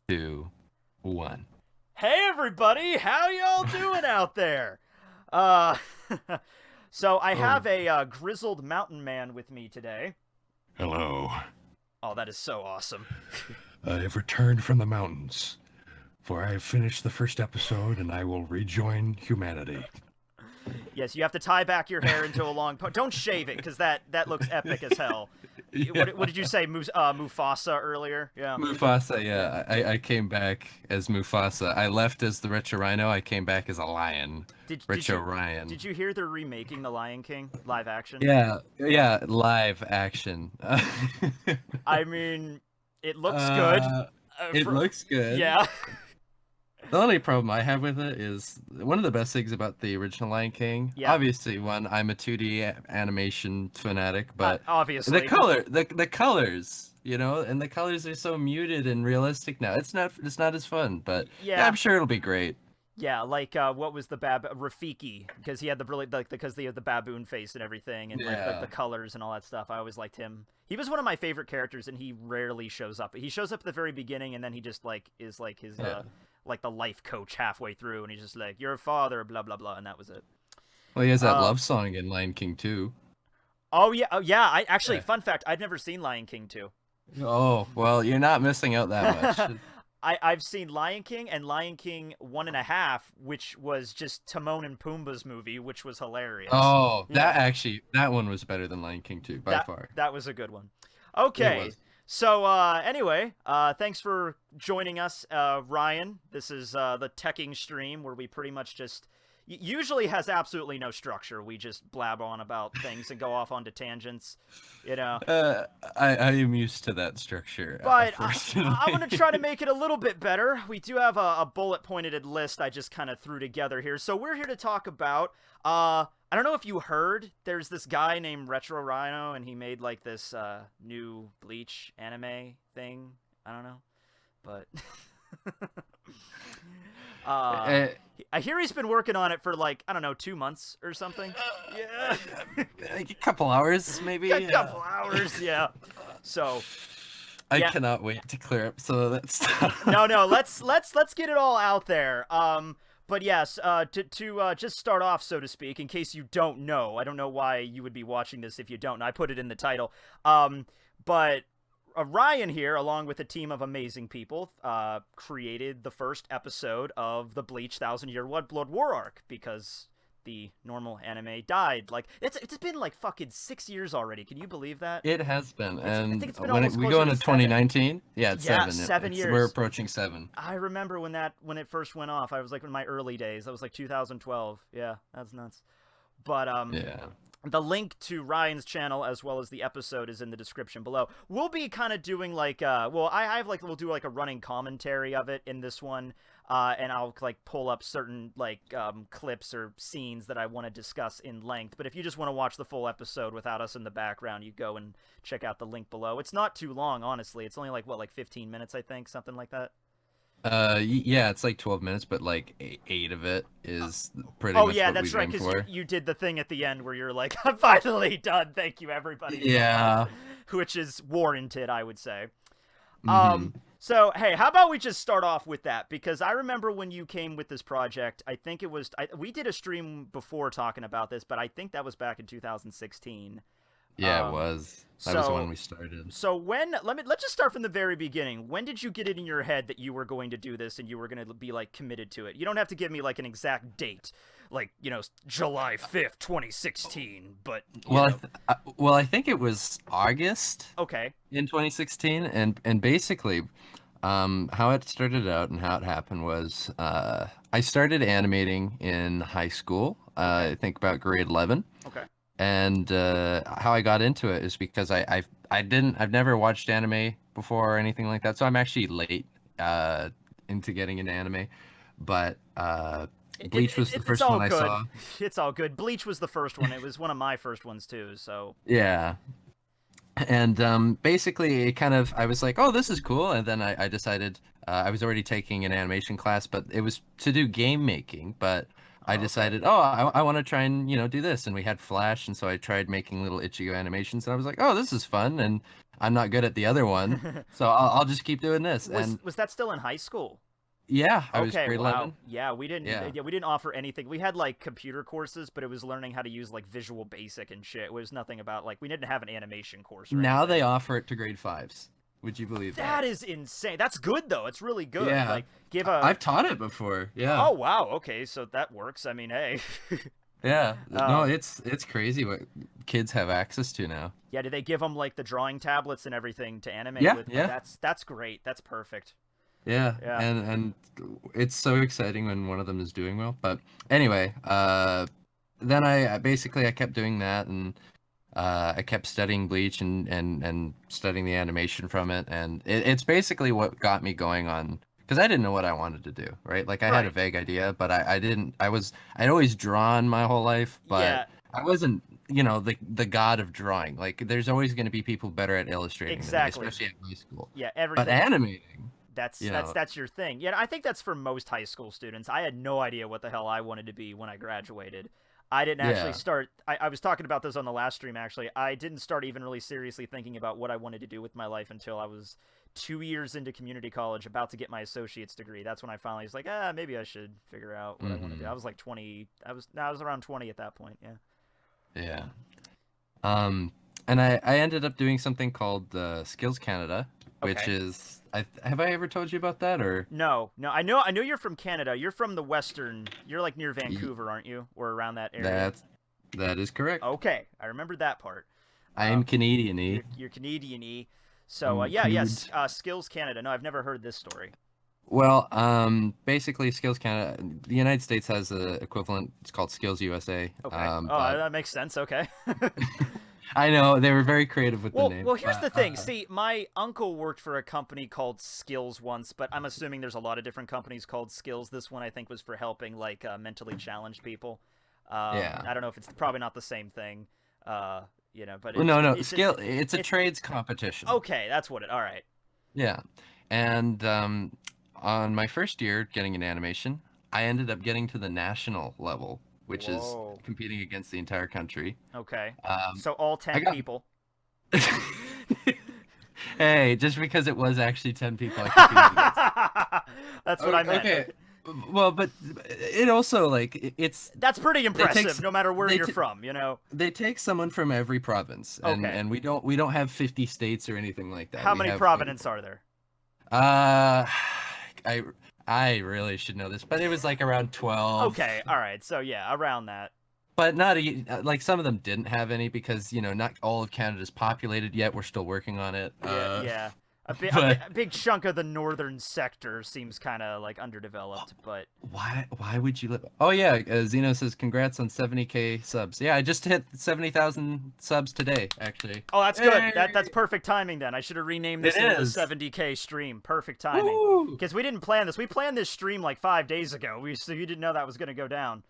2, 1. Hey everybody, how y'all doing out there? Uh, so I Oh, have a grizzled mountain man with me today. hello. Oh, that is so awesome. I have returned from the mountains, for I have finished the first episode and I will rejoin humanity. Yes, you have to tie back your hair into a long don't shave it, because that looks epic as hell. What did you say, Mufasa earlier? Yeah. Mufasa, Yeah. yeah. I came back as Mufasa. I left as the RetroRyno. I came back as a lion. Did you RetroRyan. did you hear they're remaking The Lion King live action? Yeah, live action. I mean, it looks good. uh, it For, looks good. yeah. The only problem I have with it is one of the best things about the original Lion King. Yeah. Obviously, one, I'm a 2D animation fanatic, but Obviously. the colors, and the colors are so muted and realistic now. It's not as fun, but yeah, I'm sure it'll be great. Yeah, like what was the Rafiki, because he had the really because he had the baboon face and everything, and like the colors and all that stuff. I always liked him. He was one of my favorite characters, and he rarely shows up. He shows up at the very beginning, and then he just like is like his like the life coach halfway through, and he's just like, "Your father," blah blah blah, and that was it. Well, he has that love song in Lion King 2. Oh yeah, I actually, fun fact, I'd never seen Lion King 2. Oh well, you're not missing out that much. I've seen Lion King and Lion King 1.5, which was just Timon and Pumbaa's movie, which was hilarious. Oh, that one was better than Lion King 2 by far. That was a good one. Okay. So, anyway, thanks for joining us, Ryan. This is the Tekking stream where we pretty much just usually has absolutely no structure. We just blab on about things and go off onto tangents, I am used to that structure. But I want to try to make it a little bit better. We do have a bullet-pointed list I just kind of threw together here. So we're here to talk about, I don't know if you heard, there's this guy named RetroRyno, and he made like this new Bleach anime thing. I don't know, but I hear he's been working on it for like, I don't know, 2 months or something. Yeah, like a couple hours maybe. A couple hours, yeah. So I cannot wait to clear up some of that stuff. No, let's get it all out there. But yes, to just start off, so to speak, in case you don't know, I don't know why you would be watching this if you don't. I put it in the title. But Ryan here, along with a team of amazing people, created the first episode of the Bleach 1000-Year Blood War arc, because the normal anime died. Like, it's been like fucking 6 years already. Can you believe that? It has been. And I think it's been when we go into 2019, it's 7. 7 years. We're approaching 7. I remember when it first went off. I was like in my early days. That was like 2012. Yeah, that's nuts. But the link to Ryan's channel as well as the episode is in the description below. We'll be kind of doing like we'll do like a running commentary of it in this one, and I'll like pull up certain like clips or scenes that I want to discuss in length. But if you just want to watch the full episode without us in the background, you go and check out the link below. It's not too long, honestly. It's only like 15 minutes, I think, something like that. Yeah, it's like 12 minutes, but like 8 of it is pretty much yeah, what that's we've right, been because for. you did the thing at the end where you're like, I'm finally done, thank you everybody. Yeah. Which is warranted, I would say. Mm-hmm. So hey, how about we just start off with that, because I remember when you came with this project, I think it was we did a stream before talking about this, but I think that was back in 2016. Yeah, it was. That was when we started. So let's just start from the very beginning. When did you get it in your head that you were going to do this and you were going to be like committed to it? You don't have to give me like an exact date, like, July 5th, 2016, but I think it was August. Okay. In 2016, and basically how it started out and how it happened was I started animating in high school, I think about grade 11. Okay. And how I got into it is because I've never watched anime before or anything like that, so I'm actually late into getting into anime. But Bleach was the first one I saw. It's all good. Bleach was the first one. It was one of my first ones too. So yeah. And basically, it kind of, I was like, oh, this is cool. And then I decided I was already taking an animation class, but it was to do game making. But I decided, I want to try and, do this. And we had Flash. And so I tried making little Ichigo animations. And I was like, oh, this is fun. And I'm not good at the other one, so I'll just keep doing this. And was that still in high school? yeah, I was Okay, grade wow. 11. Yeah, we didn't Yeah. yeah, we didn't offer anything. We had like computer courses, but it was learning how to use like Visual Basic and shit. It was nothing about like we didn't have an animation course or Now anything. they offer it to grade 5s. Would you believe that? That is insane. That's good though. It's really good. Yeah. Like give a I've taught it before. Yeah. Oh wow, okay, so that works. I mean, hey. Yeah. No, um it's crazy what kids have access to now. yeah, did they give them like the drawing tablets and everything to animate Yeah, with? yeah. That's great. That's perfect. Yeah, Yeah. and it's so exciting when one of them is doing well. But anyway, then I basically I kept doing that, and I kept studying Bleach and studying the animation from it, and it's basically what got me going on because I didn't know what I wanted to do, right? Like I had a Right. vague idea, but I didn't. I'd always drawn my whole life, but Yeah, I wasn't, the god of drawing. Like there's always going to be people better at illustrating than me, exactly. especially at high school. Yeah, But everything. animating, That's you that's know, that's your thing. Yeah, I think that's for most high school students. I had no idea what the hell I wanted to be when I graduated. I didn't actually yeah. start. I was talking about this on the last stream. Actually, I didn't start even really seriously thinking about what I wanted to do with my life until I was 2 years into community college, about to get my associate's degree. That's when I finally was like, maybe I should figure out what I want to do. I was like 20. I was around 20 at that point. Yeah. Yeah. And I ended up doing something called Skills Canada, which Okay. is have I ever told you about that or No, no. I know you're from Canada. You're from the western. You're like near Y- Vancouver, aren't you? Or around that area. that that is correct. Okay, I remembered that part. I am You're, Canadian-y. you're Canadian-y. So I'm yeah, cood. yes. Skills Canada. No, I've never heard this story. Well, basically Skills Canada, the United States has a equivalent. It's called Skills USA. Okay. Oh, But that makes sense. Okay. I know they were very creative with the Well, name. well, here's But the thing. See, my uncle worked for a company called Skills once, but I'm assuming there's a lot of different companies called Skills. This one I think was for helping like mentally challenged people. yeah. I don't know if it's probably not the same thing. But Well, it's no, it, no, it's skill. it, It's a it, trades competition. okay. That's what it. All right. Yeah. And on my first year getting an animation, I ended up getting to the national level, which is Whoa. competing against the entire country. Okay. Um, So all I 10 got. people. Hey, just because it was actually 10 people I competed against. That's what I meant. Okay. Well, but it also it's That's pretty impressive, no matter where they you're from, you know. they take someone from every province, and Okay. we don't have 50 states or anything like that. How We many have provinces are there? uh I I really should know this, but it was like around 12. Okay, all right. So yeah, around that. But not like some of them didn't have any because not all of Canada's populated yet. We're still working on it. Yeah, yeah. But A big chunk of the northern sector seems kind of like underdeveloped, but why would you live? Oh yeah, Zeno says congrats on 70K subs. Yeah, I just hit 70,000 subs today, actually. oh, that's good. Hey! That's perfect timing then. I should have renamed this It into the is. 70K stream. Perfect timing. Woo! Because we didn't plan this. We planned this stream like 5 days ago. So you didn't know that was going to go down.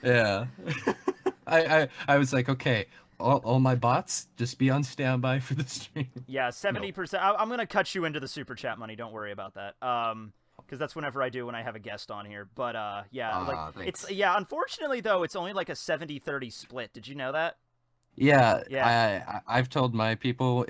Yeah. I was like, okay, all my bots just be on standby for the stream. Yeah, No. 70%. I'm gonna cut you into the super chat money. Don't worry about that. Because that's whenever I do when I have a guest on here. But yeah, like Thanks. it's yeah. Unfortunately, though, it's only like a 70-30 split. Did you know that? Yeah, Yeah. I've told my people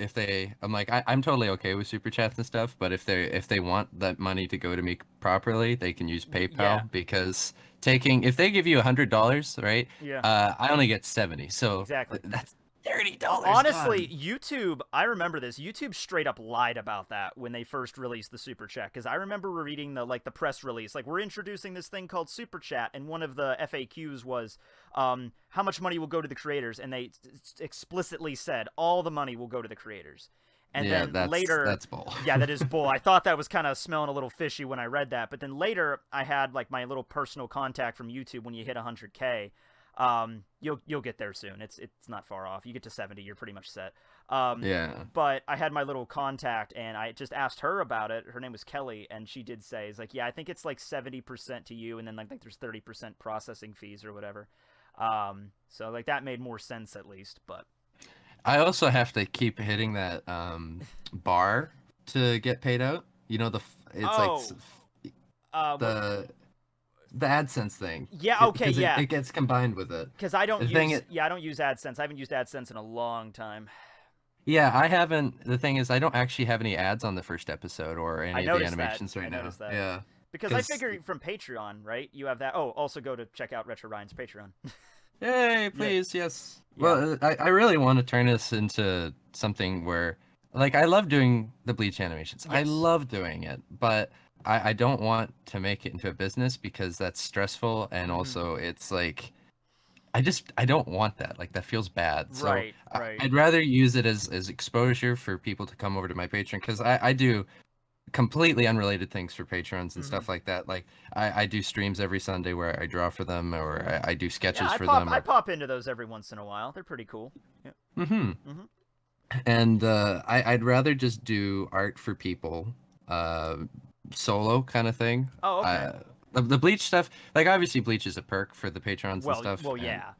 I'm like I'm totally okay with super chats and stuff, but if they want that money to go to me properly, they can use PayPal Yeah. because if they give you $100, right? Yeah. I only get 70, so Exactly. that's $30. Honestly, gone. YouTube, I remember this. YouTube straight up lied about that when they first released the super chat. Because I remember reading the press release, like we're introducing this thing called super chat, and one of the FAQs was, how much money will go to the creators, and they explicitly said all the money will go to the creators. And Yeah, then later, that's bull. yeah, that is bull. I thought that was kind of smelling a little fishy when I read that. But then later, I had like my little personal contact from YouTube. When you hit 100K, you'll get there soon. It's not far off. You get to 70, you're pretty much set. Yeah. But I had my little contact, and I just asked her about it. Her name was Kelly, and she did say, "Is like, yeah, I think it's like 70% to you, and then like there's 30% processing fees or whatever." So like that made more sense at least, but. I also have to keep hitting that bar to get paid out. It's Oh. the AdSense thing. Yeah, okay, yeah. It gets combined with it. Because I don't The thing use I don't use AdSense. I haven't used AdSense in a long time. Yeah, I haven't. The thing is, I don't actually have any ads on the first episode or I any of the noticed that. animations right I now. noticed that. Yeah, Because I because figure from Patreon, right? You have that. Oh, also go to check out RetroRyno's Patreon. Yay, Yeah. please, yes. Yeah. Well, I really want to turn this into something where, like, I love doing the Bleach animations. I Yes. love doing it, but I don't want to make it into a business because that's stressful, and Mm-hmm. also it's like I don't want that. Like that feels bad. So Right. Right. I'd rather use it as exposure for people to come over to my Patreon because I do completely unrelated things for patrons and Mm-hmm. stuff like that. Like I do streams every Sunday where I draw for them or I do Yeah, sketches I for pop them I or pop into those every once in a while. They're pretty cool. Yeah. hmm Mm-hmm. and I'd rather just do art for people, uh, solo kind of thing. Oh, okay. The Bleach stuff, like obviously Bleach is a perk for the patrons and Well, stuff, well, yeah.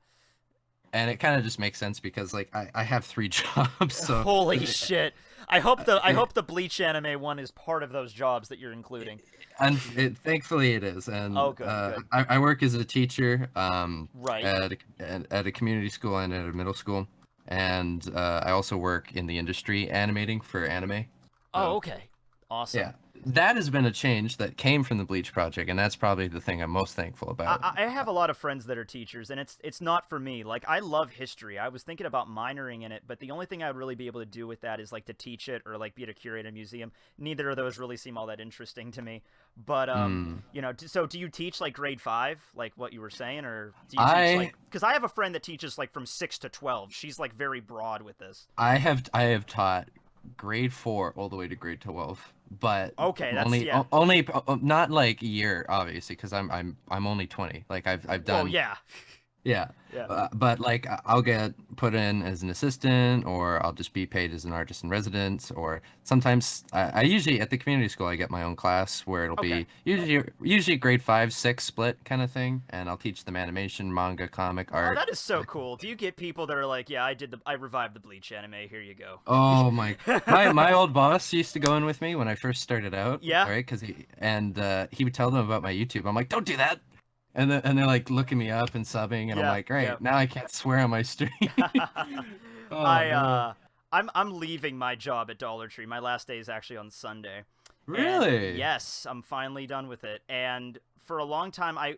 and it kind of just makes sense because like I have three jobs, so Holy shit! I hope the Bleach anime one is part of those jobs that you're including. thankfully it is, Oh, and good, good. I work as a teacher Right. at a community school and at a middle school, and I also work in the industry animating for anime. Oh, So okay. Awesome. yeah, that has been a change that came from the Bleach project, and that's probably the thing I'm most thankful about. I have a lot of friends that are teachers, and it's not for me. Like I love history. I was thinking about minoring in it, but the only thing I would really be able to do with that is like to teach it or like be to curate a museum. Neither of those really seem all that interesting to me. But Mm. you know, so do you teach like grade 5, like what you were saying, or do you teach I like? Because I have a friend that teaches like from 6 to 12. She's like very broad with this. I have taught grade 4 all the way to grade 12, but Okay, that's yeah. only not like a year obviously because I'm only 20. Like I've Well, done yeah, yeah, yeah. but like I'll get put in as an assistant, or I'll just be paid as an artist in residence, or sometimes I usually at the community school I get my own class where it'll Okay. be usually grade 5 6 split kind of thing, and I'll teach them animation, manga, comic, Oh, art. that is so cool. Do you get people that are like, yeah, I revived the Bleach anime. Here you go. Oh my old boss used to go in with me when I first started out, Yeah. all right? Because he would tell them about my YouTube. I'm like, don't do that. And they're like looking me up and subbing, and I'm Yeah. like, Yeah. great, now I can't swear on my stream. Oh I no. I'm leaving my job at Dollar Tree. My last day is actually on Sunday. And Really? yes, I'm finally done with it. And for a long time I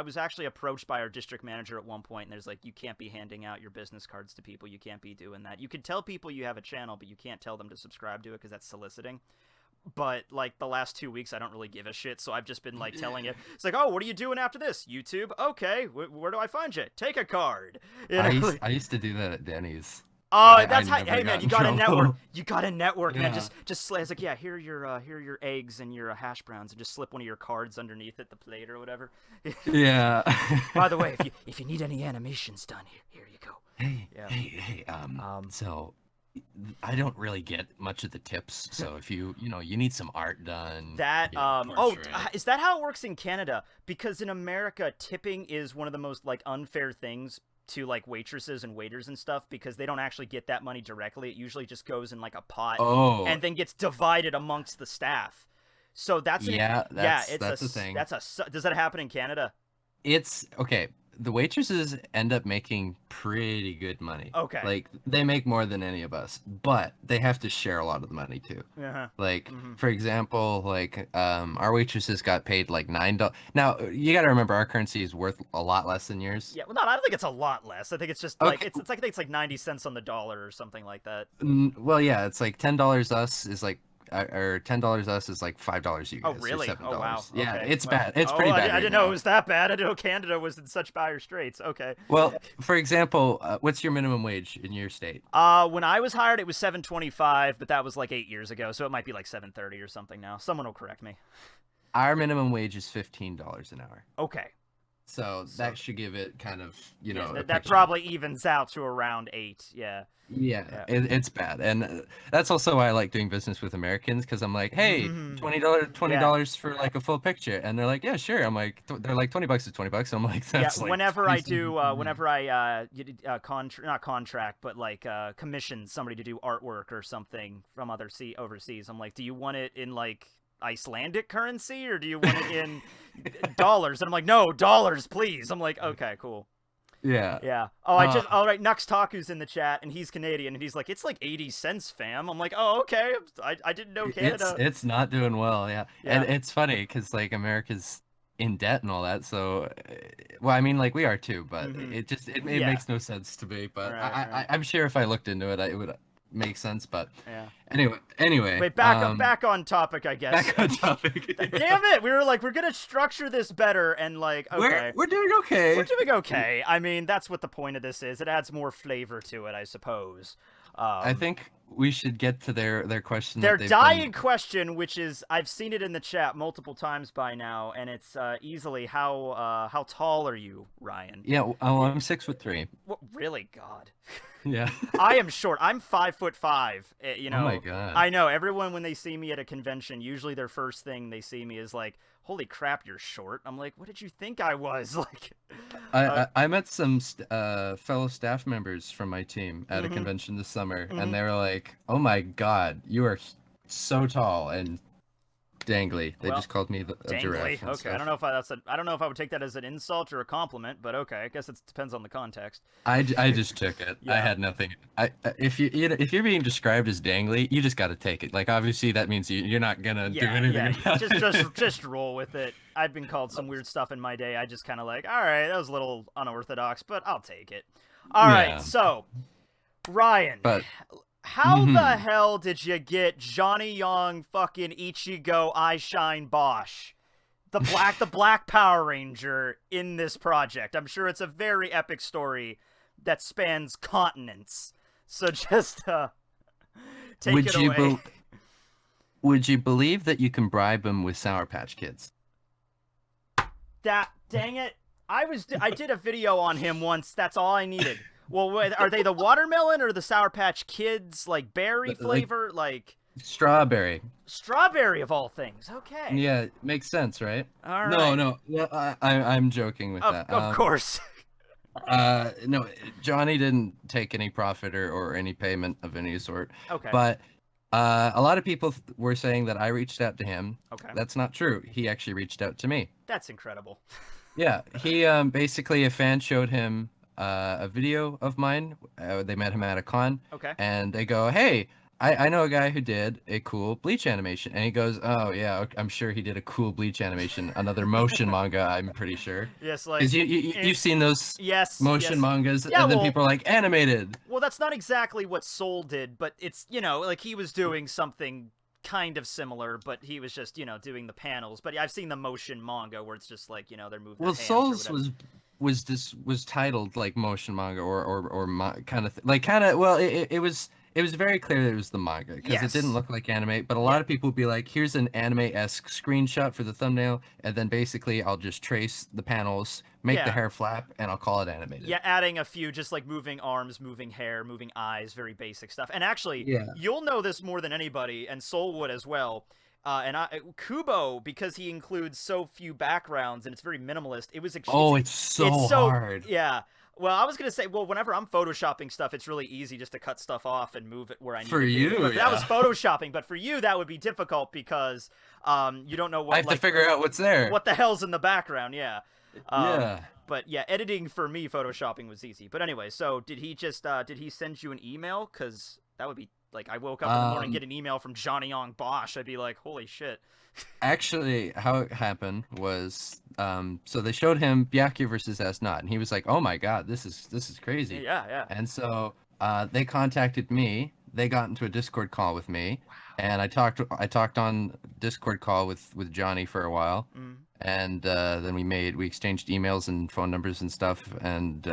was actually approached by our district manager at one point, and there's like, you can't be handing out your business cards to people. You can't be doing that. You can tell people you have a channel, but you can't tell them to subscribe to it because that's soliciting. But like the last 2 weeks I don't really give a shit, so I've just been like telling it. It's like, oh, what are you doing after this? YouTube? Okay, where do I find you? Take a card. You know? I used to do that at Denny's. Oh, I that's how. never Hey, man, got you in got to network. trouble. You got to network, man. Yeah. Just it's like, yeah, here are your eggs and your hash browns, and just slip one of your cards underneath it, the plate or whatever. Yeah. By the way, if you need any animations done, here you go. Yeah. Hey, Um. so I don't really get much of the tips. So if you need some art done, That oh, portrait. is that how it works in Canada? Because in America, tipping is one of the most like unfair things to like waitresses and waiters and stuff, because they don't actually get that money directly. It usually just goes in like a pot Oh, and then gets divided amongst the staff. So that's an yeah, yeah, it's that's the thing. does that happen in Canada? It's okay. The waitresses end up making pretty good money. Okay. Like they make more than any of us, but they have to share a lot of the money too. Uh-huh. Like Mhm. for example, like our waitresses got paid like $9. Now you got to remember our currency is worth a lot less than yours. Yeah, well, no, I don't think it's a lot less. I think it's just like Okay. it's like I think it's like 90 cents on the dollar or something like that. Well, yeah, it's like $10 us is like or $10 us is like $5 you Oh, guys or really? Oh, wow. $7. Yeah, Okay. it's Well, bad. It's oh, pretty bad I right didn't know it now. was that bad. I didn't know Canada was in such dire straits. Okay. Well, for example, what's your minimum wage in your state? When I was hired, it was 7.25, but that was like 8 years ago, so it might be like 7.30 or something now. Someone will correct me. Our minimum wage is $15 an hour. Okay. So So that should give it kind of, yeah, a that picture. probably evens out to around 8. Yeah. Yeah, Yeah. it's bad, and that's also why I like doing business with Americans because I'm like, hey, $20 twenty Yeah. dollars for like a full picture, and they're like, yeah, sure. I'm like, they're like $20 is $20. I'm like, Yeah, that's like 27. whenever I not contract, but like commission somebody to do artwork or something from overseas, I'm like, do you want it in like Icelandic currency or do you want it in dollars? And I'm like, no, dollars, please. I'm like, okay, cool. Yeah. Yeah. Oh, all right. Nux Taku's in the chat, and he's Canadian, and he's like, it's like 80 cents, fam. I'm like, oh, okay. I didn't know Canada. It's not doing well, yeah. Yeah. And it's funny because like America's in debt and all that, so well, I mean, like we are too, but it Yeah. makes no sense to me. But Right. I'm sure if I looked into it, it would make sense. But Yeah. anyway. Wait, back on topic, I guess. Back on topic. Damn it! We were like, we're gonna structure this better, and like, okay, we're doing okay. We're doing okay. I mean, that's what the point of this is. It adds more flavor to it, I suppose. I think we should get to their question. Their dying question, which is, I've seen it in the chat multiple times by now, and it's easily how tall are you, Ryan? Yeah, I'm 6'3". What, really? God. Yeah. I am short. I'm 5'5". You know. Oh my God. I know. Everyone, when they see me at a convention, usually their first thing they see me is like, "Holy crap, you're short." I'm like, "What did you think I was?" Like. I met some fellow staff members from my team at a convention this summer, and they were like, "Oh my God, you are so tall and dangly." They just called me a giraffe. Okay, I don't know if I don't know if I would take that as an insult or a compliment, but okay, I guess it depends on the context. I just took it. Yeah. I had nothing. If you're being described as dangly, you just got to take it. Like obviously that means you're not gonna do anything. Yeah. Just roll with it. I've been called some weird stuff in my day. I just kind of like, all right, that was a little unorthodox, but I'll take it. All right, so Ryan. But how the hell did you get Johnny Yong fucking Ichigo I Shine Bosch, the Black Power Ranger, in this project? I'm sure it's a very epic story that spans continents. So just take it away. Would you believe that you can bribe him with Sour Patch Kids? Dang it! I did a video on him once. That's all I needed. Well, are they the watermelon or the Sour Patch Kids, like berry flavor, like strawberry? Strawberry of all things. Okay. Yeah, makes sense, right? All right. No. I'm joking with that. Of course. No, Johnny didn't take any profit or any payment of any sort. Okay. But a lot of people were saying that I reached out to him. Okay. That's not true. He actually reached out to me. That's incredible. Yeah, he basically, a fan showed him a video of mine. They met him at a con. Okay. And they go, "Hey, I know a guy who did a cool Bleach animation." And he goes, "Oh yeah, I'm sure he did a cool Bleach animation, another motion manga. I'm pretty sure." Yes, like because you've seen those motion mangas, yeah, and then people are like, animated. Well, that's not exactly what Soul did, but it's, you know, like he was doing something kind of similar, but he was just, you know, doing the panels. But I've seen the motion manga where it's just like, you know, they're moving. Well, Soul's was titled like motion manga or kind of well, it was very clear that it was the manga because it didn't look like anime, but a lot of people would be like, here's an anime-esque screenshot for the thumbnail, and then basically I'll just trace the panels, make the hair flap, and I'll call it animated. Yeah, adding a few just like moving arms, moving hair, moving eyes, very basic stuff. And actually, you'll know this more than anybody, and Soul would as well. Kubo, because he includes so few backgrounds and it's very minimalist, it was it's so hard. Yeah. Well, I was gonna say, whenever I'm photoshopping stuff, it's really easy just to cut stuff off and move it where I need it. For you, that was photoshopping, but for you, that would be difficult because you don't know what. I have to figure out what's there. What the hell's in the background? Yeah. Yeah. But yeah, editing for me, photoshopping was easy. But anyway, so did he send you an email? Because that would be like, I woke up in the morning and get an email from Johnny Yong Bosch. I'd be like, holy shit. Actually, how it happened was, so they showed him Byakuya versus S Not, and he was like, "Oh my God, this is crazy." Yeah. And so they contacted me. They got into a Discord call with me, and I talked on Discord call with Johnny for a while, and then we exchanged emails and phone numbers and stuff, and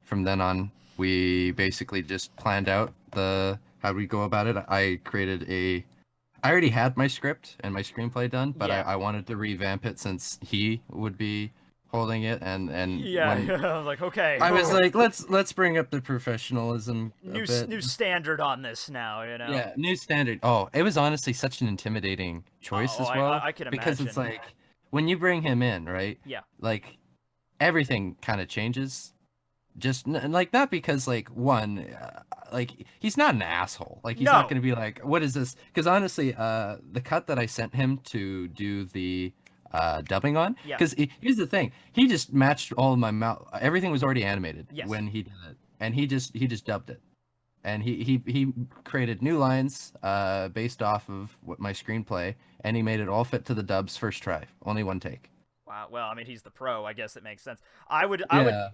from then on, we basically just planned out how we go about it. I already had my script and my screenplay done, but I wanted to revamp it since he would be holding it, and I was like, okay. I was like, let's bring up the professionalism. New standard on this now, you know. Yeah, new standard. Oh, it was honestly such an intimidating choice as well. I can imagine. Because it's like when you bring him in, right? Yeah. Like everything kind of changes. Just like, not because like like he's not an asshole, like he's not gonna be like, what is this? Because honestly, the cut that I sent him to do the dubbing on. Yeah. Because here's the thing, he just matched all of my mouth. Everything was already animated when he did it, and he just dubbed it, and he created new lines based off of what my screenplay, and he made it all fit to the dubs first try, only one take. Wow. Well, I mean, he's the pro. I guess it makes sense. I would,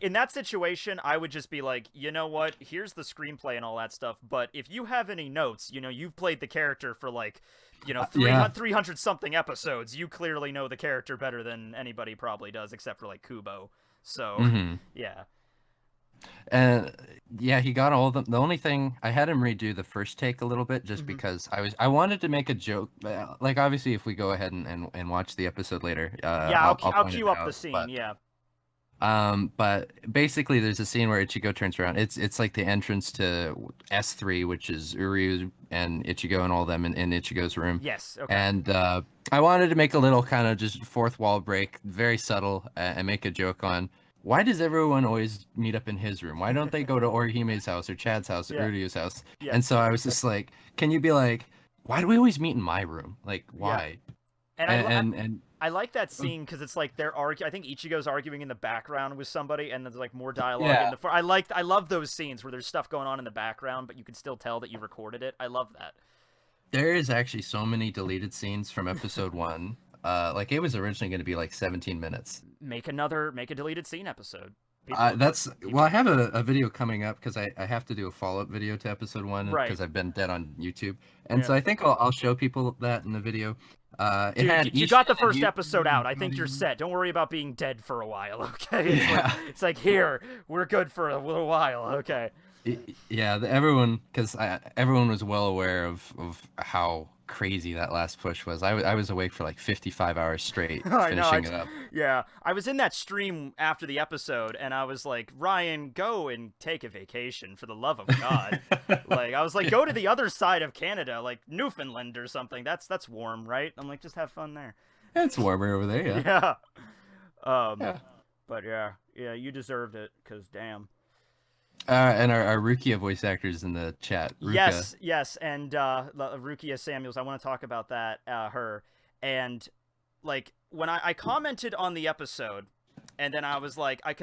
in that situation, I would just be like, you know what? Here's the screenplay and all that stuff. But if you have any notes, you've played the character for like, 300 something episodes. You clearly know the character better than anybody probably does, except for like Kubo. So, yeah. And yeah, he got all of them. The only thing, I had him redo the first take a little bit just because I wanted to make a joke. Like obviously, if we go ahead and watch the episode later, I'll queue up the scene. Yeah. But basically, there's a scene where Ichigo turns around. It's like the entrance to S3, which is Uryu and Ichigo and all them in Ichigo's room. Yes. Okay. And I wanted to make a little kind of just fourth wall break, very subtle, and make a joke on, why does everyone always meet up in his room? Why don't they go to Orihime's house or Chad's house or Uryu's house? Yeah. And so I was just like, can you be like, why do we always meet in my room? Like, why? Yeah. And I like that scene because it's like they're arguing. I think Ichigo's arguing in the background with somebody, and there's like more dialogue in the front. I love those scenes where there's stuff going on in the background, but you can still tell that you recorded it. I love that. There is actually so many deleted scenes from episode 1. Like it was originally going to be like 17 minutes. Make a deleted scene episode. I have a video coming up because I have to do a follow-up video to episode 1 because I've been dead on YouTube, and so I think I'll show people that in the video. Dude, you got the first episode out. I think you're set. Don't worry about being dead for a while, okay? It's like here, we're good for a little while, okay? Yeah, everyone was well aware of how crazy that last push was. I was awake for like 55 hours straight finishing it up. Yeah, I was in that stream after the episode, and I was like, Ryan, go and take a vacation for the love of God. Like I was like, go to the other side of Canada, like Newfoundland or something. That's warm, right? I'm like, just have fun there. It's warmer over there, yeah. Yeah. But yeah, you deserved it, cause damn. And our Rukia voice actors in the chat. Ruka. Yes, and Rukia Samuels. I want to talk about that. Her, and like when I commented on the episode, and then I was like, I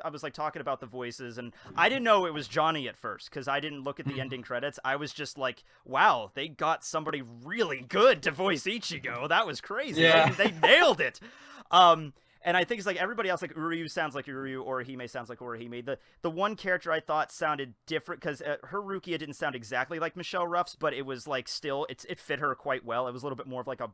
was like talking about the voices, and I didn't know it was Johnny at first because I didn't look at the ending credits. I was just like, wow, they got somebody really good to voice Ichigo. That was crazy. Yeah. They nailed it. And I think it's like everybody else, like Uryu sounds like Uryu, Orihime sounds like Orihime. The one character I thought sounded different because her Rukia didn't sound exactly like Michelle Ruff's, but it was like still, it fit her quite well. It was a little bit more of like a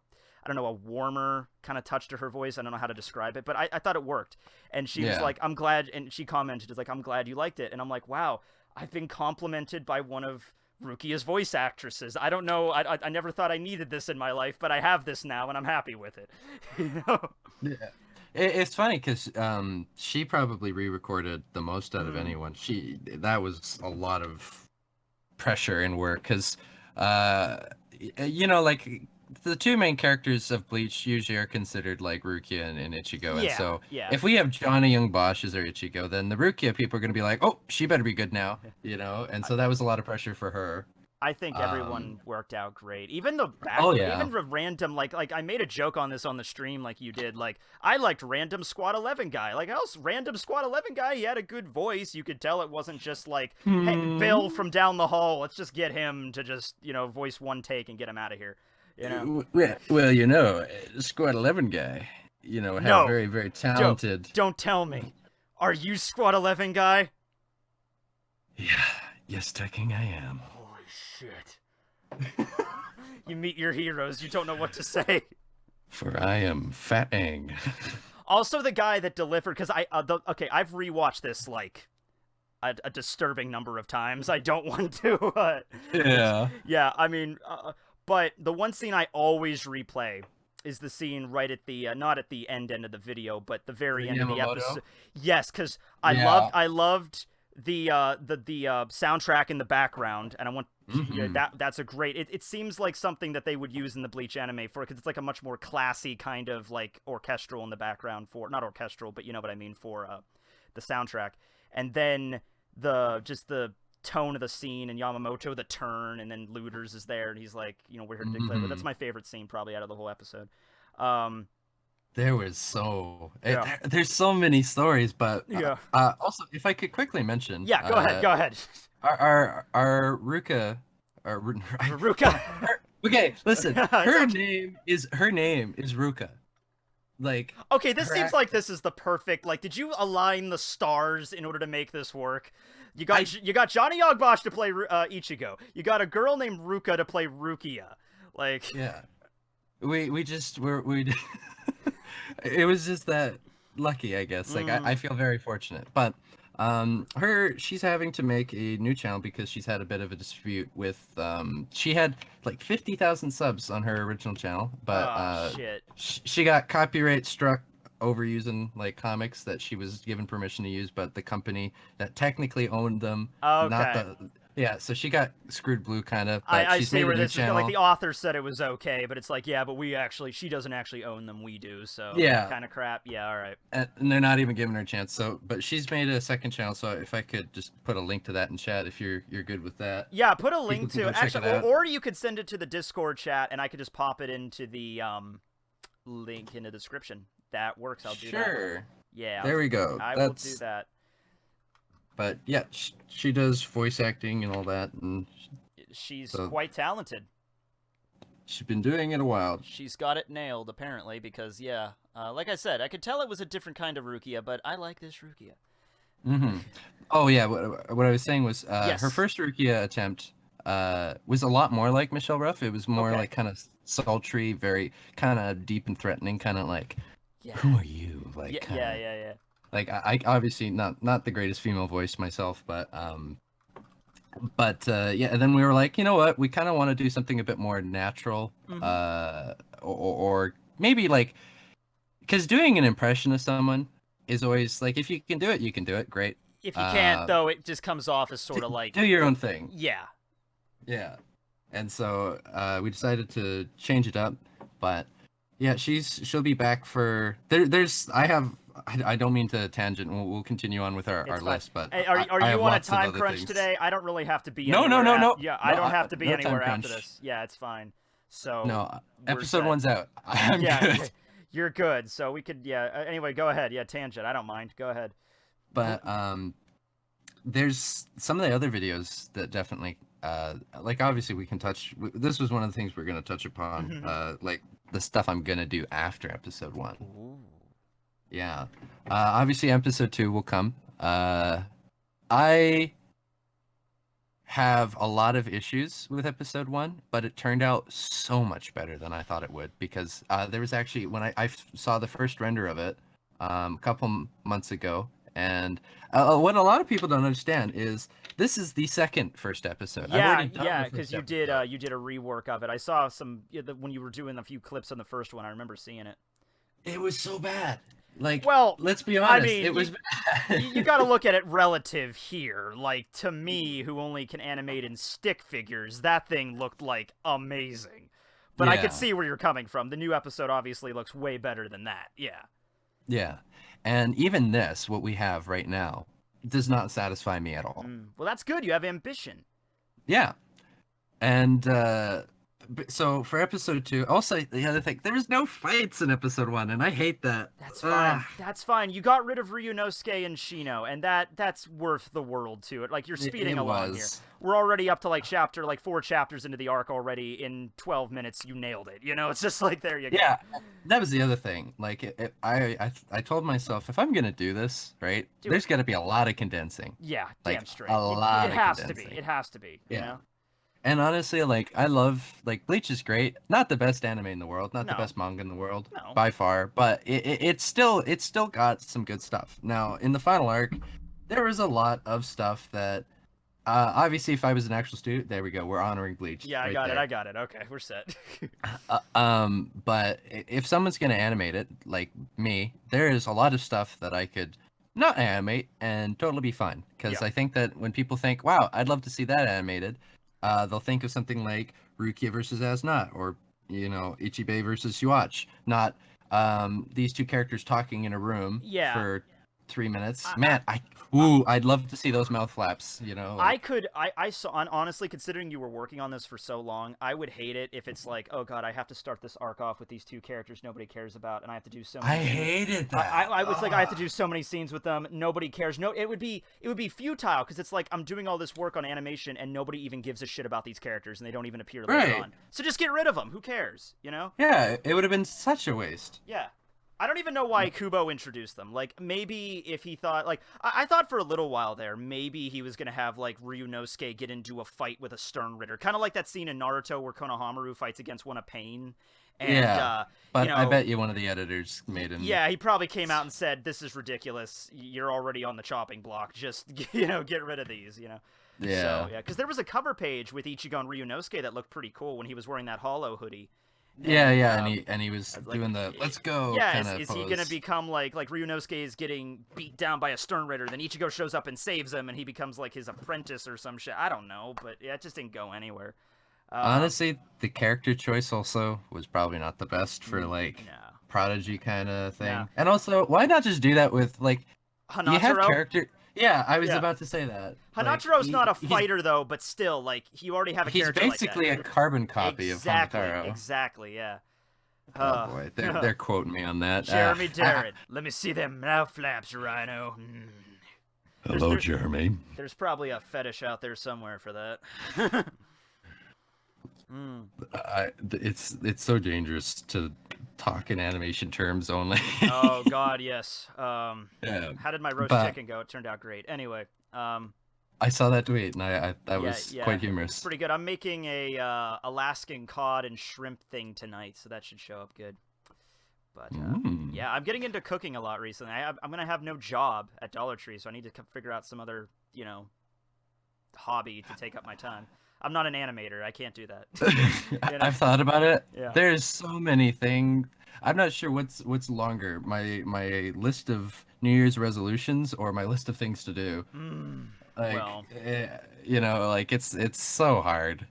warmer kind of touch to her voice. I don't know how to describe it, but I thought it worked. And she was like, I'm glad, and she commented, it's like, I'm glad you liked it. And I'm like, wow, I've been complimented by one of Rukia's voice actresses. I don't know, I never thought I needed this in my life, but I have this now, and I'm happy with it. You know? Yeah. It's funny because she probably re-recorded the most out of anyone. That was a lot of pressure and work because, like the two main characters of Bleach usually are considered like Rukia and Ichigo. And so if we have Johnny Young Bosch as our Ichigo, then the Rukia people are going to be like, oh, she better be good now, And so that was a lot of pressure for her. I think everyone worked out great. Even the even the random like I made a joke on this on the stream like you did. Like I liked random Squad 11 guy. Like else random Squad 11 guy, he had a good voice. You could tell it wasn't just like, hey, Bill from down the hall, let's just get him to just, voice one take and get him out of here. Well, Squad 11 guy, had very, very talented. Don't tell me. Are you Squad 11 guy? Yeah. Yes, Tekking, I am. Shit. You meet your heroes, you don't know what to say. For I am Fat Aang. Also the guy that delivered, because I've rewatched this like a disturbing number of times. I don't want to. Yeah, I mean, but the one scene I always replay is the scene right at the not at the end of the video, but the very end of the episode. Yes, because I loved the soundtrack in the background, and I want that's a great. It seems like something that they would use in the Bleach anime because it's like a much more classy kind of like orchestral in the background for not orchestral, but you know what I mean for the soundtrack, and then the tone of the scene and Yamamoto the turn, and then Looters is there and he's like, we're here to declare. But that's my favorite scene probably out of the whole episode. There was there's so many stories, but Yeah. Also, if I could quickly mention, Yeah, go ahead. Go ahead. our Ruka, Ruka. okay, listen, It's her okay. name is Ruka. Like, Okay, this her seems like this is the perfect. Like, did you align the stars in order to make this work? You got Johnny Bosch to play Ichigo. You got a girl named Ruka to play Rukia. Like, yeah, we just we it was just that lucky, I guess. Like, I feel very fortunate, but she's having to make a new channel because she's had a bit of a dispute with she had like 50,000 subs on her original channel, but shit. she got copyright struck over using like comics that she was given permission to use, but the company that technically owned them, not Okay. the yeah, so she got screwed blue kind of, but I she's see made where a new this is going. Like, channel. the author said it was okay, but it's like, yeah, but she doesn't actually own them. We do, so Yeah, kind of crap. Yeah, all right. and they're not even giving her a chance. So, but she's made a second channel. So if I could just put a link to that in chat, if you're good with that. Yeah, put a People link can to go check actually, it out. or you could send it to the Discord chat, and I could just pop it into the link in the description. That works. I'll do that. Sure. Yeah. There we go. I will do that. But yeah, she does voice acting and all that, and she's quite talented. She's been doing it a while. She's got it nailed, apparently, because, yeah, like I said, I could tell it was a different kind of Rukia, but I like this Rukia. Mm-hmm. Oh, yeah, what I was saying was yes. her first Rukia attempt was a lot more like Michelle Ruff. It was more like kind of sultry, very kind of deep and threatening, kind of like, who are you? Like, yeah. Like, I obviously not the greatest female voice myself, but yeah, and then we were like, you know what, we kind of want to do something a bit more natural, or maybe like, because doing an impression of someone is always like, if you can do it, you can do it, great. If you can't, though, it just comes off as sort of like, do your own thing. Yeah. And so we decided to change it up, but yeah, she'll be back for I don't mean to tangent. We'll continue on with our list, but hey, are you on a time crunch today? I don't really have to be anywhere. No. Yeah, I don't have to be anywhere after this. Yeah, it's fine. So no, episode 1's out. I'm good. You're good. So we could anyway, go ahead. Yeah, tangent. I don't mind. Go ahead. But there's some of the other videos that definitely like, obviously we can touch. This was one of the things we're gonna touch upon. Like the stuff I'm gonna do after episode 1. Ooh. Yeah. Obviously, episode 2 will come. I have a lot of issues with episode 1, but it turned out so much better than I thought it would, because there was actually, when I saw the first render of it a couple months ago, and what a lot of people don't understand is this is the first episode. Yeah, because you did a rework of it. I saw some when you were doing a few clips on the first one. I remember seeing it. It was so bad. Like, well, let's be honest, I mean, it was bad. You got to look at it relative here. Like, to me, who only can animate in stick figures, that thing looked like amazing. But I could see where you're coming from. The new episode obviously looks way better than that. Yeah. Yeah. And even this, what we have right now, does not satisfy me at all. Well, that's good. You have ambition. Yeah. And so for episode 2, also the other thing, there was no fights in episode 1, and I hate that. That's fine. That's fine. You got rid of Ryunosuke and Shino, and that's worth the world to it. Like, you're speeding along here. We're already up to like 4 chapters into the arc already. In 12 minutes, you nailed it. You know, it's just like, there you go. Yeah, that was the other thing. Like, I told myself, if I'm gonna do this, right, there's got to be a lot of condensing. Yeah, like, damn straight. A lot. It has to be. It has to be. Yeah. You know? And honestly, like, I love, like, Bleach is great. Not the best anime in the world, not the best manga in the world, by far, but it's still got some good stuff. Now, in the final arc, there was a lot of stuff that, obviously, if I was an actual student, there we go, we're honoring Bleach. Yeah, I got it. Okay, we're set. But if someone's gonna animate it, like me, there is a lot of stuff that I could not animate and totally be fine. Because I think that when people think, wow, I'd love to see that animated, they'll think of something like Rukia versus Asnat, or, you know, Ichibe versus Yuach, not these two characters talking in a room for 3 minutes. Man, I'd love to see those mouth flaps, you know. Like... I saw, honestly, considering you were working on this for so long, I would hate it if it's like, oh god, I have to start this arc off with these 2 characters nobody cares about, and I have to do so many I hated that. I was like, I have to do so many scenes with them, nobody cares. No, it would be futile, because it's like, I'm doing all this work on animation, and nobody even gives a shit about these characters, and they don't even appear later on. So just get rid of them, who cares, you know? Yeah, it would have been such a waste. Yeah. I don't even know why Kubo introduced them. Like, maybe if he thought, like, I thought for a little while there, maybe he was going to have, like, Ryunosuke get into a fight with a Stern Ritter. Kind of like that scene in Naruto where Konohamaru fights against one of Pain. And, yeah, but you know, I bet you one of the editors made him... Yeah, he probably came out and said, this is ridiculous. You're already on the chopping block. Just, you know, get rid of these, you know? Yeah. So, yeah, because there was a cover page with Ichigo and Ryunosuke that looked pretty cool when he was wearing that hollow hoodie. And he was like, doing the let's go. Yeah, kind of is he gonna become like Ryunosuke is getting beat down by a Stern Ritter, then Ichigo shows up and saves him, and he becomes like his apprentice or some shit? I don't know, but yeah, it just didn't go anywhere. Honestly, the character choice also was probably not the best for like prodigy kind of thing. Yeah. And also, why not just do that with like Hanataro? You have character. Yeah, I was about to say that. Hanachiro's not a fighter, though, but still, like, you already have a character like that. He's basically a carbon copy of Hanataro. Exactly, yeah. Oh, boy. They're quoting me on that. Jeremy Darrett. Let me see them mouth flaps, Ryno. Hello, Jeremy. There's probably a fetish out there somewhere for that. It's so dangerous to talk in animation terms only. Oh God, yes. How did my roast chicken go? It turned out great. Anyway, I saw that tweet and that was quite humorous. It's pretty good. I'm making a Alaskan cod and shrimp thing tonight, so that should show up good. But yeah, I'm getting into cooking a lot recently. I'm gonna have no job at Dollar Tree, so I need to figure out some other, you know, hobby to take up my time. I'm not an animator. I can't do that. You know? I've thought about it. Yeah. There's so many things. I'm not sure what's longer, my list of New Year's resolutions or my list of things to do. Like, well, you know, like it's so hard,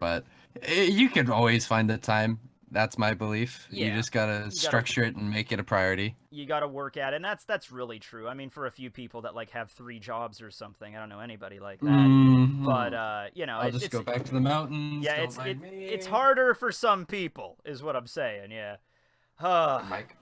but you can always find the time. That's my belief. Yeah. You just gotta structure it and make it a priority. You gotta work at it, and that's really true. I mean, for a few people that like have 3 jobs or something, I don't know anybody like that. But you know, I'll just go back to the mountains. Yeah, it's harder for some people, is what I'm saying. Yeah. Mike,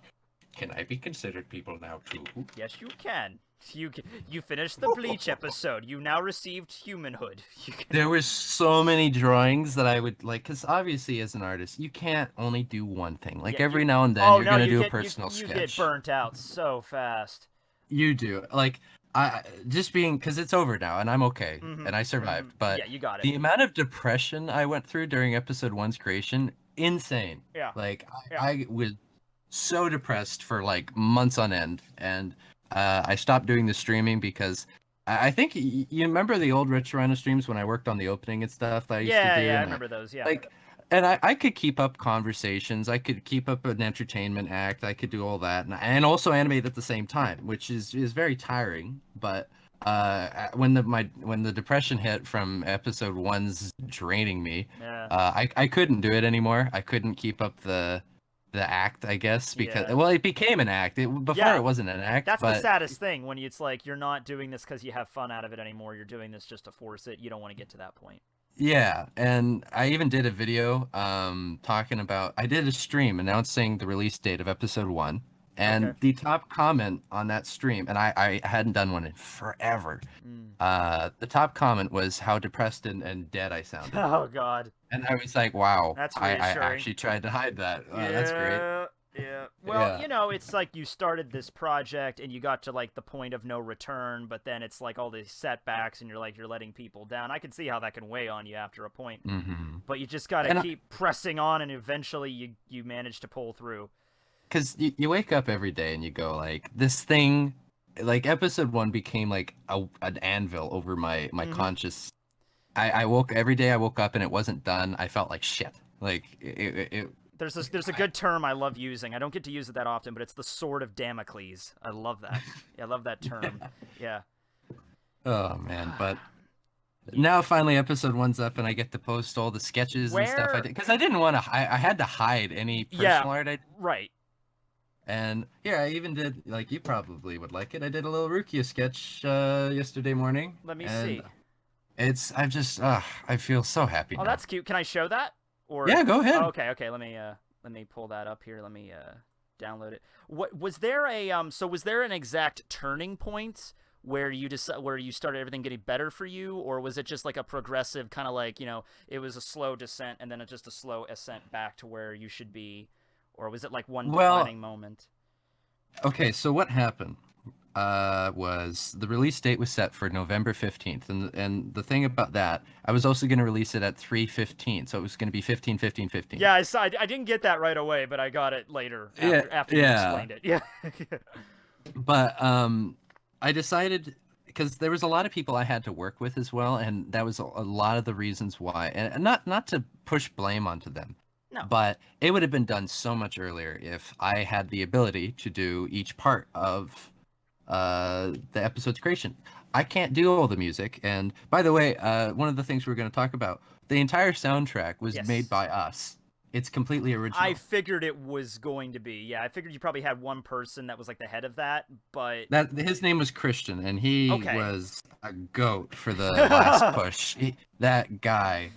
can I be considered people now too? Yes, you can. You finished the Bleach episode. You now received humanhood. There was so many drawings that I would like, because obviously as an artist, you can't only do one thing. Like every now and then, you're gonna do a personal sketch. You get burnt out so fast. You do. Like because it's over now and I'm okay and I survived. But yeah, you got it. The amount of depression I went through during episode 1's creation, insane. Yeah. Like I was so depressed for like months on end, and I stopped doing the streaming because I think you remember the old RetroRyno streams when I worked on the opening and stuff that I used to do? Yeah, I remember those, yeah. Like, and I could keep up conversations, I could keep up an entertainment act, I could do all that, and also animate at the same time, which is very tiring. But when the depression hit from episode 1's draining me, I couldn't do it anymore. I couldn't keep up the act, I guess, because well, it became an act. Before it wasn't an act. That's the saddest thing, when it's like you're not doing this because you have fun out of it anymore. You're doing this just to force it. You don't want to get to that point. Yeah, and I even did a video talking about. I did a stream announcing the release date of episode 1, and the top comment on that stream, and I hadn't done one in forever. The top comment was how depressed and dead I sounded. Oh God. And I was like, wow, that's I actually tried to hide that. That's great. Yeah. Well, you know, it's like you started this project and you got to like the point of no return, but then it's like all these setbacks and you're letting people down. I can see how that can weigh on you after a point. But you just got to keep pressing on, and eventually you manage to pull through. Because you wake up every day and you go like, this thing, like episode 1 became like an anvil over my conscious. I woke up and it wasn't done. I felt like shit. Like There's a good term I love using. I don't get to use it that often, but it's the sword of Damocles. I love that. I love that term. Yeah. Oh man, but now finally episode 1's up and I get to post all the sketches and stuff I did, because I didn't want to. I had to hide any personal art. Right. And yeah, I even did, like, you probably would like it. I did a little Rukia sketch yesterday morning, Let me and see. I'm just I feel so happy Oh, now. that's cute. Can I show that? Or Yeah, go oh, ahead. okay, okay. Let me pull that up here. Let me download it. What was there a so was there an exact turning point where where you started everything getting better for you, or was it just like a progressive kind of like, it was a slow descent and then just a slow ascent back to where you should be, or was it like one Well, defining moment? okay, so what happened was the release date was set for November 15th, and the thing about that, I was also going to release it at 3:15, so it was going to be 15, 15, 15. Yeah, I saw. I didn't get that right away, but I got it later Yeah, after you yeah. explained it. Yeah. But I decided, because there was a lot of people I had to work with as well, and that was a lot of the reasons why. And not to push blame onto them, No. but it would have been done so much earlier if I had the ability to do each part of the episode's creation. I can't do all the music, and by the way, one of the things we're going to talk about, the entire soundtrack was made Yes. by us. It's completely I original. figured it was going to be. Yeah, I figured you probably had one person that was like the head of that, but That his name was Christian, and he okay. was a goat for the last push. That guy,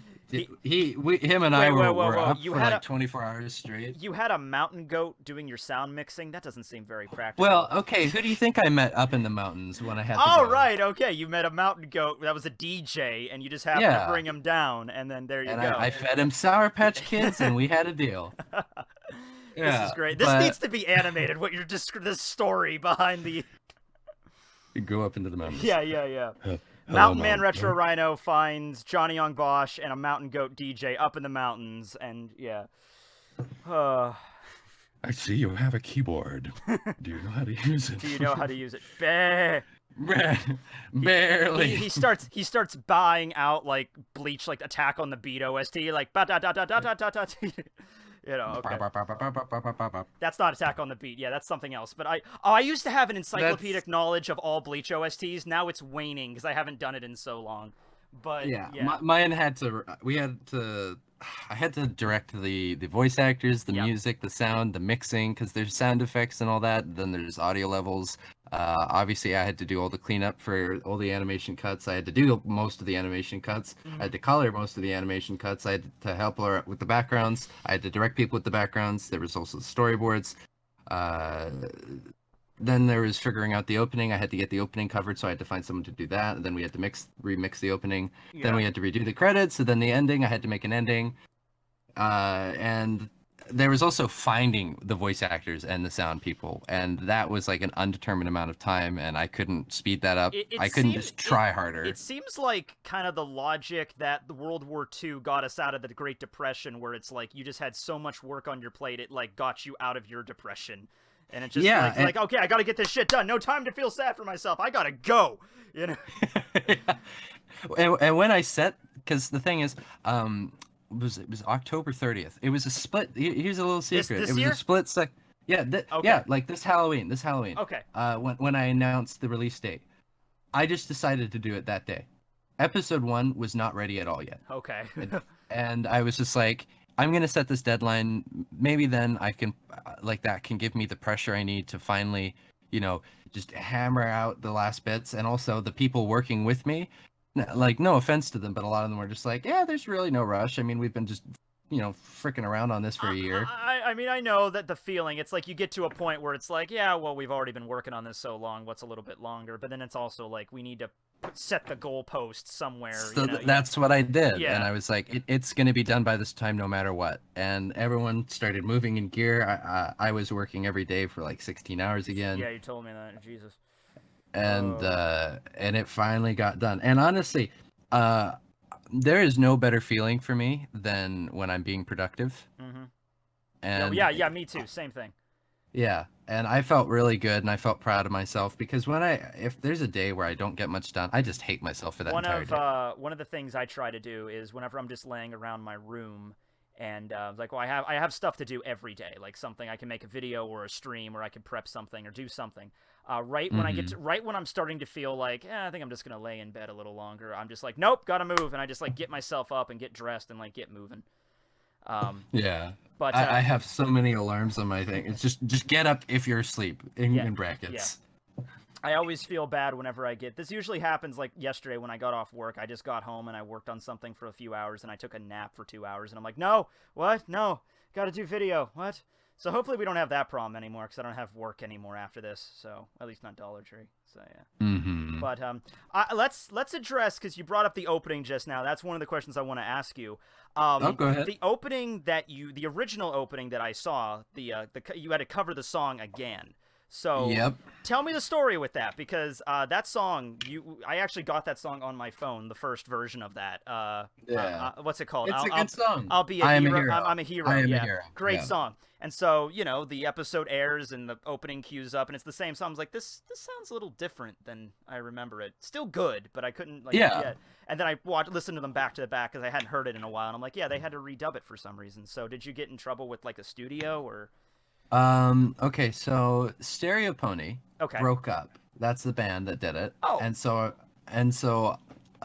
he him and I Wait, whoa, whoa, were whoa. up for like 24 hours straight. You had a mountain goat doing your sound mixing? That doesn't seem very Well, practical. okay, who do you think I met up in the mountains when I had to All go? right, okay. You met a mountain goat that was a DJ and you just happened to Yeah, bring him down and then there you and go. I fed him Sour Patch Kids, and we had a deal. This is Yeah, great. This needs but to be animated. What you're just this story behind the go up into the mountains. Yeah, yeah, yeah. Hello, Mountain Man mountain. RetroRyno finds Johnny Young Bosch and a mountain goat DJ up in the mountains, and yeah. Uh, I see you have a keyboard. Do you know how to use it? do you know how to use it? Bah. He, Barely. he starts buying out like Bleach, like Attack on the Beat OST, like ba da da da da da da da. Okay. That's not Attack on the Beat. Yeah, that's something else. But I used to have an That's encyclopedic knowledge of all Bleach OSTs. Now it's waning because I haven't done it in so long. But yeah. yeah. Mine had to. We had to. I had to direct the voice actors, the Yep. music, the sound, the mixing, because there's sound effects and all that. Then there's audio levels. Obviously, I had to do all the cleanup for all the animation cuts. I had to do most of the animation cuts. I Mm-hmm. had to color most of the animation cuts. I had to help her with the backgrounds. I had to direct people with the backgrounds. There was also the storyboards. Uh, then there was figuring out the opening. I had to get the opening covered, so I had to find someone to do that. And then we had to remix the opening. Then Yeah. we had to redo the credits. And then the ending, I had to make an ending. And there was also finding the voice actors and the sound people, and that was like an undetermined amount of time, and I couldn't speed that up. It I couldn't seems just try harder. it seems like kind of the logic that the World War II got us out of the Great Depression, where it's like you just had so much work on your plate, it like got you out of your depression, and it just Yeah, like okay, I got to get this shit done. No time to feel sad for myself. I gotta go. You know. and when I set, because the thing is, it was October 30th. It was a split. Here's a little secret. This It was a year? split sec. Yeah, Okay. yeah, like this Halloween. This Halloween. Okay. When I announced the release date, I just decided to do it that day. Episode 1 was not ready at all yet. Okay. And I was just like, I'm gonna set this deadline. Maybe then I can, like, that can give me the pressure I need to finally, just hammer out the last bits. And also the people working with me, like, no offense to them, but a lot of them were just like, yeah, there's really no rush. I mean, we've been just, freaking around on this for a year. I mean, I know that the feeling, it's like you get to a point where it's like, yeah, well, we've already been working on this so long, what's a little bit longer? But then it's also like, we need to set the goalpost somewhere, So Yeah. that's what I did, and Yeah. I was like, it's going to be done by this time, no matter what. And everyone started moving in gear. I was working every day for like 16 hours again, Yeah, you told me that. Jesus. and it finally got done. And honestly, uh, there is no better feeling for me than when I'm being productive. Mm-hmm. And Yeah, me too. Same thing. yeah, and I felt really good, and I felt proud of myself because if there's a day where I don't get much done, I just hate myself for that entire day. One of the things I try to do is whenever I'm just laying around my room and like, well, I have stuff to do every day, like something I can make a video or a stream, or I can prep something or do something. Right when I'm starting to feel like, I think I'm just gonna lay in bed a little longer, I'm just like, nope, gotta move, and I just like get myself up and get dressed and like get moving. Yeah. But I have so many alarms on my thing. It's just get up if you're asleep in brackets. I always feel bad whenever I get this. Usually happens like yesterday when I got off work. I just got home and I worked on something for a few hours and I took a nap for 2 hours and I'm like, no, what? No, gotta do video. What? So hopefully we don't have that problem anymore because I don't have work anymore after this. So at least not Dollar Tree. So yeah. Mm-hmm. But let's address, because you brought up the opening just now. That's one of the questions I want to ask you. Oh, go ahead. The opening the original opening that I saw, you had to cover the song again. So tell me the story with that, because that song, I actually got that song on my phone, the first version of that. What's it called? It's a good song. I'll be a hero. I'm a hero. I am a hero. Great song. And so, the episode airs and the opening cues up and it's the same song. I was like, this sounds a little different than I remember it. Still good, but I couldn't And then I listened to them back to back because I hadn't heard it in a while. And I'm like, yeah, they had to redub it for some reason. So did you get in trouble with like a studio or? Okay, so Stereo Pony broke up. That's the band that did it. Oh. And so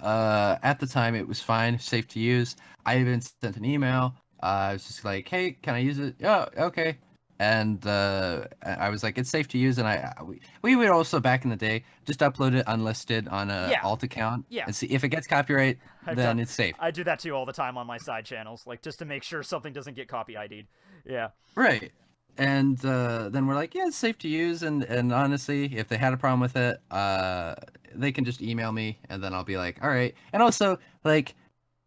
at the time it was fine, safe to use. I even sent an email. I was just like, hey, can I use it? Yeah, okay. And I was like, it's safe to use. And we would also back in the day just upload it unlisted on a alt account and see if it gets copyright, then it's safe. I do that too all the time on my side channels, like just to make sure something doesn't get copy ID'd. Yeah. Right. And then we're like, yeah, it's safe to use. And honestly, if they had a problem with it, they can just email me and then I'll be like, all right. And also, like,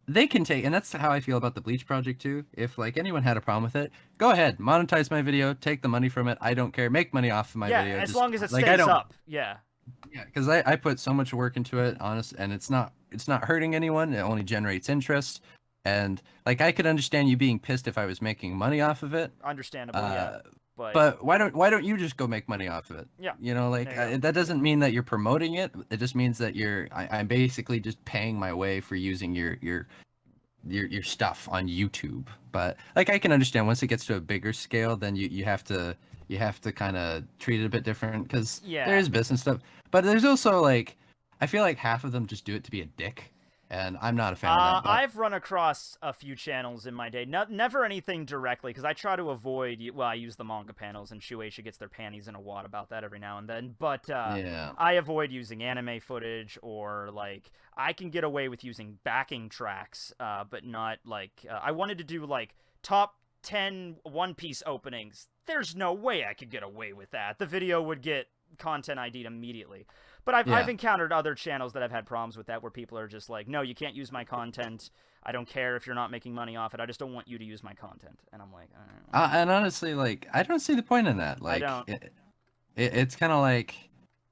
they can take, and that's how I feel about the Bleach project too. If like anyone had a problem with it, go ahead, monetize my video, take the money from it. I don't care. Make money off of my video. Yeah, as long as it stays up. Yeah. Yeah, because I put so much work into it, honest, and it's not hurting anyone. It only generates interest. And like I could understand you being pissed if I was making money off of it. Understandable, yeah. But why don't you just go make money off of it? Yeah. That doesn't mean that you're promoting it. It just means that I'm basically just paying my way for using your stuff on YouTube. But like I can understand once it gets to a bigger scale, then you have to kind of treat it a bit different because there is business stuff. But there's also like I feel like half of them just do it to be a dick. And I'm not a fan of that. But I've run across a few channels in my day. Never anything directly, because I try to avoid... Well, I use the manga panels, and Shueisha gets their panties in a wad about that every now and then. But I avoid using anime footage, or, like... I can get away with using backing tracks, but not, like... I wanted to do, like, top 10 One Piece openings. There's no way I could get away with that. The video would get content ID'd immediately. But I've encountered other channels that have had problems with that, where people are just like, no, you can't use my content. I don't care if you're not making money off it. I just don't want you to use my content. And I'm like, and honestly, like, I don't see the point in that. Like, I don't. It's kind of like,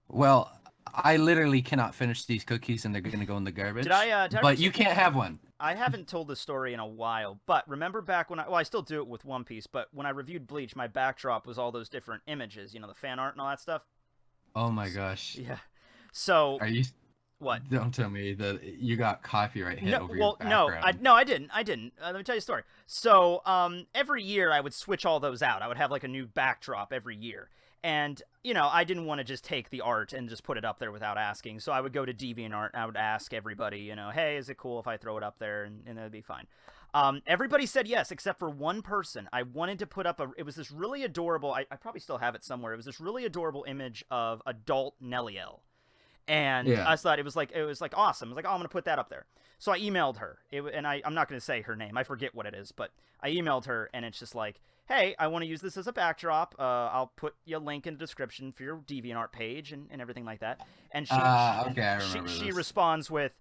well, I literally cannot finish these cookies and they're going to go in the garbage. But you can't have one. I haven't told this story in a while, but remember back when I still do it with One Piece, but when I reviewed Bleach, my backdrop was all those different images, the fan art and all that stuff. Oh my gosh. Yeah. So are you? What? Don't tell me that you got copyright hit over your background. No, I didn't. Let me tell you a story. So every year I would switch all those out. I would have like a new backdrop every year. And, I didn't want to just take the art and just put it up there without asking. So I would go to DeviantArt and I would ask everybody, hey, is it cool if I throw it up there? And it'd be fine. Everybody said yes, except for one person. I wanted to put up it was this really adorable, I probably still have it somewhere. It was this really adorable image of adult Nelliel. And I thought it was like awesome. I was like, oh, I'm going to put that up there. So I emailed her. I'm not going to say her name. I forget what it is, but I emailed her and it's just like, hey, I want to use this as a backdrop. I'll put you a link in the description for your DeviantArt page and everything like that. And she responds with,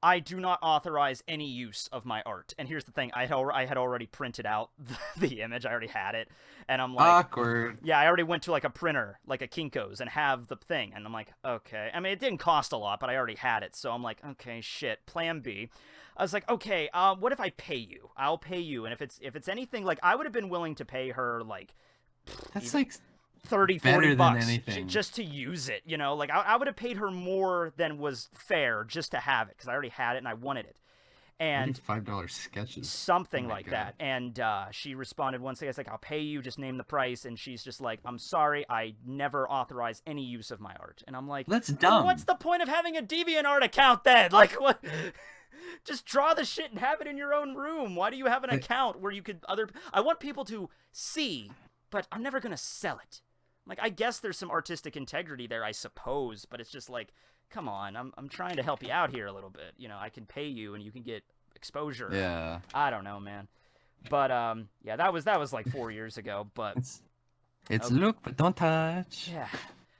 I do not authorize any use of my art. And here's the thing. I had already printed out the image. I already had it. And I'm like... Awkward. Yeah, I already went to, like, a printer, like a Kinko's, and have the thing. And I'm like, okay. I mean, it didn't cost a lot, but I already had it. So I'm like, okay, shit. Plan B. I was like, okay, what if I pay you? I'll pay you. And if it's anything... Like, I would have been willing to pay her, like... That's, like... $30-40 just to use it, like I would have paid her more than was fair just to have it because I already had it and I wanted it. And $5 sketches, something like that. And she responded once. I was like, I'll pay you, just name the price. And she's just like, I'm sorry, I never authorize any use of my art. And I'm like, that's dumb. What's the point of having a DeviantArt account then? Like, what? Just draw the shit and have it in your own room. Why do you have an account where you could I want people to see, but I'm never gonna sell it. Like, I guess there's some artistic integrity there, I suppose, but it's just like, come on, I'm trying to help you out here a little bit. You know, I can pay you and you can get exposure. Yeah. I don't know, man. But yeah, that was like 4 years ago. But it's look but don't touch. Yeah.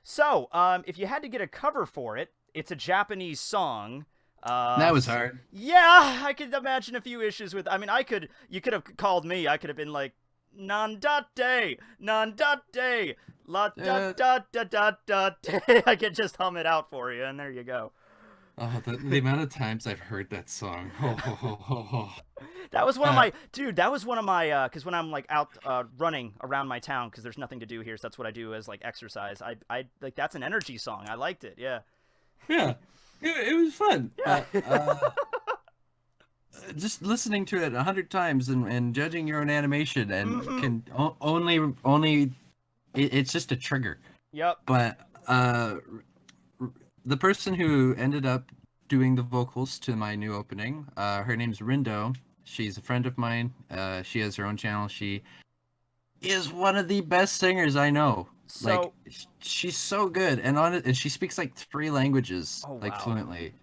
So if you had to get a cover for it, it's a Japanese song. That was hard. Yeah, I could imagine a few issues with. I mean, you could have called me. I could have been like, Nandate, Nandate, la da da da da da. I could just hum it out for you, and there you go. Oh, the amount of times I've heard that song. That was one of my, dude, that was one of my, because when I'm, like, out running around my town, because there's nothing to do here, so that's what I do as, like, exercise, I like, that's an energy song. I liked it, yeah. Yeah, it was fun. Yeah. Just listening to it 100 times and judging your own animation and can only, it's just a trigger. Yep. But, the person who ended up doing the vocals to my new opening, her name's Rindo. She's a friend of mine. She has her own channel. She is one of the best singers I know. So, like, she's so good, and she speaks like 3 languages, like fluently.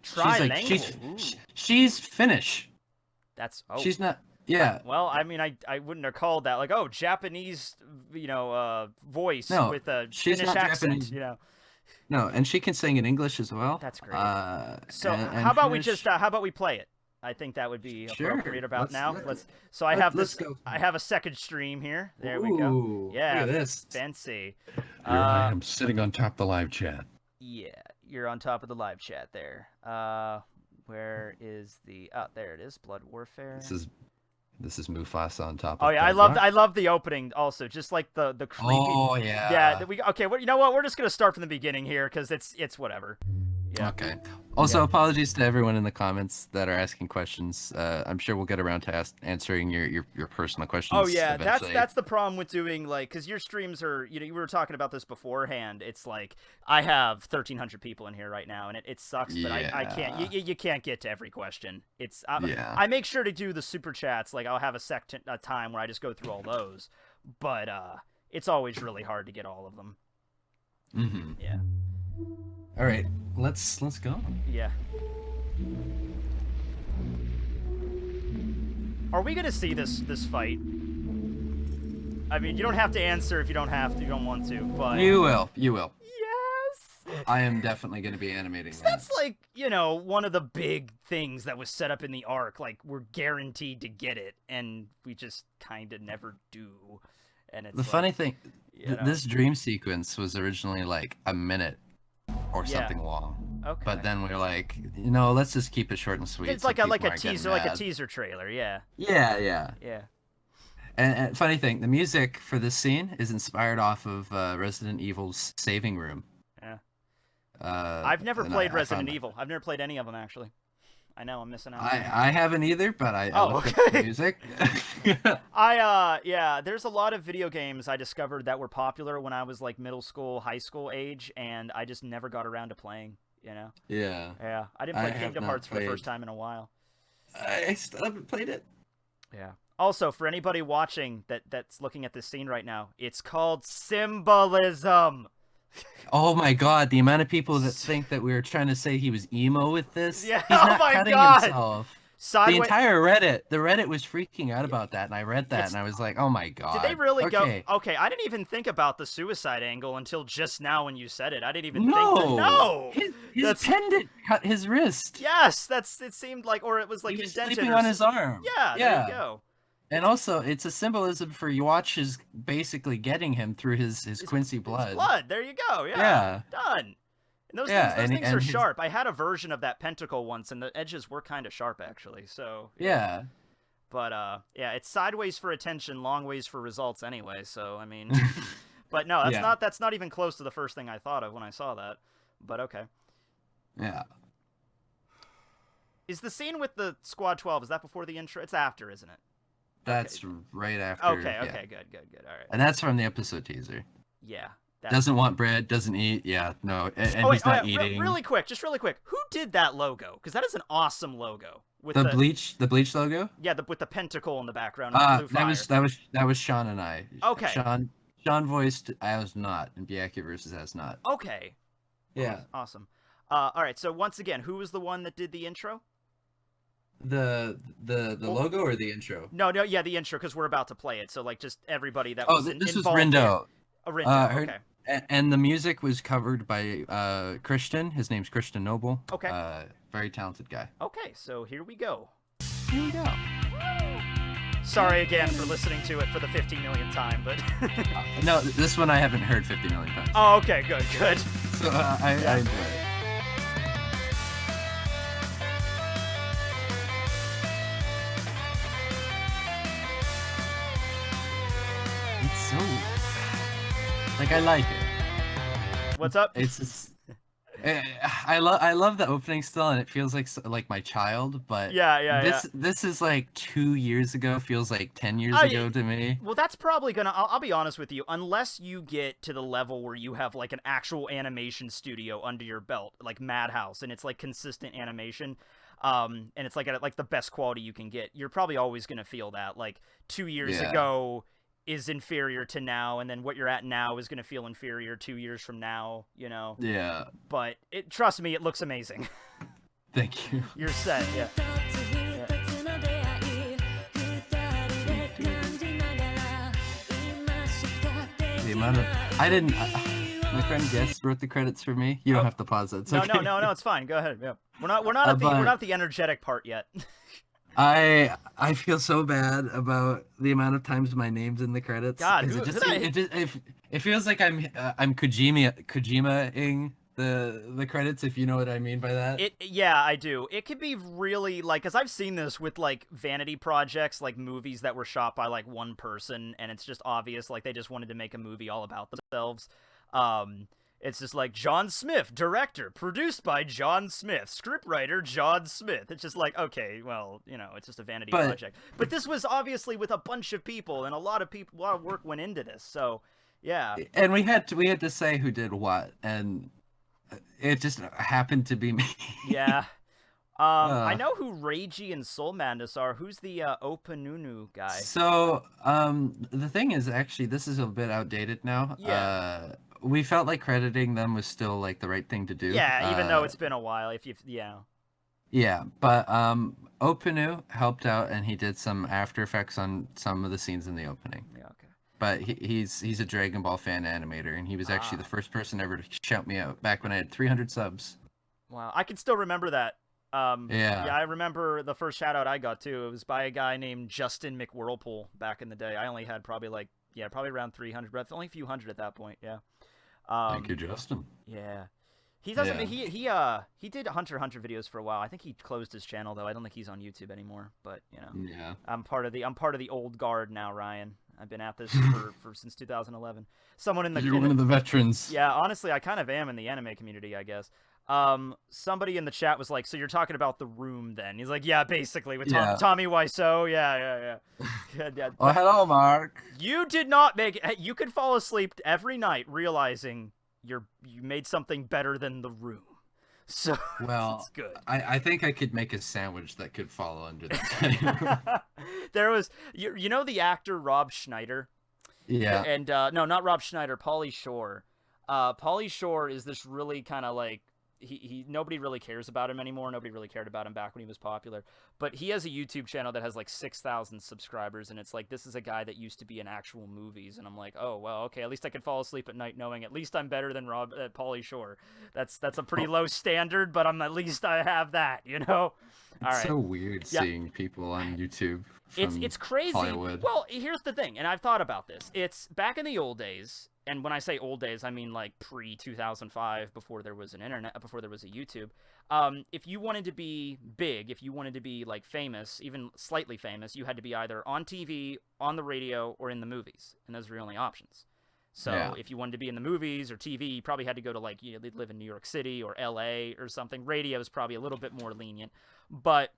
She's Finnish. That's she's not. Yeah. Well, I mean, I wouldn't have called that like, oh, Japanese, voice with a Finnish accent, Japanese. You know. No, and she can sing in English as well. That's great. So how about we play it? I think that would be appropriate now. I have a second stream here. There we go. Yeah. Look at this. Fancy. Here I am sitting on top of the live chat. Yeah, you're on top of the live chat there. Where is the? Oh, there it is. Blood Warfare. This is Mufasa on top. Oh yeah, I love the opening also. Just like the creepy. Oh yeah. Yeah. Okay. Well, you know what? We're just gonna start from the beginning here because it's whatever. Yeah. Okay. Also, apologies to everyone in the comments that are asking questions. I'm sure we'll get around to answering your personal questions. Oh yeah, eventually. that's the problem with doing because your streams are you were talking about this beforehand. It's like I have 1,300 people in here right now, and it sucks, but I can't. You can't get to every question. I make sure to do the super chats. Like I'll have a time where I just go through all those, but it's always really hard to get all of them. Mm-hmm. Yeah. All right, let's go. Yeah. Are we gonna see this fight? I mean, you don't have to answer if you don't want to, but you will. Yes. I am definitely gonna be animating. So that's like one of the big things that was set up in the arc. Like we're guaranteed to get it, and we just kind of never do. And it's the funny thing. This dream sequence was originally like a minute. Or something long. Okay. But then we're like, let's just keep it short and sweet. It's like a teaser trailer, yeah. Yeah. And funny thing, the music for this scene is inspired off of Resident Evil's Saving Room. Yeah. I've never played Resident Evil. I've never played any of them actually. I know I'm missing out. I haven't either, but I looked up the music. There's a lot of video games I discovered that were popular when I was like middle school, high school age, and I just never got around to playing, Yeah. Yeah. I didn't play Kingdom Hearts for the first time in a while. I still haven't played it. Yeah. Also, for anybody watching that's looking at this scene right now, it's called Symbolism. Oh my god, the amount of people that think that we were trying to say he was emo with this. Yeah, he's not cutting himself. The entire Reddit was freaking out about that, and I read that, and I was like, oh my god. Did they really go? Okay, I didn't even think about the suicide angle until just now when you said it. I didn't even think that. No! His pendant cut his wrist. Yes, it seemed like, or it was like he was sleeping on his arm. Yeah, there you go. And also, it's a symbolism for Watch is basically getting him through his Quincy blood. There you go. Yeah. Done. And those things are sharp. I had a version of that pentacle once, and the edges were kind of sharp, actually. So yeah. But it's sideways for attention, long ways for results, anyway. So I mean, but no, that's not even close to the first thing I thought of when I saw that. But okay. Yeah. Is the scene with the Squad 12? Is that before the intro? It's after, isn't it? That's right after. Okay, good. All right. And that's from the episode teaser. Yeah. Doesn't want bread, doesn't eat. Yeah, no, and Oh wait, he's not eating. really quick, just really quick. Who did that logo? Because that is an awesome logo with The Bleach logo. Yeah, with the pentacle in the background and the blue fire. That was Sean and I. Okay. Sean voiced as not, and Biaki versus as not. Okay. Yeah. Awesome. All right. So once again, who was the one that did the intro? The logo or the intro? No, yeah, the intro, because we're about to play it. So like, just everybody that was this involved. Was Rindo. Rindo. Okay. And the music was covered by Christian. His name's Christian Noble. Okay. Very talented guy. Okay, so here we go. Here we go. Sorry again for listening to it for the 50 millionth time, but no, this one I haven't heard 50 million times. Oh, okay, good. So I enjoy it. It's so like I like it. What's up? It's just, I love the opening still, and it feels like my child. But this is like 2 years ago. Feels like 10 years ago to me. Well, that's probably gonna. I'll be honest with you. Unless you get to the level where you have like an actual animation studio under your belt, like Madhouse, and it's like consistent animation, and it's like at like the best quality you can get, you're probably always gonna feel that. Like 2 years ago is inferior to now, and then what you're at now is going to feel inferior 2 years from now, you know? Yeah. But trust me, it looks amazing. Thank you. You're set, yeah. The amount of... my friend Guest wrote the credits for me. You don't have to pause it. It's okay. No, it's fine. Go ahead. Yeah. We're not at the energetic part yet. I feel so bad about the amount of times my name's in the credits. God, it feels like I'm Kojima-ing the credits, if you know what I mean by that. Yeah, I do. It could be really like, because I've seen this with like vanity projects, like movies that were shot by like one person, and it's just obvious like they just wanted to make a movie all about themselves. It's just like John Smith, director, produced by John Smith, scriptwriter John Smith. It's just like, okay, well, you know, it's just a vanity project. But this was obviously with a bunch of people, and a lot of work went into this. So, yeah. And we had to say who did what, and it just happened to be me. Yeah. I know who Reiji and Soul Madness are. Who's the Openunu guy? So, the thing is, actually, this is a bit outdated now. Yeah. We felt like crediting them was still like the right thing to do. Yeah, even though it's been a while. Yeah, but Openu helped out, and he did some After Effects on some of the scenes in the opening. Yeah, okay. But he's a Dragon Ball fan animator, and he was actually the first person ever to shout me out back when I had 300 subs. Wow, I can still remember that. Yeah, I remember the first shout out I got too. It was by a guy named Justin McWhirlpool back in the day. I only had probably around 300, but only a few hundred at that point. Yeah. Thank you, Justin. Yeah. He doesn't. Yeah. He did Hunter x Hunter videos for a while. I think he closed his channel though. I don't think he's on YouTube anymore. But you know. Yeah. I'm part of the old guard now, Ryan. I've been at this for since 2011. You're one of the veterans. Yeah. Honestly, I kind of am in the anime community, I guess. Somebody in the chat was like, so you're talking about The Room then? He's like, yeah, basically with Tommy Wiseau. Yeah. Oh, hello, Mark. You did not make it. You could fall asleep every night realizing you made something better than The Room. So well, it's good. I think I could make a sandwich that could fall under that. There was, you know, the actor Rob Schneider. Yeah. And no, not Rob Schneider. Pauly Shore. Pauly Shore is this really kind of like. He nobody really cares about him anymore. Nobody really cared about him back when he was popular. But he has a YouTube channel that has like 6,000 subscribers, and it's like, this is a guy that used to be in actual movies, and I'm like, oh well, okay, at least I can fall asleep at night knowing at least I'm better than Pauly Shore. That's a pretty low standard, but at least I have that, you know. It's so weird seeing people on YouTube. It's crazy. Hollywood. Well, here's the thing, and I've thought about this. It's back in the old days. And when I say old days, I mean like pre-2005, before there was an internet, before there was a YouTube. If you wanted to be big, if you wanted to be like famous, even slightly famous, you had to be either on TV, on the radio, or in the movies. And those were your only options. So if you wanted to be in the movies or TV, you probably had to go to like, they'd live in New York City or LA or something. Radio is probably a little bit more lenient. But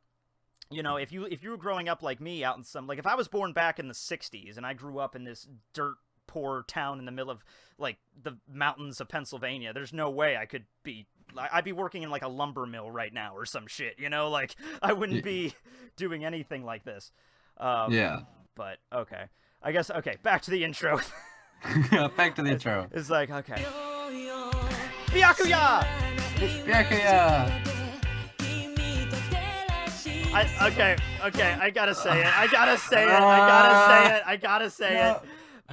you know, if you were growing up like me out in some, like if I was born back in the 60s and I grew up in this dirt poor town in the middle of like the mountains of Pennsylvania. There's no way I could be. I'd be working in like a lumber mill right now or some shit, you know? Like I wouldn't be doing anything like this. Yeah. But okay, I guess back to the intro. Back to the intro. It's like okay. Byakuya! Byakuya! I gotta say it.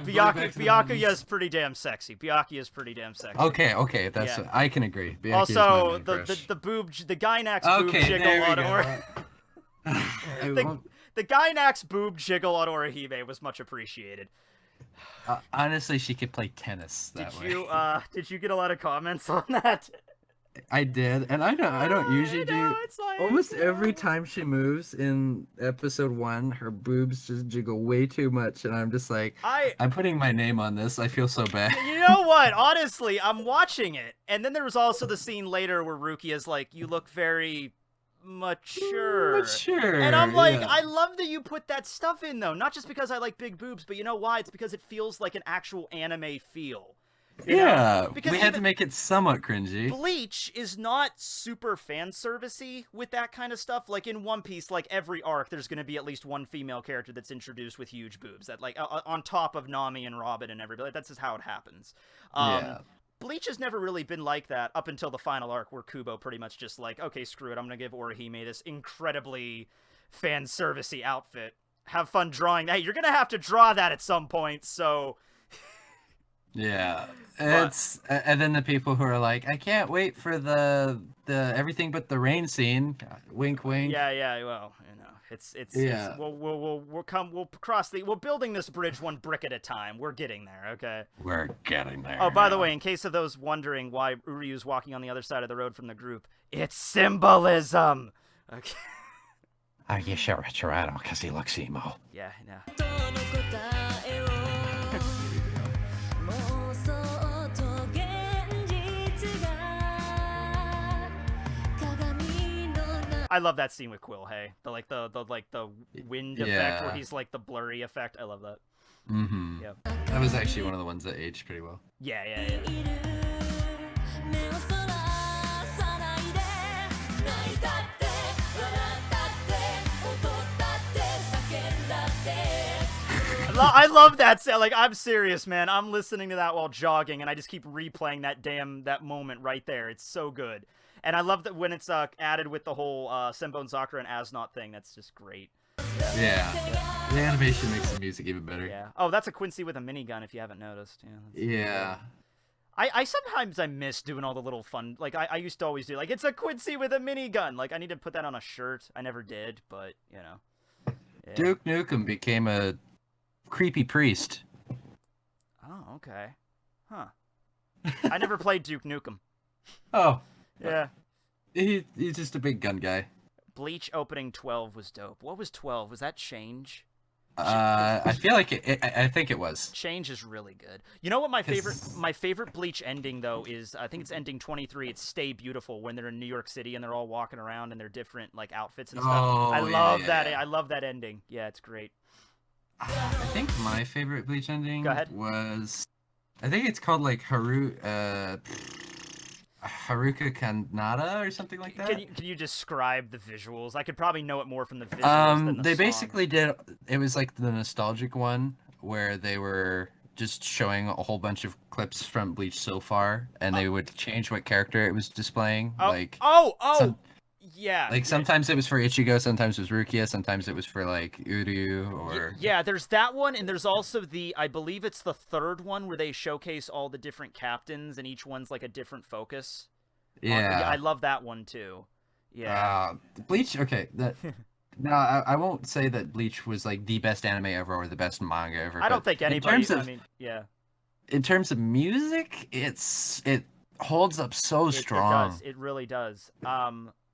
Byakuya is pretty damn sexy. Byakuya is pretty damn sexy. Okay, that's I can agree. Byakuya also, the Gynax boob jiggle on the Gynax boob jiggle on Orihime was much appreciated. Honestly, she could play tennis that way. Did you get a lot of comments on that? I did, and I don't usually do. Like, almost every time she moves in episode 1, her boobs just jiggle way too much, and I'm just like, I'm putting my name on this. I feel so bad. You know what? Honestly, I'm watching it, and then there was also the scene later where Rukia's like, "You look very mature," and I'm like, I love that you put that stuff in though, not just because I like big boobs, but you know why? It's because it feels like an actual anime feel. You know? Because we had to make it somewhat cringy. Bleach is not super fan servicey with that kind of stuff. Like in One Piece, like every arc, there's going to be at least one female character that's introduced with huge boobs, that like on top of Nami and Robin and everybody. That's just how it happens. Bleach has never really been like that up until the final arc, where Kubo pretty much just like, okay, screw it, I'm gonna give Orihime this incredibly fan servicey outfit. Have fun drawing that. Hey, you're gonna have to draw that at some point, so. Yeah, and then the people who are like, I can't wait for the everything but the rain scene. Wink, wink. Yeah. Well, you know, it's we'll cross we're building this bridge one brick at a time. We're getting there. Okay. We're getting there. Oh, by the way, in case of those wondering why Uryu's walking on the other side of the road from the group, it's symbolism. Okay. Are you sure it's RetroRyno? Because he looks emo. Yeah. I love that scene with Quill. Hey, the wind effect where he's like the blurry effect. I love that. Mm-hmm. Yeah. That was actually one of the ones that aged pretty well. Yeah. I love that sound. Like, I'm serious, man. I'm listening to that while jogging, and I just keep replaying that moment right there. It's so good. And I love that when it's added with the whole Senbon Sakura and Asnot thing. That's just great. Yeah. The animation makes the music even better. Yeah. Oh, that's a Quincy with a minigun, if you haven't noticed. Yeah. I sometimes miss doing all the little fun, like I used to always do, like, it's a Quincy with a minigun. Like, I need to put that on a shirt. I never did, but, you know. Yeah. Duke Nukem became a creepy priest. Oh, okay. Huh. I never played Duke Nukem. Oh. Yeah. He's just a big gun guy. Bleach opening 12 was dope. What was 12? Was that Change? I feel like I think it was. Change is really good. You know what my favorite Bleach ending though is? I think it's ending 23. It's Stay Beautiful, when they're in New York City and they're all walking around in their different like outfits and stuff. Oh, I love that. I love that ending. Yeah, it's great. I think my favorite Bleach ending was, I think it's called like Haruka Kanata or something like that. Can you describe the visuals? I could probably know it more from the visuals than the they song. basically did. It was like the nostalgic one where they were just showing a whole bunch of clips from Bleach so far, and they would change what character it was displaying. Yeah. Like sometimes it was for Ichigo, sometimes it was Rukia, sometimes it was for like Uryu or. Yeah, there's that one, and there's also I believe it's the third one where they showcase all the different captains, and each one's like a different focus. Yeah. I love that one too. Yeah. Bleach. Okay. Now I won't say that Bleach was like the best anime ever or the best manga ever. I don't think anybody. In terms of music, it holds up so strong. It really does.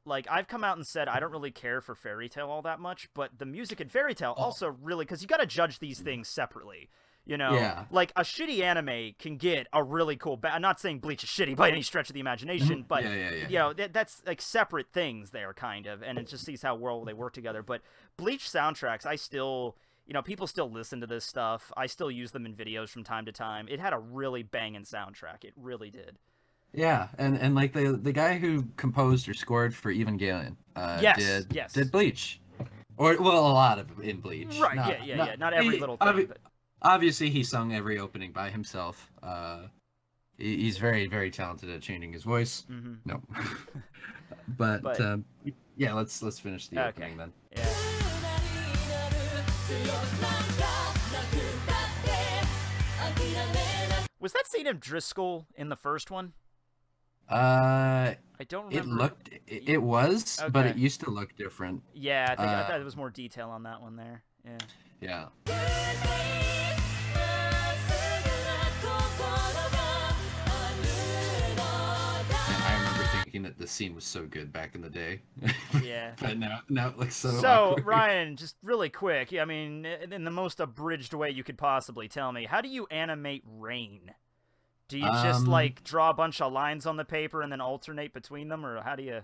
Like, I've come out and said I don't really care for Fairy Tail all that much, but the music in Fairy Tail also really, because you got to judge these things separately. You know, like a shitty anime can get a really cool. I'm not saying Bleach is shitty by any stretch of the imagination, but you know, that's like separate things there, kind of, and it just sees how well they work together. But Bleach soundtracks, I still, you know, people still listen to this stuff. I still use them in videos from time to time. It had a really banging soundtrack. It really did. Yeah, and like the guy who composed or scored for Evangelion Yes. did Bleach, or well, a lot of in Bleach. Right. Yeah. Not every little thing. But... Obviously, he sung every opening by himself. He's very, very talented at changing his voice. Mm-hmm. No, but yeah, let's finish the opening then. Yeah. Was that scene of Driscoll in the first one? I don't remember. It was, okay. But it used to look different. Yeah, I thought there was more detail on that one there. Yeah. That the scene was so good back in the day. Yeah. But now it looks so awkward. Ryan, just really quick, I mean, in the most abridged way you could possibly tell me, how do you animate rain? Do you just, like, draw a bunch of lines on the paper and then alternate between them, or how do you...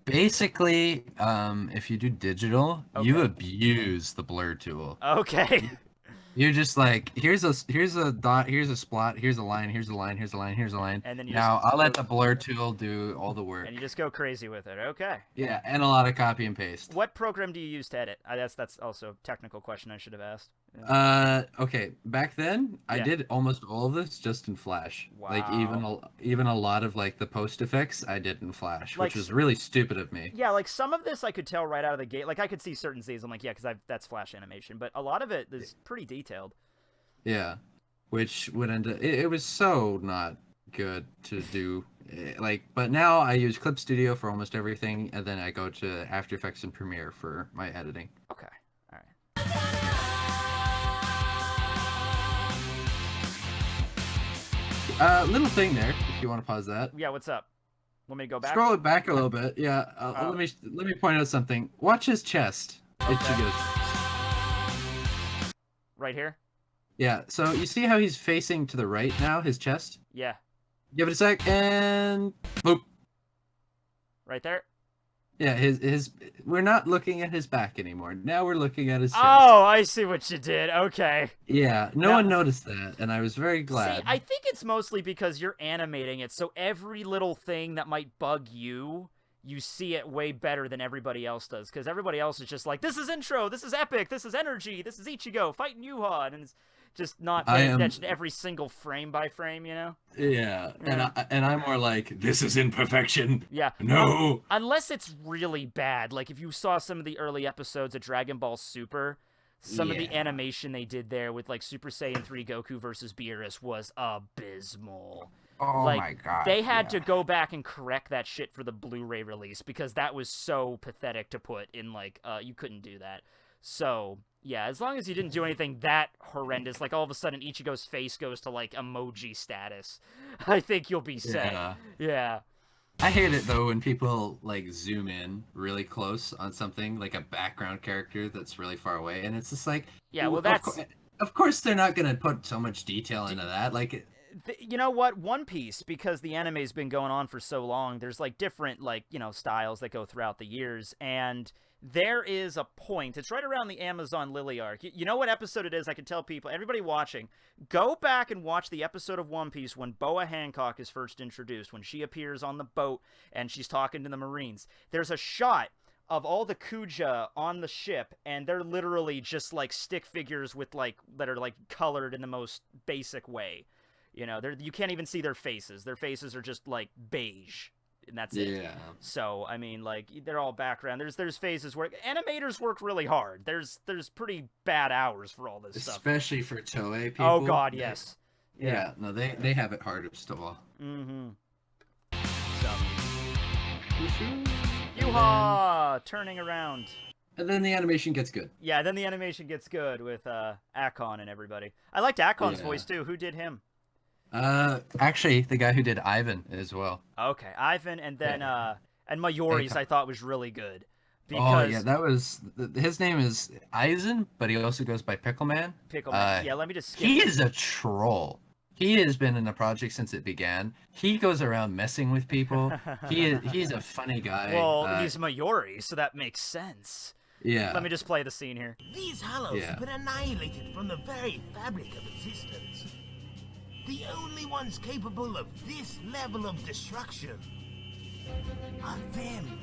Basically, if you do digital, you abuse the blur tool. Okay. You're just like, here's a dot, here's a spot, here's a line, here's a line, here's a line, here's a line. And then I'll let the blur tool do all the work. And you just go crazy with it. Okay. Yeah, and a lot of copy and paste. What program do you use to edit? That's also a technical question I should have asked. Okay. Back then, I did almost all of this just in Flash. Wow. Like even a lot of like the post effects I did in Flash, which was really stupid of me. Yeah, like some of this I could tell right out of the gate. Like I could see certain scenes. I'm like, yeah, because that's Flash animation. But a lot of it is pretty detailed. Yeah, which would end up. It was so not good to do. Like, but now I use Clip Studio for almost everything, and then I go to After Effects and Premiere for my editing. Okay. All right. Little thing there, if you want to pause that. Yeah, what's up? Want me to go back? Scroll it back a little bit. Yeah. Let me point out something. Watch his chest. Okay. Right here. Yeah. So you see how he's facing to the right now, his chest? Yeah. Give it a sec, and boop. Right there. Yeah, his we're not looking at his back anymore. Now we're looking at his chest. Oh, I see what you did. Okay. Yeah, no one noticed that, and I was very glad. See, I think it's mostly because you're animating it, so every little thing that might bug you, you see it way better than everybody else does, because everybody else is just like, this is intro, this is epic, this is energy, this is Ichigo fighting Yuha, and it's just not paying attention to every single frame by frame, you know? Yeah, and I'm more like, this is imperfection. Yeah. No. Unless it's really bad. Like, if you saw some of the early episodes of Dragon Ball Super, some of the animation they did there with, like, Super Saiyan 3 Goku versus Beerus was abysmal. Oh my god. They had to go back and correct that shit for the Blu-ray release, because that was so pathetic to put in, like, you couldn't do that. So... yeah, as long as you didn't do anything that horrendous, like all of a sudden Ichigo's face goes to, like, emoji status, I think you'll be set. Yeah. I hate it, though, when people, like, zoom in really close on something, like a background character that's really far away, and it's just like... yeah, well, that's... Of course they're not going to put so much detail into that, like... You know what? One Piece, because the anime's been going on for so long, there's, like, different, like, you know, styles that go throughout the years, and... there is a point. It's right around the Amazon Lily arc. You know what episode it is? I can tell people, everybody watching, go back and watch the episode of One Piece when Boa Hancock is first introduced, when she appears on the boat and she's talking to the Marines. There's a shot of all the Kuja on the ship, and they're literally just, like, stick figures with, like, that are, like, colored in the most basic way. You know, you can't even see their faces. Their faces are just, like, beige. And that's it. Yeah. So, I mean, like, they're all background. There's phases where animators work really hard. There's pretty bad hours for all this stuff. Especially for Toei people. Oh, God, yes. Yeah, no, they have it hardest of all. Mm-hmm. So. Yuha! Turning around. And then the animation gets good. Yeah, then the animation gets good with Akon and everybody. I liked Akon's voice, too. Who did him? Actually, the guy who did Ivan as well. Okay, Ivan, and then and Mayori's I thought was really good. Because... oh yeah, that was his name is Eisen, but he also goes by Pickleman. Pickleman. Yeah, let me just skip he is a troll. He has been in the project since it began. He goes around messing with people. He's a funny guy. Well, he's Mayori, so that makes sense. Yeah. Let me just play the scene here. These hollows have been annihilated from the very fabric of existence. The only ones capable of this level of destruction are them.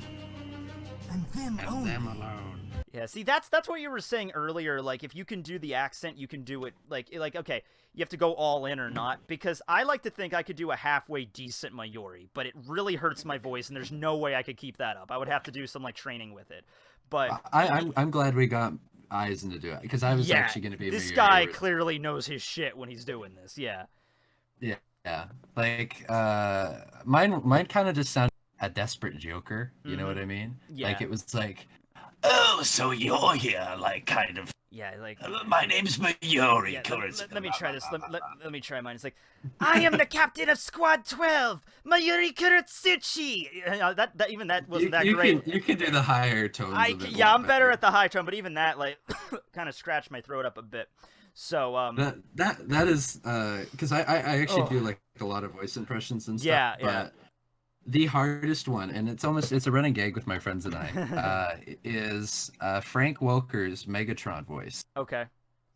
And them only. Them alone. Yeah, see, that's what you were saying earlier. Like, if you can do the accent, you can do it. Like, okay, you have to go all in or not. Because I like to think I could do a halfway decent Mayuri, but it really hurts my voice, and there's no way I could keep that up. I would have to do some like training with it. But I'm glad we got Eisen to do it, because I was actually going to be. This guy clearly knows his shit when he's doing this. Yeah. Yeah. Like mine kind of just sounded a desperate Joker. You know what I mean? Yeah. Like it was like, oh, so you're here, like kind of. Yeah, like my name's Mayuri. Yeah, let me try this. Let me try mine. It's like, I am the captain of Squad 12, Mayuri Kuratsuchi. That wasn't that great. You can do the higher tones. I'm better at the high tone, but even that like kind of scratched my throat up a bit. So that is because I actually do like a lot of voice impressions and stuff. But the hardest one, and it's a running gag with my friends and I, is Frank Welker's Megatron voice. Okay.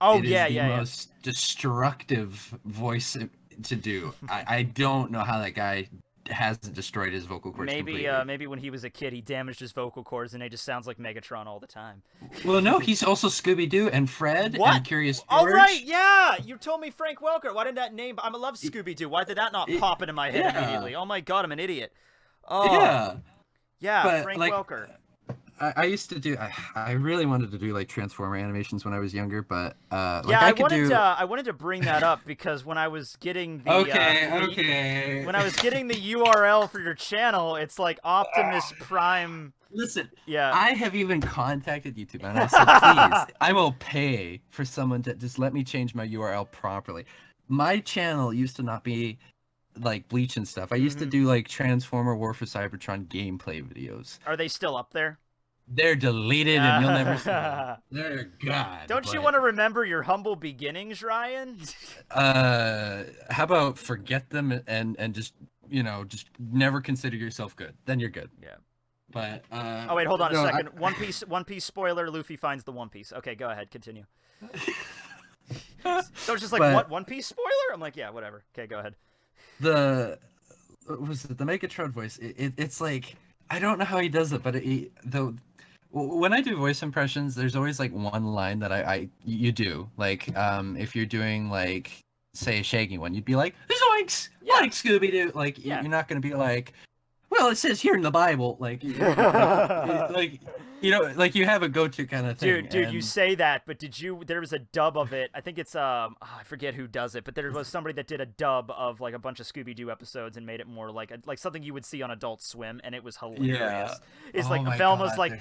Oh, it is the most destructive voice to do. I don't know how that guy hasn't destroyed his vocal cords completely. Maybe when he was a kid, he damaged his vocal cords, and he just sounds like Megatron all the time. Well, no, he's also Scooby-Doo and Fred and Curious George. Oh, right, yeah! You told me Frank Welker. Why didn't that name... I love Scooby-Doo. Why did that not pop into my head immediately? Oh, my God, I'm an idiot. Oh. Yeah, but, Frank Welker. I used to do. I really wanted to do like Transformer animations when I was younger, but I wanted to bring that up because when I was getting the when I was getting the URL for your channel, it's like Optimus Prime. Listen, I have even contacted YouTube and I said, please, I will pay for someone to just let me change my URL properly. My channel used to not be like Bleach and stuff. I used to do like Transformer War for Cybertron gameplay videos. Are they still up there? They're deleted and you'll never see them. They're God. Don't you want to remember your humble beginnings, Ryan? How about forget them and just just never consider yourself good. Then you're good. Yeah. But oh wait, hold on a second. One Piece spoiler. Luffy finds the One Piece. Okay, go ahead, continue. So it's just like what One Piece spoiler? I'm like, yeah, whatever. Okay, go ahead. The Megatron voice. It's like I don't know how he does it, but when I do voice impressions, there's always like one line that you do. Like if you're doing like say a Shaggy one, you'd be like Zoinks, like Scooby Doo. Like you're not gonna be like, well, it says here in the Bible, like like you have a go-to kind of thing. Dude, you say that, but there was a dub of it. I think it's I forget who does it, but there was somebody that did a dub of like a bunch of Scooby-Doo episodes and made it more like something you would see on Adult Swim, and it was hilarious. Yeah. It's like Velma's like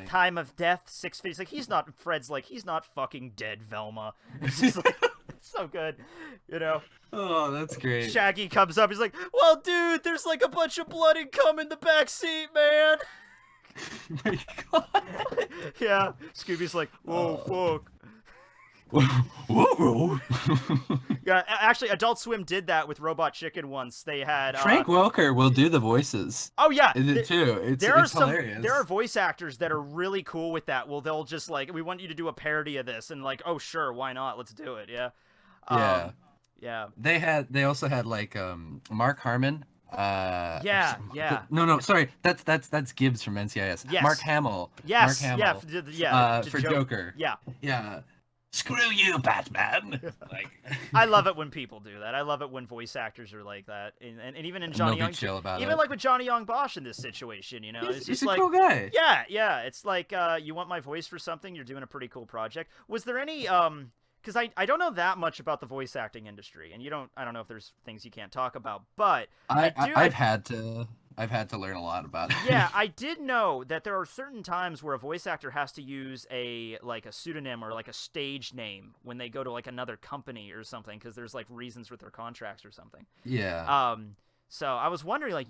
time of death, 6 feet. It's like Fred's like he's not fucking dead, Velma. It's just like it's so good, Oh, that's great. Shaggy comes up, he's like, well, dude, there's like a bunch of blood and cum in the back seat, man. My God. Yeah, Scooby's like, whoa, fuck. Whoa. Yeah, actually, Adult Swim did that with Robot Chicken once. They had Frank Welker will do the voices. Oh yeah, too. It's hilarious. There are voice actors that are really cool with that. Well, they'll just like, we want you to do a parody of this, and like, oh sure, why not? Let's do it. Yeah. Yeah. They also had like Mark Harmon. Yeah. No, sorry. That's Gibbs from NCIS. Yes. Mark Hamill. Yes. Mark Hamill. Yeah. For Joker. Yeah. Yeah. Screw you, Batman. Like, I love it when people do that. I love it when voice actors are like that, and even in Johnny Young, even like with Johnny Young Bosch in this situation, he's a cool guy. Yeah. It's like you want my voice for something, you're doing a pretty cool project. Was there any because I don't know that much about the voice acting industry, and I don't know if there's things you can't talk about, but I've had to learn a lot about it. Yeah, I did know that there are certain times where a voice actor has to use a pseudonym or like a stage name when they go to like another company or something, because there's like reasons with their contracts or something. Yeah. So I was wondering, like,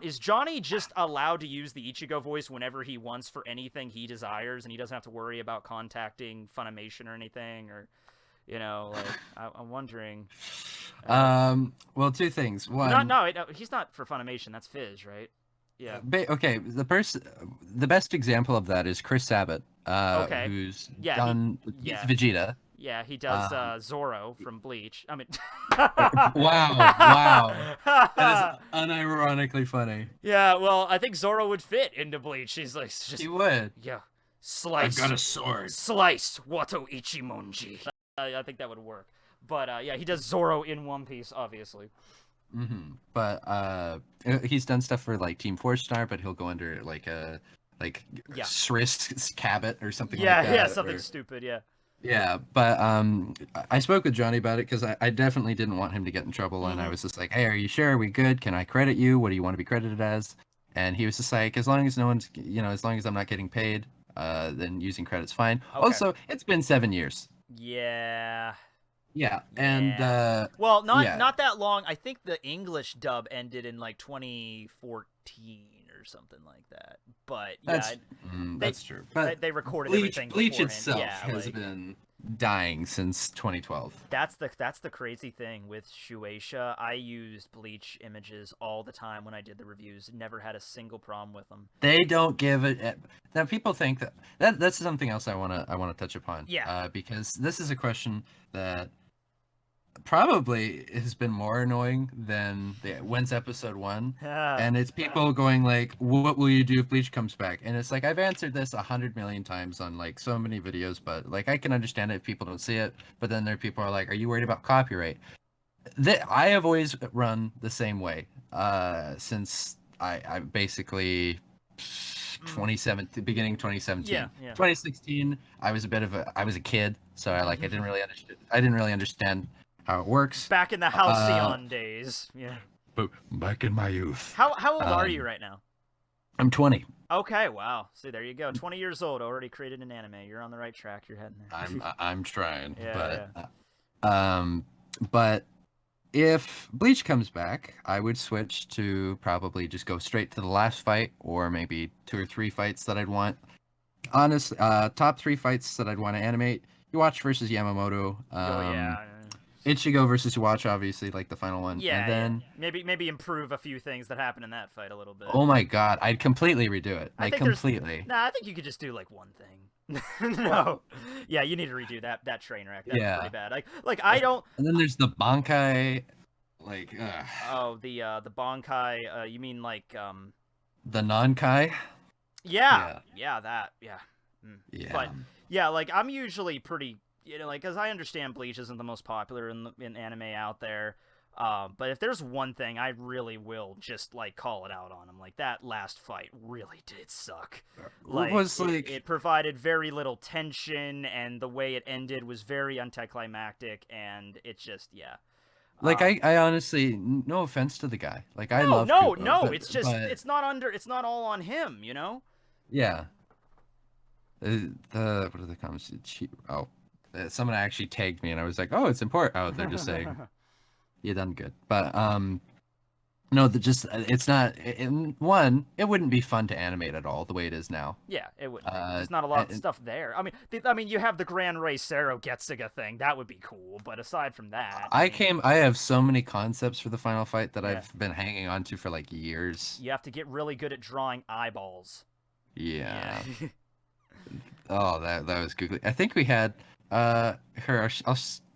is Johnny just allowed to use the Ichigo voice whenever he wants for anything he desires, and he doesn't have to worry about contacting Funimation or anything, or, I'm wondering. Well, two things. One, no, he's not for Funimation. That's Fizz, right? Yeah. Okay, the best example of that is Chris Sabat, Okay. who's Yeah, done he's Vegeta. Yeah, he does Zoro from Bleach. I mean, wow, that is unironically funny. Yeah, well, I think Zoro would fit into Bleach. He's like, just He would. yeah, slice. I've got a sword. Slice Wato Ichimonji. I think that would work. But yeah, he does Zoro in One Piece, obviously. But he's done stuff for like Team 4-Star, but he'll go under like a Srisk Cabot or something like that. Yeah, something stupid, yeah. Yeah, but I spoke with Johnny about it because I definitely didn't want him to get in trouble, and I was just like, hey, are you sure? Are we good? Can I credit you? What do you want to be credited as? And he was just like, as long as no one's, as long as I'm not getting paid, then using credit's fine. Okay. Also, it's been 7 years. Yeah. Yeah, and well, not that long. I think the English dub ended in like 2014 or something like that. But yeah, that's true. But they recorded Bleach, everything. Bleach beforehand. itself Yeah, has been dying since 2012. That's the crazy thing with Shueisha. I used Bleach images all the time when I did the reviews. Never had a single problem with them. They don't give it. Now people think that's something else I wanna touch upon. Yeah. Because this is a question that probably has been more annoying than when's episode 1, and it's people going like, what will you do if Bleach comes back? And it's like, I've answered this 100 million times on like so many videos, but like I can understand it if people don't see it, but then there are people who are like, are you worried about copyright? I have always run the same way since I basically 2017, beginning 2017. Yeah. 2016 I was a kid, so I didn't really understand how it works. Back in the Halcyon days. Yeah. Back in my youth. How old are you right now? I'm 20. Okay, wow. See, there you go. 20 years old, already created an anime. You're on the right track. You're heading there. I'm trying. Yeah, but if Bleach comes back, I would switch to probably just go straight to the last fight, or maybe 2 or 3 fights that I'd want. Honestly, top 3 fights that I'd want to animate: Iwatch versus Yamamoto. Ichigo versus Iwatch, obviously, like the final one. Yeah, and then maybe improve a few things that happen in that fight a little bit. Oh my god, I'd completely redo it. I think you could just do like one thing. No. Yeah, you need to redo that train wreck. That's pretty bad. Like I don't. And then there's the Bankai, Oh, the Bankai. You mean like the non-Kai? Yeah. That. Yeah. Yeah. But yeah, like I'm usually pretty. Because I understand Bleach isn't the most popular in anime out there, but if there's one thing I really will just call it out on him, that last fight really did suck. It provided very little tension, and the way it ended was very anticlimactic, and it just I honestly, no offense to the guy, I love Kubo, it's just it's not all on him, Yeah. What are the comments? Someone actually tagged me, and I was like, "Oh, it's important." Oh, they're just saying, "You done good." But no, it's not. It wouldn't be fun to animate at all the way it is now. Yeah, it would. There's not a lot of stuff there. I mean, you have the Grand Ray Sero Getsuga thing. That would be cool, but aside from that, I have so many concepts for the final fight that I've been hanging on to for years. You have to get really good at drawing eyeballs. Yeah. Oh, that was googly. I think we had. I'll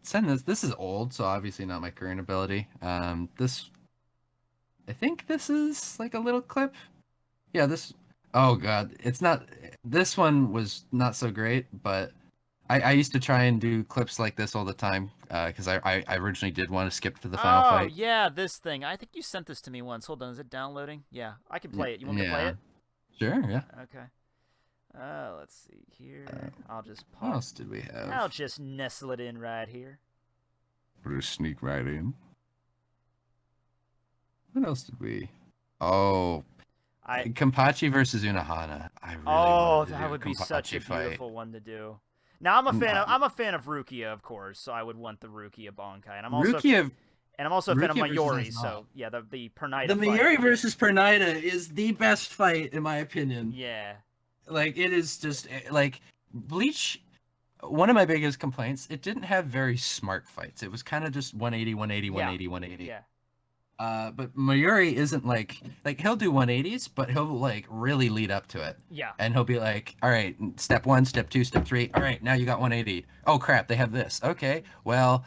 send this. This is old, so obviously not my current ability. I think this is a little clip. Yeah, this. Oh god, it's not. This one was not so great, but I used to try and do clips like this all the time because I originally did want to skip to the final fight. Oh yeah, this thing. I think you sent this to me once. Hold on, is it downloading? Yeah, I can play it. You want me to play it? Sure. Yeah. Okay. Let's see here. I'll just pause. What else did we have? I'll just nestle it in right here. We'll just sneak right in. What else did we? Oh, Kenpachi versus Unohana. I really that would be such a beautiful one to do. Now I'm a fan of Rukia, of course, so I would want the Rukia Bankai, and I'm also a fan of Mayuri. So yeah, the Pernida. The Mayuri versus Pernida is the best fight in my opinion. Yeah. It is just Bleach. One of my biggest complaints, it didn't have very smart fights. It was kind of just 180, 180, 180, 180. Yeah. But Mayuri isn't like he'll do 180s, but he'll like really lead up to it. Yeah. And he'll be like, all right, step 1, step 2, step 3. All right, now you got 180. Oh crap, they have this. Okay, well,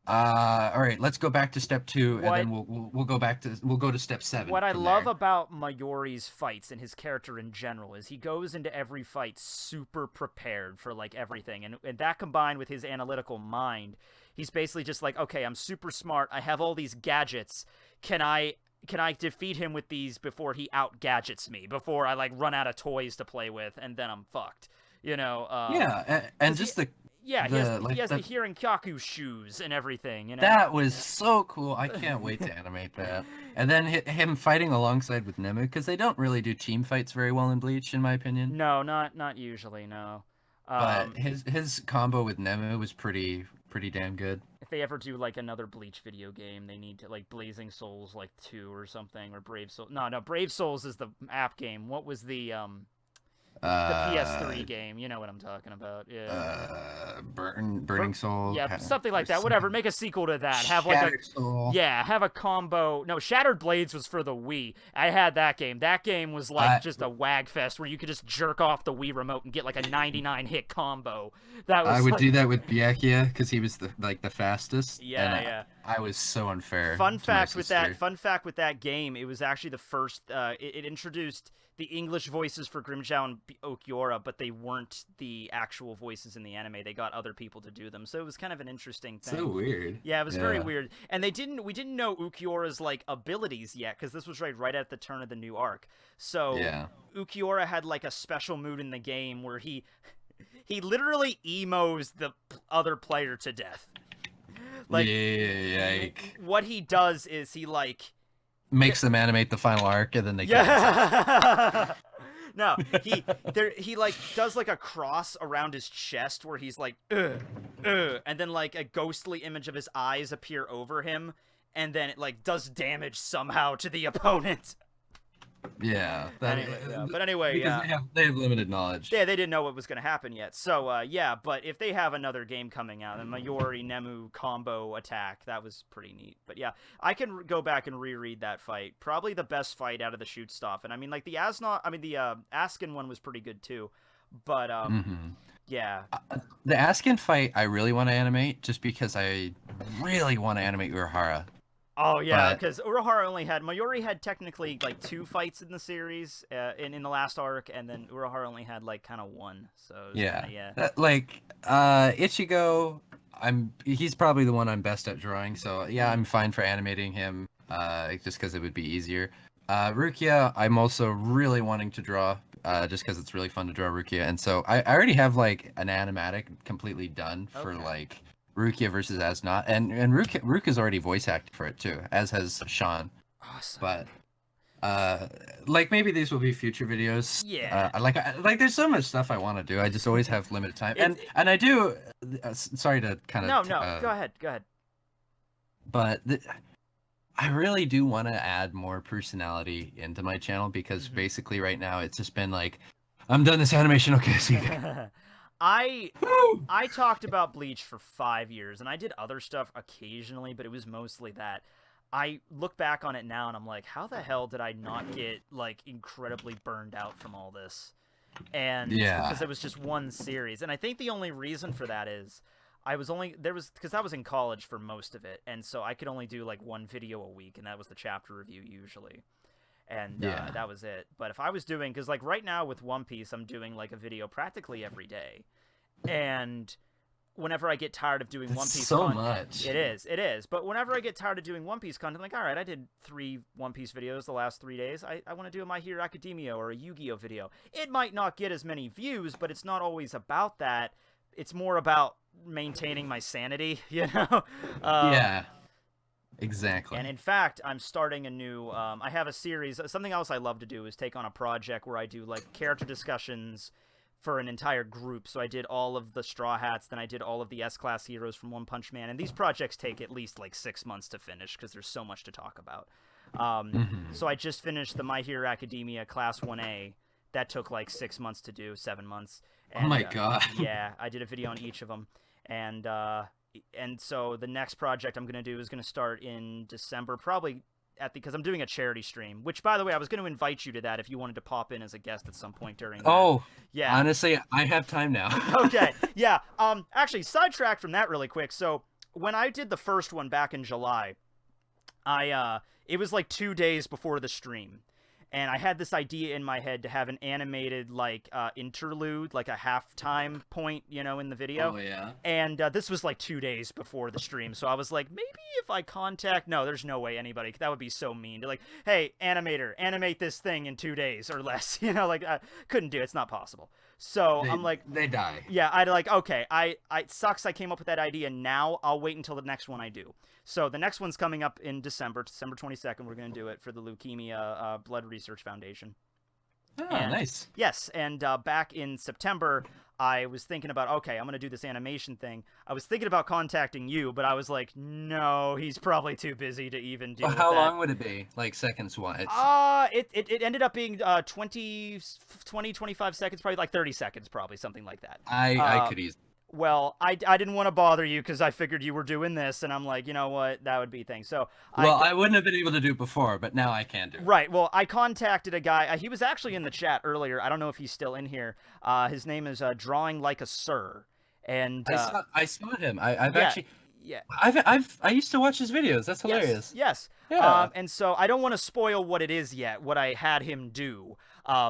all right, let's go back to step 2, and then we'll go to step 7. What I love about Mayuri's fights and his character in general is he goes into every fight super prepared for like everything, and that combined with his analytical mind, he's basically just like, okay, I'm super smart. I have all these gadgets. Can I defeat him with these before he out gadgets me? Before I like run out of toys to play with, and then I'm fucked. You know? And just the he has the Hirenkyaku shoes and everything. You know? That was so cool. I can't wait to animate that. And then him fighting alongside with Nemu, because they don't really do team fights very well in Bleach, in my opinion. No, not usually. No. But his combo with Nemu was pretty damn good. If they ever do like another Bleach video game, they need to like Blazing Souls like 2 or something, or Brave Souls. No, Brave Souls is the app game. What was the PS3 game? You know what I'm talking about. Yeah. Burning Soul. Yeah, something like that. Whatever. Make a sequel to that. Have like Shattered Soul. Yeah, have a combo. No, Shattered Blades was for the Wii. I had that game. That game was like just a wag fest where you could just jerk off the Wii remote and get like a 99 hit combo. That was I would do that with Byakuya because he was the fastest. Yeah. I was so unfair. Fun fact with that game, it was actually the first. It introduced the English voices for Grimjow and Okiura, but they weren't the actual voices in the anime. They got other people to do them, so it was kind of an interesting thing. So weird. Yeah, it was very weird. And we didn't know Ukiura's like abilities yet, because this was right at the turn of the new arc. So Ukiura had like a special mood in the game where he literally emos the other player to death. Like, what he does is he like makes them animate the final arc, and then they No, he like does like a cross around his chest where he's like and then like a ghostly image of his eyes appear over him, and then it like does damage somehow to the opponent. Yeah. But anyway, because they have limited knowledge. Yeah, they didn't know what was going to happen yet. So, but if they have another game coming out, the Mayuri Nemu combo attack, that was pretty neat. But yeah, I can go back and reread that fight. Probably the best fight out of the shoot stuff. And I mean, like the Askin one was pretty good too. But yeah. The Askin fight I really want to animate, just because I really want to animate Urahara. Oh yeah, because Mayuri had technically like 2 fights in the series in the last arc, and then Urahara only had like kind of 1. So Ichigo, he's probably the one I'm best at drawing. So yeah, I'm fine for animating him, just because it would be easier. Rukia, I'm also really wanting to draw, just because it's really fun to draw Rukia, and so I already have like an animatic completely done for like Rukia versus Asnot, and Ruka's already voice acted for it too, as has Sean. Awesome. But like maybe these will be future videos. Yeah. Like there's so much stuff I want to do. I just always have limited time, and I do. Sorry to kind of. No. Go ahead. But I really do want to add more personality into my channel, because basically right now it's just been like, I'm done this animation. Okay, see you. I talked about Bleach for 5 years, and I did other stuff occasionally, but it was mostly that. I look back on it now, and I'm like, how the hell did I not get, like, incredibly burned out from all this? And because it was just one series. And I think the only reason for that is because I was in college for most of it, and so I could only do, like, 1 video a week, and that was the chapter review usually. And that was it. But if I was doing, because like right now with One Piece, I'm doing like a video practically every day. And whenever I get tired of doing One Piece much. It is. But whenever I get tired of doing One Piece content, I'm like, all right, I did 3 One Piece videos the last 3 days. I want to do a My Hero Academia or a Yu-Gi-Oh video. It might not get as many views, but it's not always about that. It's more about maintaining my sanity, you know? Yeah. Exactly. And in fact, I'm starting a new, I have a series, something else I love to do is take on a project where I do, like, character discussions for an entire group. So I did all of the Straw Hats, then I did all of the S-Class heroes from One Punch Man, and these projects take at least, like, 6 months to finish, because there's so much to talk about. So I just finished the My Hero Academia Class 1A. That took, like, 6 months to do, 7 months. And, oh my god. Yeah, I did a video on each of them. And so the next project I'm going to do is going to start in December, probably because I'm doing a charity stream, which, by the way, I was going to invite you to that if you wanted to pop in as a guest at some point during that. Oh, yeah. Honestly, I have time now. Okay, yeah. Actually, sidetrack from that really quick. So when I did the first one back in July, it was like 2 days before the stream. And I had this idea in my head to have an animated, like, interlude, like a halftime point, you know, in the video. Oh, yeah. And this was like 2 days before the stream. So I was like, maybe if I contact... No, there's no way anybody... That would be so mean. They're like, hey, animator, animate this thing in 2 days or less. You know, like, I couldn't do it. It's not possible. So I'm like... They die. Yeah, I'd like, okay, it sucks I came up with that idea. Now I'll wait until the next one I do. So the next one's coming up in December 22nd. We're going to do it for the Leukemia Blood Research Foundation. Oh, nice. Yes, and back in September, I was thinking about, okay, I'm going to do this animation thing. I was thinking about contacting you, but I was like, no, he's probably too busy to even do How long would it be? Like seconds-wise? It ended up being 20, 25 seconds, probably like 30 seconds, probably, something like that. I could easily. Well, I didn't want to bother you because I figured you were doing this, and I'm like, you know what, that would be thing. So I wouldn't have been able to do it before, but now I can do it. Right. Well, I contacted a guy. He was actually in the chat earlier. I don't know if he's still in here. His name is Drawing Like a Sir, and I saw him. I've actually. Yeah. I used to watch his videos. That's hilarious. Yes. Yeah. And so I don't want to spoil what it is yet, what I had him do,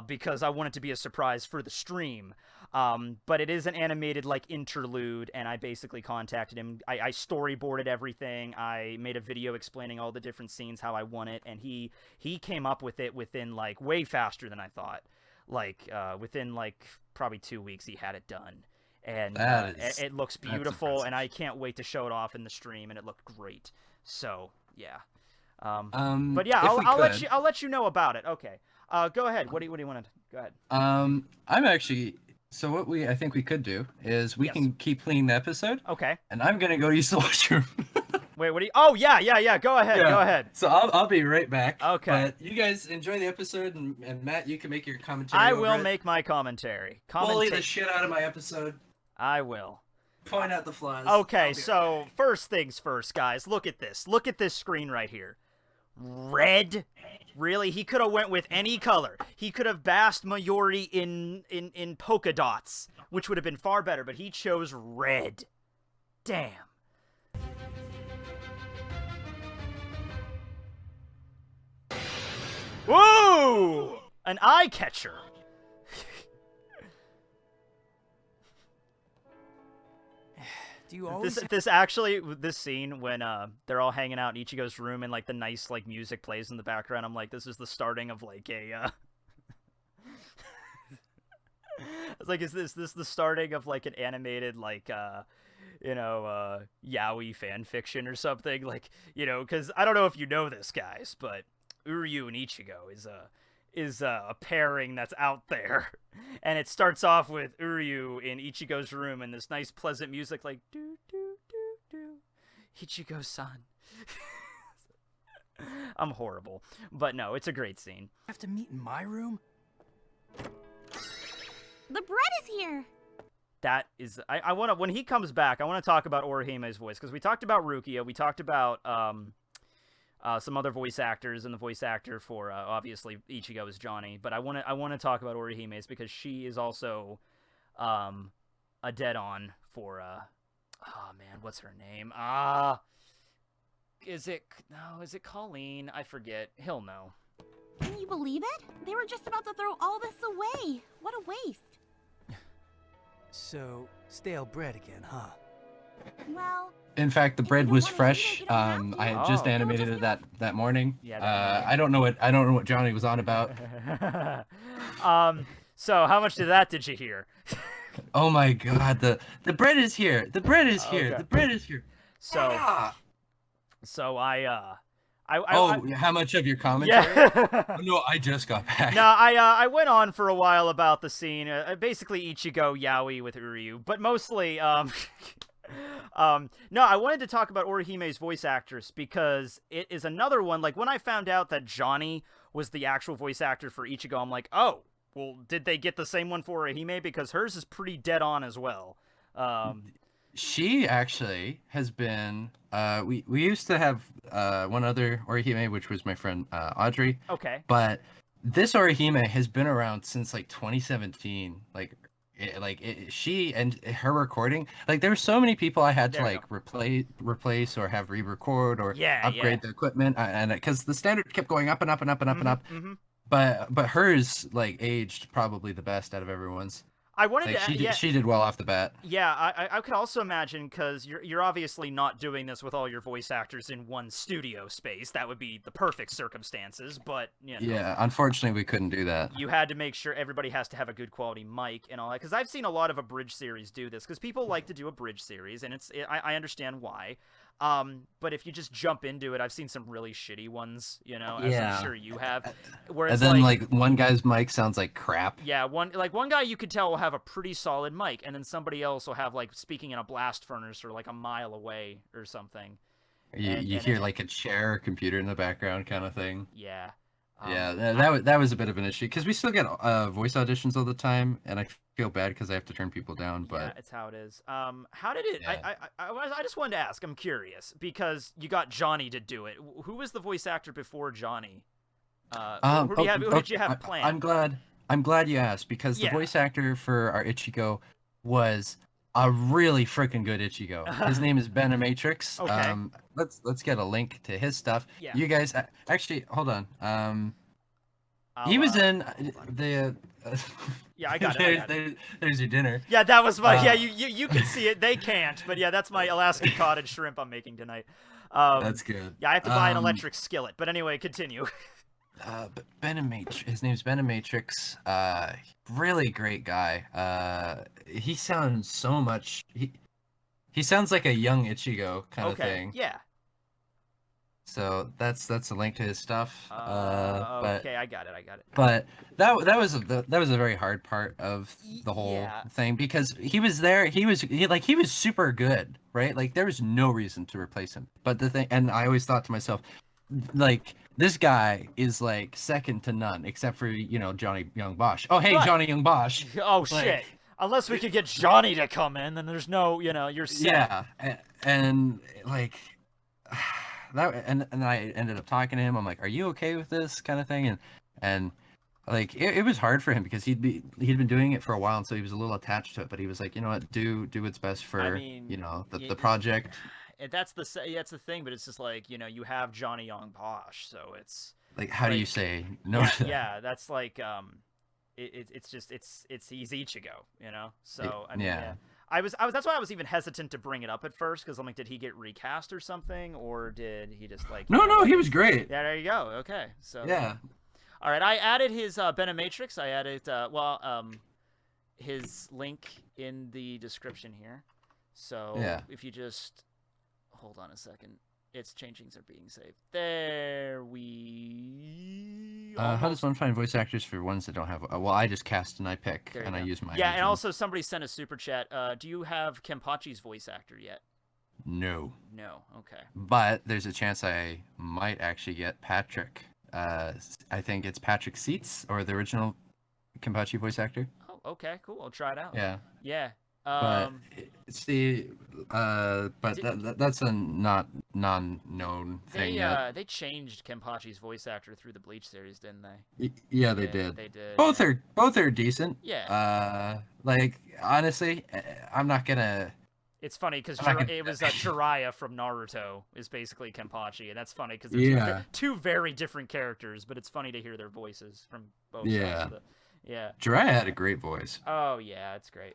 because I want it to be a surprise for the stream. But it is an animated, like, interlude, and I basically contacted him. I storyboarded everything. I made a video explaining all the different scenes, how I want it, and he came up with it within, like, way faster than I thought. Like, within, like, probably 2 weeks, he had it done. And it looks beautiful, and I can't wait to show it off in the stream, and it looked great. So, yeah. But yeah, I'll let you know about it. Okay. Go ahead. What do you want to... Go ahead. I'm actually... So what I think we could do is we can keep playing the episode. Okay. And I'm gonna go use the washroom. Wait, what do you... Oh, yeah. Go ahead. Yeah. Go ahead. So I'll be right back. Okay. But you guys enjoy the episode, and Matt, you can make your commentary. I will make my commentary. Bully the shit out of my episode. I will. Point out the flaws. Okay, so first things first, guys. Look at this. Look at this screen right here. Red? Really? He could have went with any color. He could have basked Mayuri in polka dots, which would have been far better, but he chose red. Damn. Woo! An eye catcher. Do you own this scene when they're all hanging out in Ichigo's room and like the nice like music plays in the background, I'm like, this is the starting of like a it's like, is this the starting of like an animated like yaoi fan fiction or something, like, you know, because I don't know if you know this, guys, but Uryu and Ichigo is a pairing that's out there, and it starts off with Uryu in Ichigo's room and this nice pleasant music like do do do do Ichigo-san. I'm horrible, but no, it's a great scene. Have to meet in my room? The bread is here. That is, I want to, when he comes back, I want to talk about Orihime's voice, because we talked about Rukia, we talked about some other voice actors, and the voice actor for obviously Ichigo is Johnny, but I want to talk about Orihime's because she is also a dead-on for oh man, what's her name? Is it Colleen? I forget. He'll know. Can you believe it? They were just about to throw all this away. What a waste. So, stale bread again, huh? Well, in fact, the bread was fresh. I had just animated it that morning. Yeah. I don't know what Johnny was on about. So how much did you hear? Oh my God, the bread is here. The bread is here. Okay. The bread is here. So I how much of your commentary? Yeah. Oh, no, I just got back. No, I went on for a while about the scene. Basically Ichigo yaoi with Uryu, but mostly no, I wanted to talk about Orihime's voice actress because it is another one. Like, when I found out that Johnny was the actual voice actor for Ichigo, I'm like, oh, well, did they get the same one for Orihime? Because hers is pretty dead on as well. She actually has been. We used to have one other Orihime, which was my friend Audrey. Okay. But this Orihime has been around since like 2017. She and her recording. Like there were so many people I had to like replace or have re-record or upgrade the equipment, and because the standard kept going up and up and up and up and up. But hers like aged probably the best out of everyone's. I wanted to. She did well off the bat. Yeah, I could also imagine, because you're obviously not doing this with all your voice actors in one studio space. That would be the perfect circumstances, but you know. Yeah, unfortunately we couldn't do that. You had to make sure everybody has to have a good quality mic and all that, because I've seen a lot of abridged series do this, because people like to do abridged series, and I understand why. But if you just jump into it, I've seen some really shitty ones, you know, as I'm sure you have. Where it's and then like one guy's mic sounds like crap. Yeah, one guy you could tell will have a pretty solid mic, and then somebody else will have like speaking in a blast furnace or like a mile away or something. You hear like a chair or computer in the background kind of thing. Yeah. Yeah, that was a bit of an issue because we still get voice auditions all the time, and I feel bad because I have to turn people down. But yeah, it's how it is. How did it? Yeah. I just wanted to ask. I'm curious because you got Johnny to do it. Who was the voice actor before Johnny? Who did you have planned? I'm glad you asked because the voice actor for our Ichigo was a really freaking good Ichigo. His name is Benimetrix. Okay. Let's get a link to his stuff. Yeah. You guys actually hold on. He was in the. Yeah, I got it. There's your dinner. Yeah, that was my. Yeah, you can see it. They can't, but yeah, that's my Alaskan cottage shrimp I'm making tonight. That's good. Yeah, I have to buy an electric skillet. But anyway, continue. But Benimatrix, his name's Benimatrix. Really great guy. He sounds so much. He sounds like a young Ichigo kind of thing. Yeah. So that's a link to his stuff. Okay, I got it. But that was a very hard part of the whole thing because he was there. He was super good, right? Like there was no reason to replace him. But the thing, and I always thought to myself, like this guy is like second to none, except for Johnny Young Bosch. Oh hey, right. Johnny Young Bosch. Oh shit. Unless we could get Johnny to come in, then there's no, you're set. Yeah, and like. And I ended up talking to him. I'm like, "Are you okay with this kind of thing?" And like it was hard for him because he'd been doing it for a while, and so he was a little attached to it. But he was like, "You know what? Do what's best for the project." That's the thing. But it's just like you have Johnny Young Bosch, so it's like how do you say no? Yeah, that's like he's Ichigo, So I mean, yeah. That's why I was even hesitant to bring it up at first, because I'm like, did he get recast or something, or did he just like? No, he was great. Yeah, there you go. Okay, so yeah. All right, I added his Benimatrix. I added his link in the description here. So if you just hold on a second, its changings are being saved. There we. How does one find voice actors for ones that don't have? Well, I just cast and I pick and I use my. Yeah, and also somebody sent a super chat. Do you have Kenpachi's voice actor yet? No. No. Okay. But there's a chance I might actually get Patrick. I think it's Patrick Seats or the original Kenpachi voice actor. Oh, okay, cool. I'll try it out. Yeah. Yeah. But it's that's a not non-known thing yet. They changed Kenpachi's voice actor through the Bleach series, didn't they? Yeah, they did. They did. Both are decent. Yeah. Like honestly, I'm not gonna. It's funny because it was Jiraiya from Naruto is basically Kenpachi, and that's funny because they're two very different characters, but it's funny to hear their voices from both sides. Yeah. Jiraiya had a great voice. Oh yeah, it's great.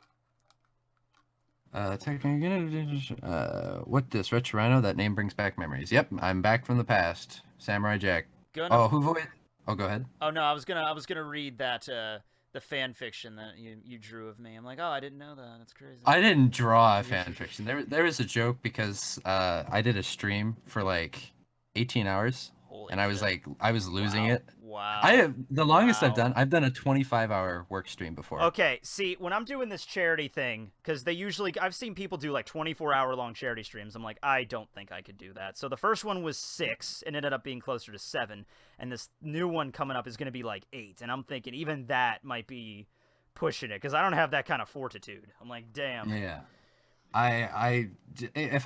What this RetroRyno? That name brings back memories. Yep, I'm back from the past. Samurai Jack. Who voiced? Oh, go ahead. Oh no, I was gonna read that the fan fiction that you drew of me. I'm like, oh, I didn't know that. That's crazy. I didn't draw a fan fiction. There was a joke because I did a stream for like 18 hours. Holy and I was shit. like, I was losing it. Wow. The longest I've done a 25-hour work stream before. Okay, see, when I'm doing this charity thing, because I've seen people do like 24-hour-long charity streams. I'm like, I don't think I could do that. So the first one was 6 and ended up being closer to 7. And this new one coming up is going to be like 8. And I'm thinking even that might be pushing it because I don't have that kind of fortitude. I'm like, damn. Yeah. If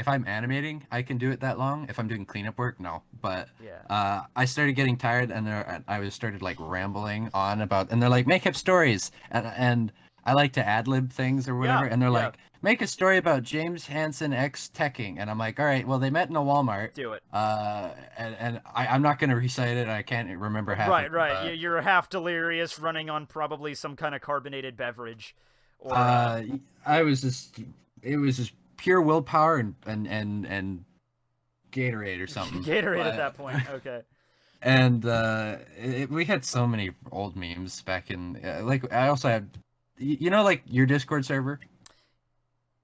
I'm animating, I can do it that long. If I'm doing cleanup work, no. But Yeah. I started getting tired, and started like rambling on about, and they're like, make up stories, and I like to ad lib things or whatever, and they're like, make a story about James Hansen X Tekking, and I'm like, all right, well they met in a Walmart. Do it. And I'm not gonna recite it. I can't remember half. Right, of it, right. but... You're half delirious, running on probably some kind of carbonated beverage. Or, it was just pure willpower and Gatorade or something. Gatorade at that point. Okay. And we had so many old memes back in like I also had, like your Discord server.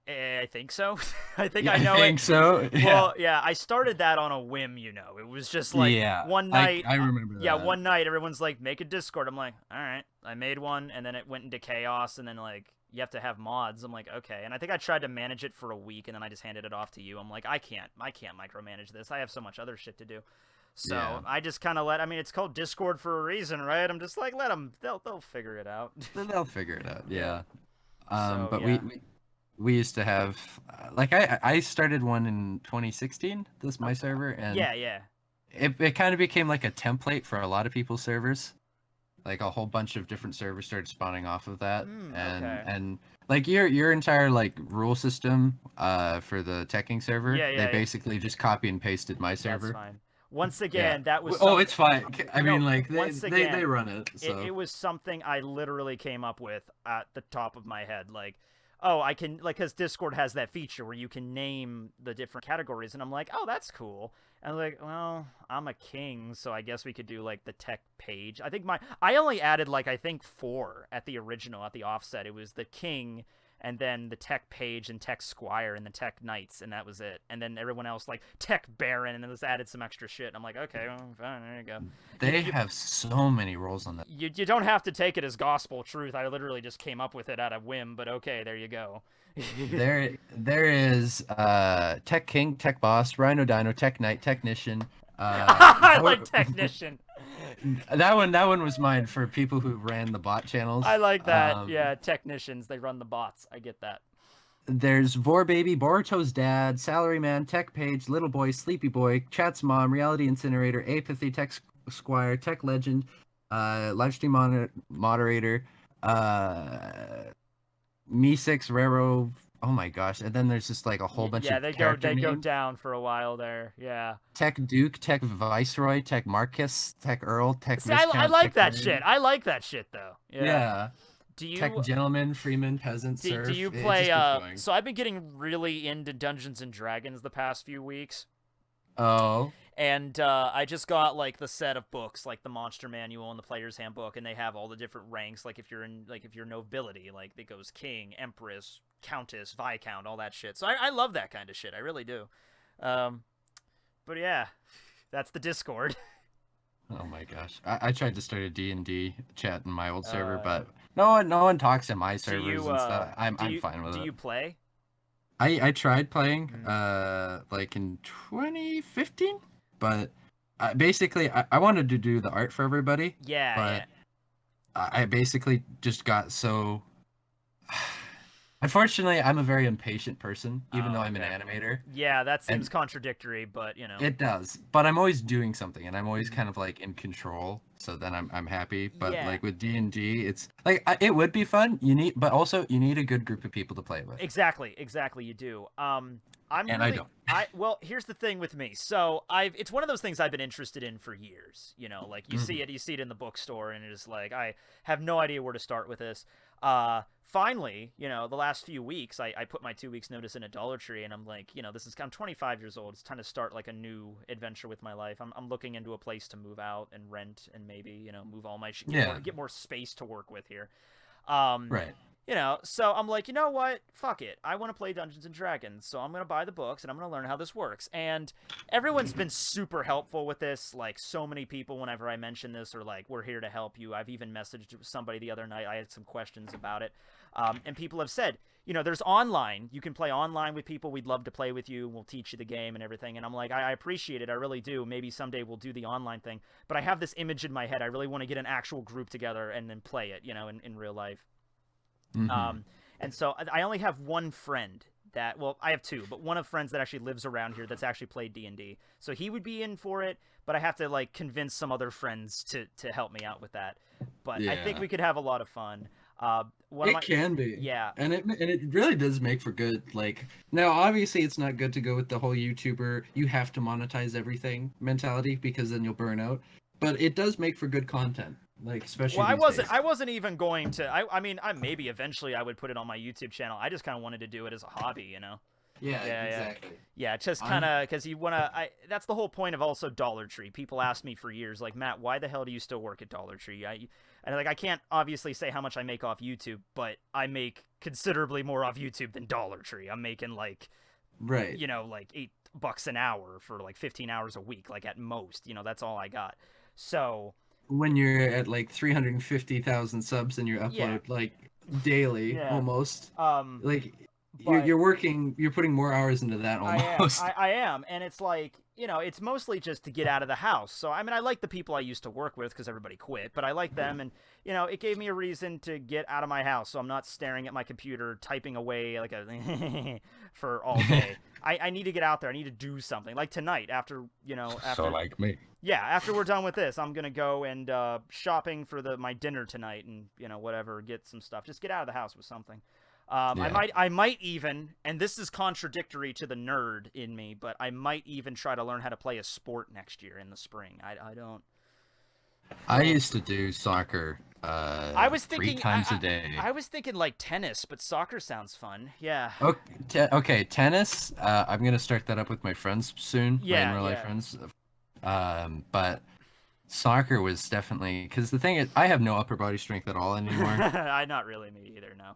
I think so. I think Yeah, I know I think it. so. Yeah. Well, yeah, I started that on a whim, It was just like one night. I remember that. Yeah, one night everyone's like, make a Discord. I'm like, all right. I made one, and then it went into chaos, and then like you have to have mods. I'm like, okay. And I think I tried to manage it for a week, and then I just handed it off to you. I'm like, I can't micromanage this. I have so much other shit to do. So I just kind of it's called Discord for a reason, right? I'm just like, let them. They'll figure it out. They'll figure it out. Yeah. So, we used to have I started one in 2016. My server, and it kind of became like a template for a lot of people's servers. Like a whole bunch of different servers started spawning off of that, and like your entire like rule system for the Tekking server, they basically just copy and pasted my server. That's fine. Once again, that was it's fine. I mean, like they run it. So. It was something I literally came up with at the top of my head, like. Oh, I can, because Discord has that feature where you can name the different categories, and I'm like, oh, that's cool. And I'm like, well, I'm a king, so I guess we could do, like, the tech page. I think I only added, like, I think 4 at the original, at the offset. It was the king, and then the tech page, and tech squire, and the tech knights, and that was it. And then everyone else, like, tech baron, and then just added some extra shit. And I'm like, okay, well, fine, there you go. They have so many roles on that. You don't have to take it as gospel truth. I literally just came up with it out of whim, but okay, there you go. there is Tech King, Tech Boss, Ryno Dino, Tech Knight, Technician. I like Technician. That one was mine for people who ran the bot channels. I like that. Yeah, technicians, they run the bots. I get that. There's Vor Baby, Boruto's dad, Salaryman, Tech Page, Little Boy, Sleepy Boy, Chat's mom, Reality Incinerator, Apathy, Tech Squire, Tech Legend, Livestream moderator, Me6, Raro. Oh my gosh! And then there's just like a whole bunch of they go down for a while there. Yeah. Tech Duke, Tech Viceroy, Tech Marcus, Tech Earl, Tech. See, I like that shit. I like that shit though. Yeah. Do you Tech Gentleman, Freeman, Peasant, Serf? Do you play? So I've been getting really into Dungeons and Dragons the past few weeks. Oh. And I just got like the set of books, like the Monster Manual and the Player's Handbook, and they have all the different ranks. Like if you're nobility, like it goes King, Empress, Countess, Viscount, all that shit. So I love that kind of shit. I really do. But yeah, that's the Discord. Oh my gosh, I tried to start a D&D chat in my old server, but no one talks in my servers and stuff. I'm fine with it. Do you play? I tried playing like in 2015, but basically I wanted to do the art for everybody. Yeah. I basically just got so. Unfortunately, I'm a very impatient person, even though I'm an animator. Yeah, that seems contradictory, but you know. It does, but I'm always doing something, and I'm always kind of like in control. So then I'm happy. But like with D&D, it's like it would be fun. But also you need a good group of people to play with. Exactly, you do. I don't. Well, here's the thing with me. So it's one of those things I've been interested in for years. You know, like you see it in the bookstore, and it's like I have no idea where to start with this. Finally, you know, the last few weeks, I put my 2 weeks notice in a Dollar Tree, and I'm like, you know, I'm 25 years old. It's time to start like a new adventure with my life. I'm looking into a place to move out and rent, and maybe, you know, move all my get more space to work with here. Right. You know, so I'm like, you know what? Fuck it. I want to play Dungeons & Dragons, so I'm going to buy the books, and I'm going to learn how this works. And everyone's been super helpful with this. Like, so many people, whenever I mention this, are like, we're here to help you. I've even messaged somebody the other night. I had some questions about it. And people have said, you know, there's online. You can play online with people. We'd love to play with you. We'll teach you the game and everything. And I'm like, I appreciate it. I really do. Maybe someday we'll do the online thing. But I have this image in my head. I really want to get an actual group together and then play it, you know, in real life. And so I only have one friend that, well, I have two, but one of friends that actually lives around here that's actually played D&D. So he would be in for it, but I have to like convince some other friends to help me out with that. But I think we could have a lot of fun. It can be. Yeah. And it really does make for good, like, now obviously it's not good to go with the whole YouTuber, you have to monetize everything mentality, because then you'll burn out. But it does make for good content. Like, especially well, these days. I wasn't even going to. I mean, maybe eventually I would put it on my YouTube channel. I just kind of wanted to do it as a hobby, you know. Yeah, exactly. Yeah, just kind of because you wanna. That's the whole point of also Dollar Tree. People ask me for years, like, Matt, why the hell do you still work at Dollar Tree? And like, I can't obviously say how much I make off YouTube, but I make considerably more off YouTube than Dollar Tree. I'm making like, right, you know, like $8 an hour for like 15 hours a week, like at most. You know, that's all I got. So when you're at like 350,000 subs and you upload like daily, almost, like you're working, you're putting more hours into that almost. I am, and it's like, you know, it's mostly just to get out of the house. So I mean, I like the people I used to work with because everybody quit, but I like them, and you know, it gave me a reason to get out of my house, so I'm not staring at my computer typing away like a for all day. I need to get out there. I need to do something. Like tonight, after So like me. Yeah, after we're done with this, I'm gonna go and shopping for my dinner tonight, and you know, whatever, get some stuff. Just get out of the house with something. I might even, and this is contradictory to the nerd in me, but I might even try to learn how to play a sport next year in the spring. I don't. I used to do soccer. I was thinking 3 times a day. I was thinking like tennis, but soccer sounds fun. Yeah. Okay, tennis. I'm gonna start that up with my friends soon. Yeah, my in real life friends. But soccer was definitely, because the thing is, I have no upper body strength at all anymore. I not really me either. No.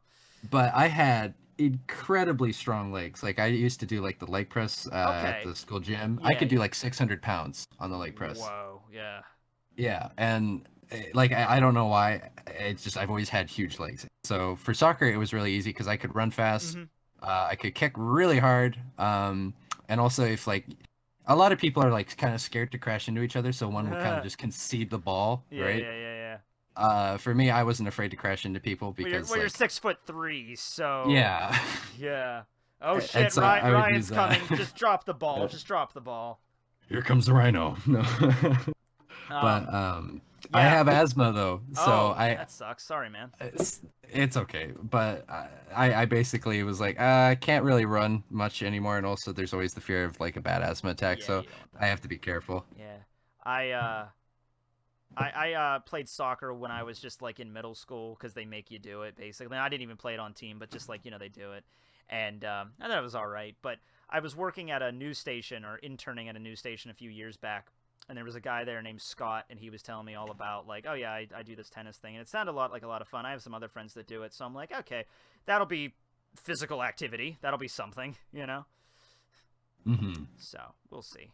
But I had incredibly strong legs. Like I used to do like the leg press at the school gym. I could do like 600 pounds on the leg press. Whoa, yeah. Yeah, and like I don't know why. It's just I've always had huge legs. So for soccer, it was really easy because I could run fast. I could kick really hard. And also if like a lot of people are like kind of scared to crash into each other, so one would kind of just concede the ball, right? Yeah. For me, I wasn't afraid to crash into people because you're 6'3", so yeah. Yeah. Oh shit! So Ryan's coming. Just drop the ball. Just drop the ball. Here comes the Ryno. No. But I have asthma though, so that sucks. Sorry, man. It's okay, but I basically was like, I can't really run much anymore, and also there's always the fear of like a bad asthma attack, so I have to be careful. Yeah, I played soccer when I was just like in middle school because they make you do it basically. I didn't even play it on team, but just like, you know, they do it, and I thought it was all right. But I was working at a news station or interning at a news station a few years back. And there was a guy there named Scott, and he was telling me all about, like, oh, yeah, I do this tennis thing. And it sounded a lot of fun. I have some other friends that do it. So I'm like, okay, that'll be physical activity. That'll be something, you know? So we'll see.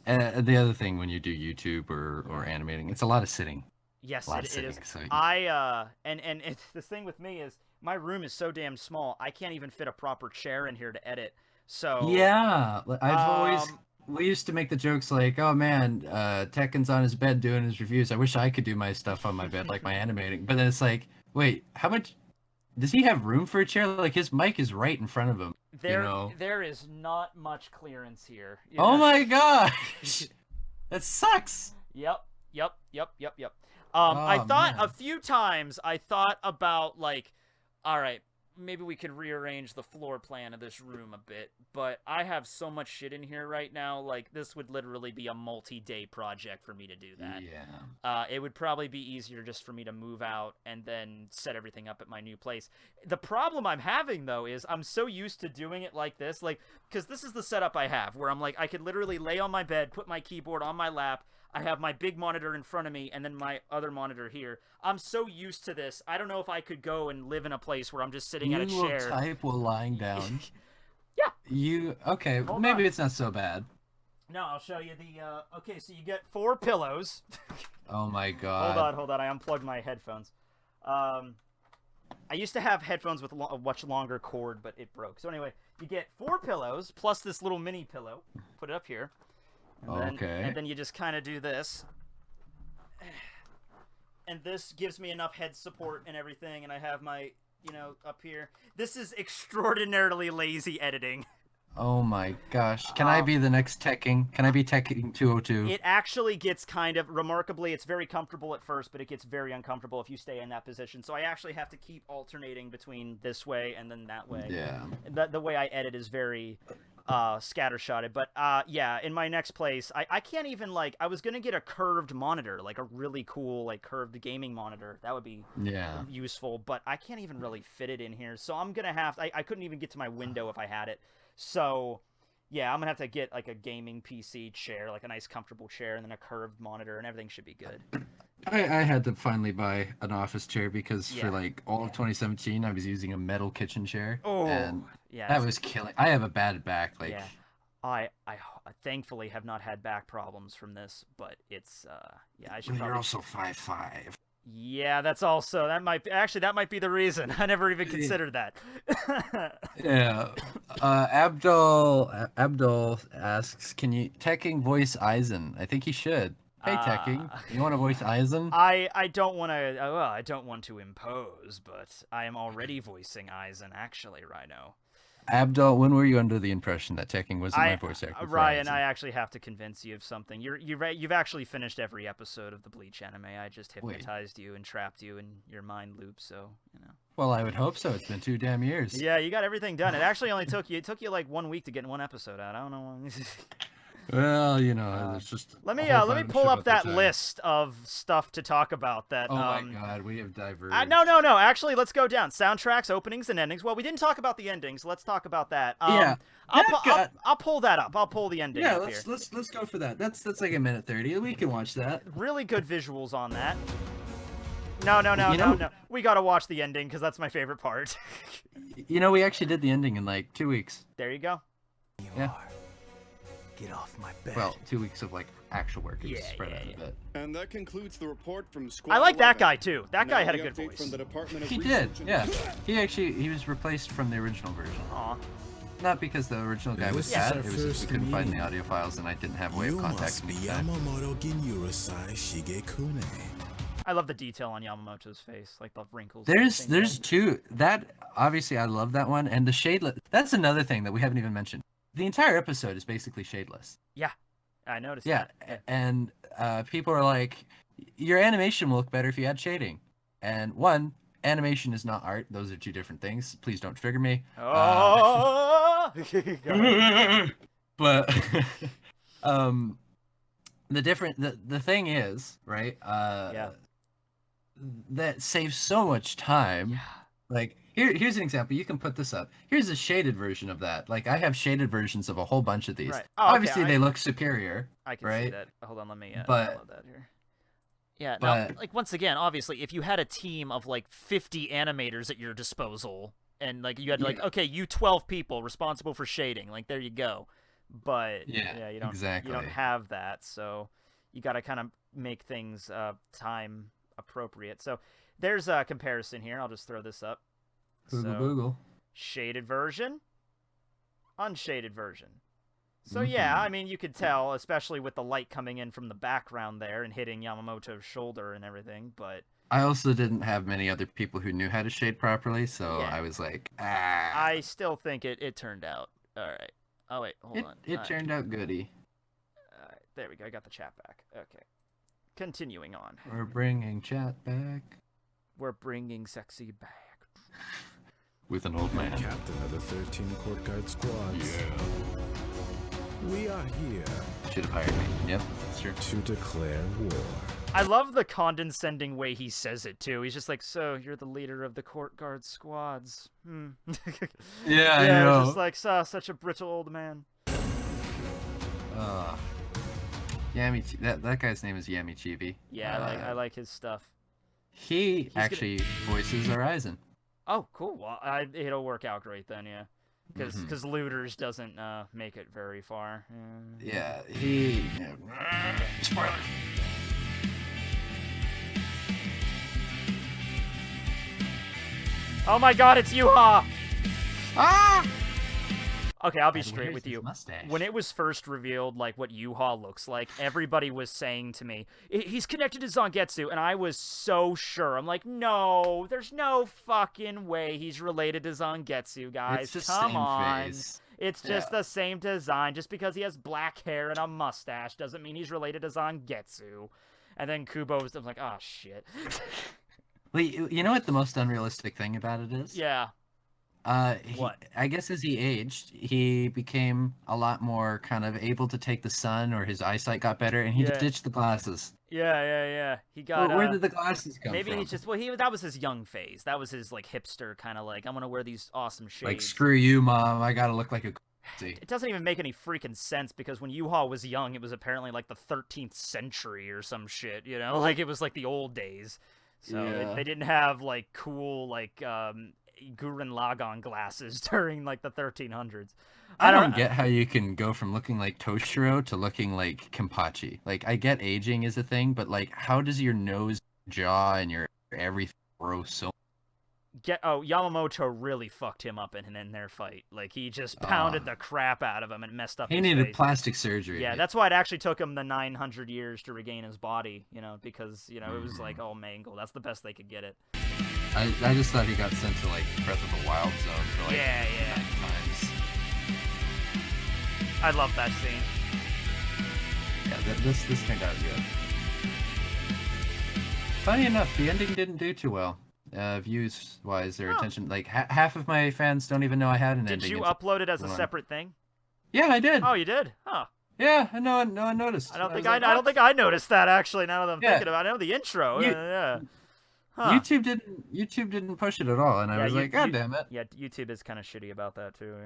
And the other thing when you do YouTube or animating, it's a lot of sitting. Yes, it is. So the thing with me is my room is so damn small, I can't even fit a proper chair in here to edit. So yeah, I've always... We used to make the jokes like, oh man, Tekken's on his bed doing his reviews. I wish I could do my stuff on my bed, like my animating. But then it's like, wait, how much... Does he have room for a chair? Like, his mic is right in front of him. There is not much clearance here. Oh my gosh! That sucks! Yep. I thought a few times, I thought about, like, all right, maybe we could rearrange the floor plan of this room a bit, but I have so much shit in here right now, like, this would literally be a multi-day project for me to do that. Yeah. It would probably be easier just for me to move out and then set everything up at my new place. The problem I'm having, though, is I'm so used to doing it like this, like, because this is the setup I have, where I'm like, I could literally lay on my bed, put my keyboard on my lap, I have my big monitor in front of me, and then my other monitor here. I'm so used to this. I don't know if I could go and live in a place where I'm just sitting at a chair. You will type while lying down. Yeah. Okay, maybe it's not so bad. No, I'll show you the, okay, so you get 4 pillows. Oh my god. Hold on, I unplugged my headphones. I used to have headphones with a much longer cord, but it broke. So anyway, you get 4 pillows, plus this little mini pillow. Put it up here. And then you just kind of do this. And this gives me enough head support and everything, and I have my you know, up here. This is extraordinarily lazy editing. Oh my gosh. Can I be the next Tekking? Can I be Tekking102? It actually gets kind of, remarkably, it's very comfortable at first, but it gets very uncomfortable if you stay in that position. So I actually have to keep alternating between this way and then that way. Yeah. The way I edit is very scattershotted. But yeah, in my next place, I can't even, like, I was going to get a curved monitor, like a really cool, like, curved gaming monitor. That would be useful, but I can't even really fit it in here. So I'm going to have, I couldn't even get to my window if I had it. So, yeah, I'm going to have to get, like, a gaming PC chair, like a nice comfortable chair, and then a curved monitor, and everything should be good. I had to finally buy an office chair because for, like, all of 2017, I was using a metal kitchen chair. Oh, and yeah. that was killing. I have a bad back. Like, yeah. I thankfully have not had back problems from this, but it's, yeah, I should probably... You're also 5'5". Yeah, that's also, that might be the reason. I never even considered that. Yeah. Abdul asks, can you Tekking voice Aizen? I think he should. Hey, Tekking, you want to voice Aizen? I don't want to, well, I don't want to impose, but I am already voicing Aizen, actually, Ryno. Abdul, when were you under the impression that Tekking wasn't my voice actor? Ryan, I actually have to convince you of something. You've actually finished every episode of the Bleach anime. I just hypnotized you and trapped you in your mind loop, so, you know. Well, I would hope so. It's been 2 damn years. Yeah, you got everything done. It actually only took you like 1 week to get one episode out. I don't know. Well, you know, it's just. Let me pull up that list of stuff to talk about. That. Oh my God, we have diverged. No. Actually, let's go down. Soundtracks, openings, and endings. Well, we didn't talk about the endings. Let's talk about that. Yeah. I'll pull that up. I'll pull the ending. Yeah, up here. let's go for that. That's like 1:30. We can watch that. Really good visuals on that. No. We gotta watch the ending because that's my favorite part. You know, we actually did the ending in like 2 weeks. There you go. Yeah. Get off my bed. Well, 2 weeks of like actual work. It was spread out a bit. And that concludes the report from Squad I like 11. that guy too. That guy had a good voice. From the Department of He did. Yeah. He was replaced from the original version. Aw. Not because the original guy was bad. It was just we couldn't find the audio files, and I didn't have a way of contacting him. I love the detail on Yamamoto's face, like the wrinkles. There's two. That obviously I love that one, and the shadeless. That's another thing that we haven't even mentioned. The entire episode is basically shadeless. Yeah, I noticed. Yeah, and people are like, your animation will look better if you add shading. And one, animation is not art; those are two different things. Please don't trigger me. Oh. But the thing is, right? That saves so much time. Yeah. Like here's an example. You can put this up. Here's a shaded version of that. Like I have shaded versions of a whole bunch of these. Right. Obviously, they look superior. I can see that. Hold on, let me download that here. Yeah, now, like, once again, obviously, if you had a team of, like, 50 animators at your disposal, and, like, you had, like, okay, you 12 people responsible for shading, like, there you go. But, you don't have that, so you gotta kind of make things time appropriate. So, there's a comparison here. I'll just throw this up. Google. Shaded version, unshaded version. So yeah, I mean, you could tell, especially with the light coming in from the background there and hitting Yamamoto's shoulder and everything, but... I also didn't have many other people who knew how to shade properly, so I was like, I still think it turned out. Alright. Oh, wait, hold on. It turned out goody. Alright, there we go. I got the chat back. Okay. Continuing on. We're bringing chat back. We're bringing sexy back. With an old man. Captain of the 13 court guard squads. Yeah. We are here. Should have hired me. Yep, that's true. To declare war. I love the condescending way he says it, too. He's just like, so, you're the leader of the court guard squads. Yeah, I know. Just like, such a brittle old man. That guy's name is Yami Chibi. Yeah, I like his stuff. He's actually voices Horizon. Oh, cool. Well, it'll work out great then, yeah. Because Looters doesn't make it very far. Yeah, spoilers. Oh my god, it's Yuha! Ah! Okay, I'll be And straight where's with his you. mustache? When it was first revealed, like, what Yuha looks like, everybody was saying to me, he's connected to Zangetsu, and I was so sure. I'm like, no, there's no fucking way he's related to Zangetsu, guys. It's just Come same on. face. It's just the same design. Just because he has black hair and a mustache doesn't mean he's related to Zangetsu. And then Kubo was like, oh, shit. Wait, you know what the most unrealistic thing about it is? Yeah. What? I guess as he aged, he became a lot more kind of able to take the sun, or his eyesight got better, and he ditched the glasses. Yeah. He got. Where did the glasses come maybe from? he just that was his young phase. That was his like hipster kind of like I'm gonna wear these awesome shades. Like, screw you, mom. I gotta look like a. It doesn't even make any freaking sense because when Yuha was young, it was apparently like the 13th century or some shit. You know, like it was like the old days. So they didn't have like cool like Gurren Lagann glasses during like the 1300s. I don't get how you can go from looking like Toshiro to looking like Kenpachi. Like, I get aging is a thing, but like, how does your nose, jaw, and your everything grow so? Yamamoto really fucked him up in their fight. Like, he just pounded the crap out of him and messed up his needed face. plastic surgery. Yeah, that's why it actually took him the 900 years to regain his body, you know, because, you know, it was like, oh, mangle. That's the best they could get it. I just thought he got sent to, like, Breath of the Wild zone for, like, 9 times. I love that scene. Yeah, this turned out good. Funny enough, the ending didn't do too well. Views-wise, their attention, like, half of my fans don't even know I had an ending. Did you upload it as a separate thing? Yeah, I did. Oh, you did? Huh. Yeah, no one noticed. I don't think I noticed that, actually, now that I'm thinking about it. I know the intro. Huh. YouTube didn't push it at all, and I was like, God damn it. Yeah, YouTube is kind of shitty about that, too,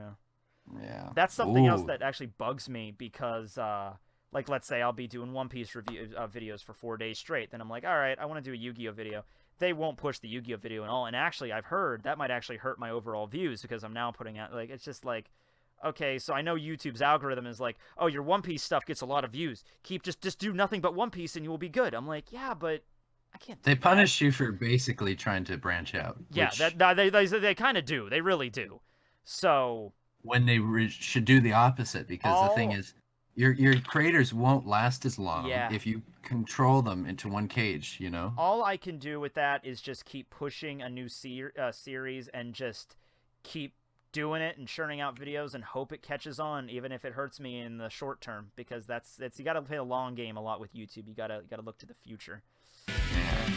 Yeah. That's something else that actually bugs me because, like, let's say I'll be doing One Piece review videos for 4 days straight. Then I'm like, all right, I want to do a Yu-Gi-Oh video. They won't push the Yu-Gi-Oh video and all. And actually, I've heard that might actually hurt my overall views because I'm now putting out, like, it's just like, okay, so I know YouTube's algorithm is like, oh, your One Piece stuff gets a lot of views. Just do nothing but One Piece and you will be good. I'm like, yeah, but I can't. They punish you for basically trying to branch out. Yeah, they kind of do. They really do. So when they should do the opposite, because the thing is, your creators won't last as long if you control them into one cage, you know? All I can do with that is just keep pushing a new series and just keep doing it and churning out videos and hope it catches on, even if it hurts me in the short term, because that's you got to play the long game a lot with YouTube. You got to look to the future. Yeah.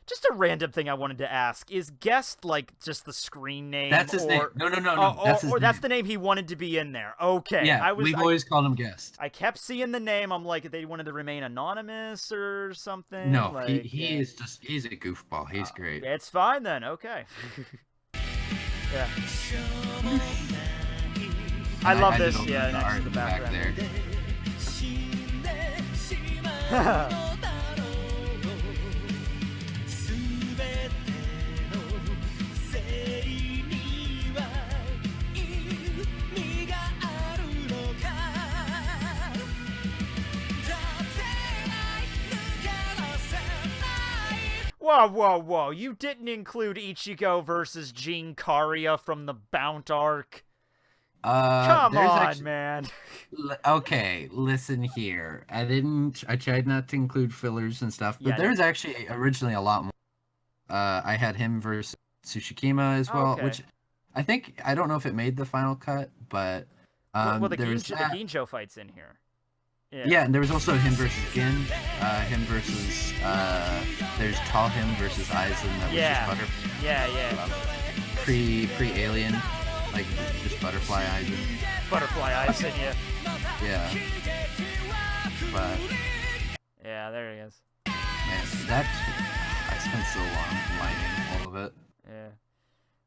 Just a random thing I wanted to ask. Is Guest, like, just the screen name? That's his name. No. That's his name. That's the name he wanted to be in there. Okay. Yeah, we've always called him Guest. I kept seeing the name. I'm like, they wanted to remain anonymous or something. No, like, he's a goofball. He's great. It's fine then. Okay. Yeah. I love this. Yeah, next to the background. Back there. Whoa. You didn't include Ichigo versus Jean Karia from the Bount arc. Come on, man. Okay, listen here. I tried not to include fillers and stuff, but there's actually originally a lot more. I had him versus Tsushikima as well, which I don't know if it made the final cut, but the Ginjo fight's in here. Yeah, and there was also him versus Gin, him versus there's Tall him versus Aizen that was just butterfly. Yeah. Pre-alien, like just butterfly Aizen. Butterfly Aizen, yeah. But yeah, there he is. Man, I spent so long lining all of it. Yeah.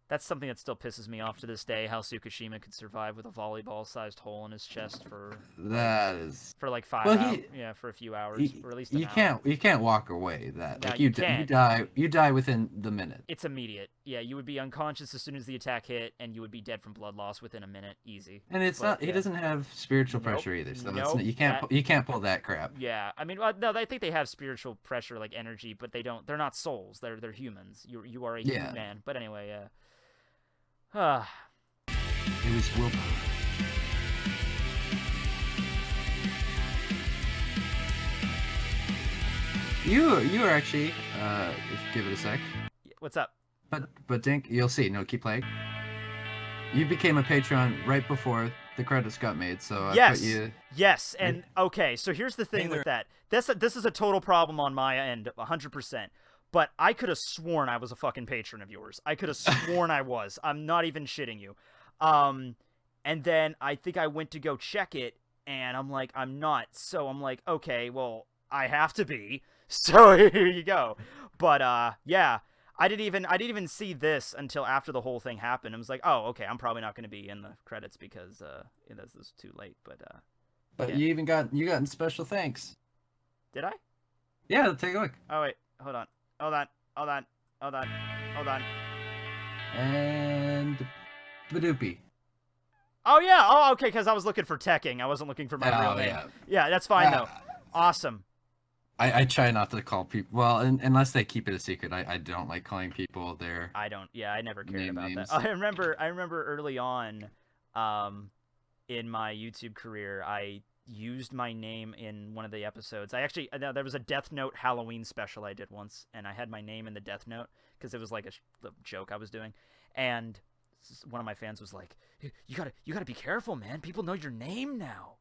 That's something that still pisses me off to this day, how Tsukishima could survive with a volleyball-sized hole in his chest for like 5 hours. For a few hours, or at least an hour. You can't walk away that. No, like you die within the minute. It's immediate. Yeah, you would be unconscious as soon as the attack hit, and you would be dead from blood loss within a minute, easy. And he doesn't have spiritual pressure either, so you can't pull that crap. Yeah, I mean, no, I think they have spiritual pressure, like energy, but they're not souls. They're humans. You are a human man. But anyway, yeah. It was willpower. You were actually, give it a sec. What's up? But Dink, you'll see. No, keep playing. You became a Patreon right before the credits got made, so I put you. Yes, and okay, so here's the thing with that. This is a total problem on my end, 100%. But I could have sworn I was a fucking patron of yours. I could have sworn I was. I'm not even shitting you. And then I think I went to go check it, and I'm like, I'm not. So I'm like, okay, well, I have to be. So here you go. But yeah, I didn't even see this until after the whole thing happened. I was like, oh, okay, I'm probably not going to be in the credits because this is too late. But yeah. you got special thanks. Did I? Yeah, take a look. Oh wait, hold on. And Badoopy. Oh yeah. Oh okay. Because I was looking for Tekking. I wasn't looking for my real name. Yeah, that's fine though. Awesome. I try not to call people. Well, unless they keep it a secret. I don't like calling people their. I don't. Yeah, I never cared about names. that. I remember early on, in my YouTube career, I used my name in one of the episodes. I actually there was a Death Note Halloween special I did once, and I had my name in the Death Note because it was like a joke I was doing, and one of my fans was like, you gotta be careful, man. People know your name now.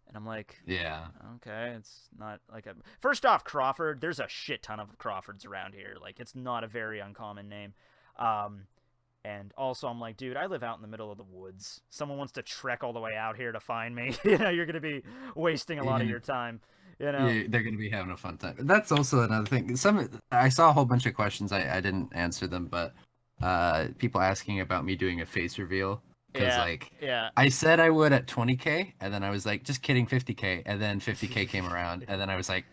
And I'm like, yeah, okay, it's not like a... First off, Crawford, there's a shit ton of Crawfords around here. Like, it's not a very uncommon name. And also, I'm like, dude, I live out in the middle of the woods. Someone wants to trek all the way out here to find me. You know, you're going to be wasting a lot of your time. You know? Yeah, they're going to be having a fun time. That's also another thing. I saw a whole bunch of questions. I didn't answer them, but people asking about me doing a face reveal. Because, I said I would at 20K, and then I was like, just kidding, 50K, and then 50K came around, and then I was like,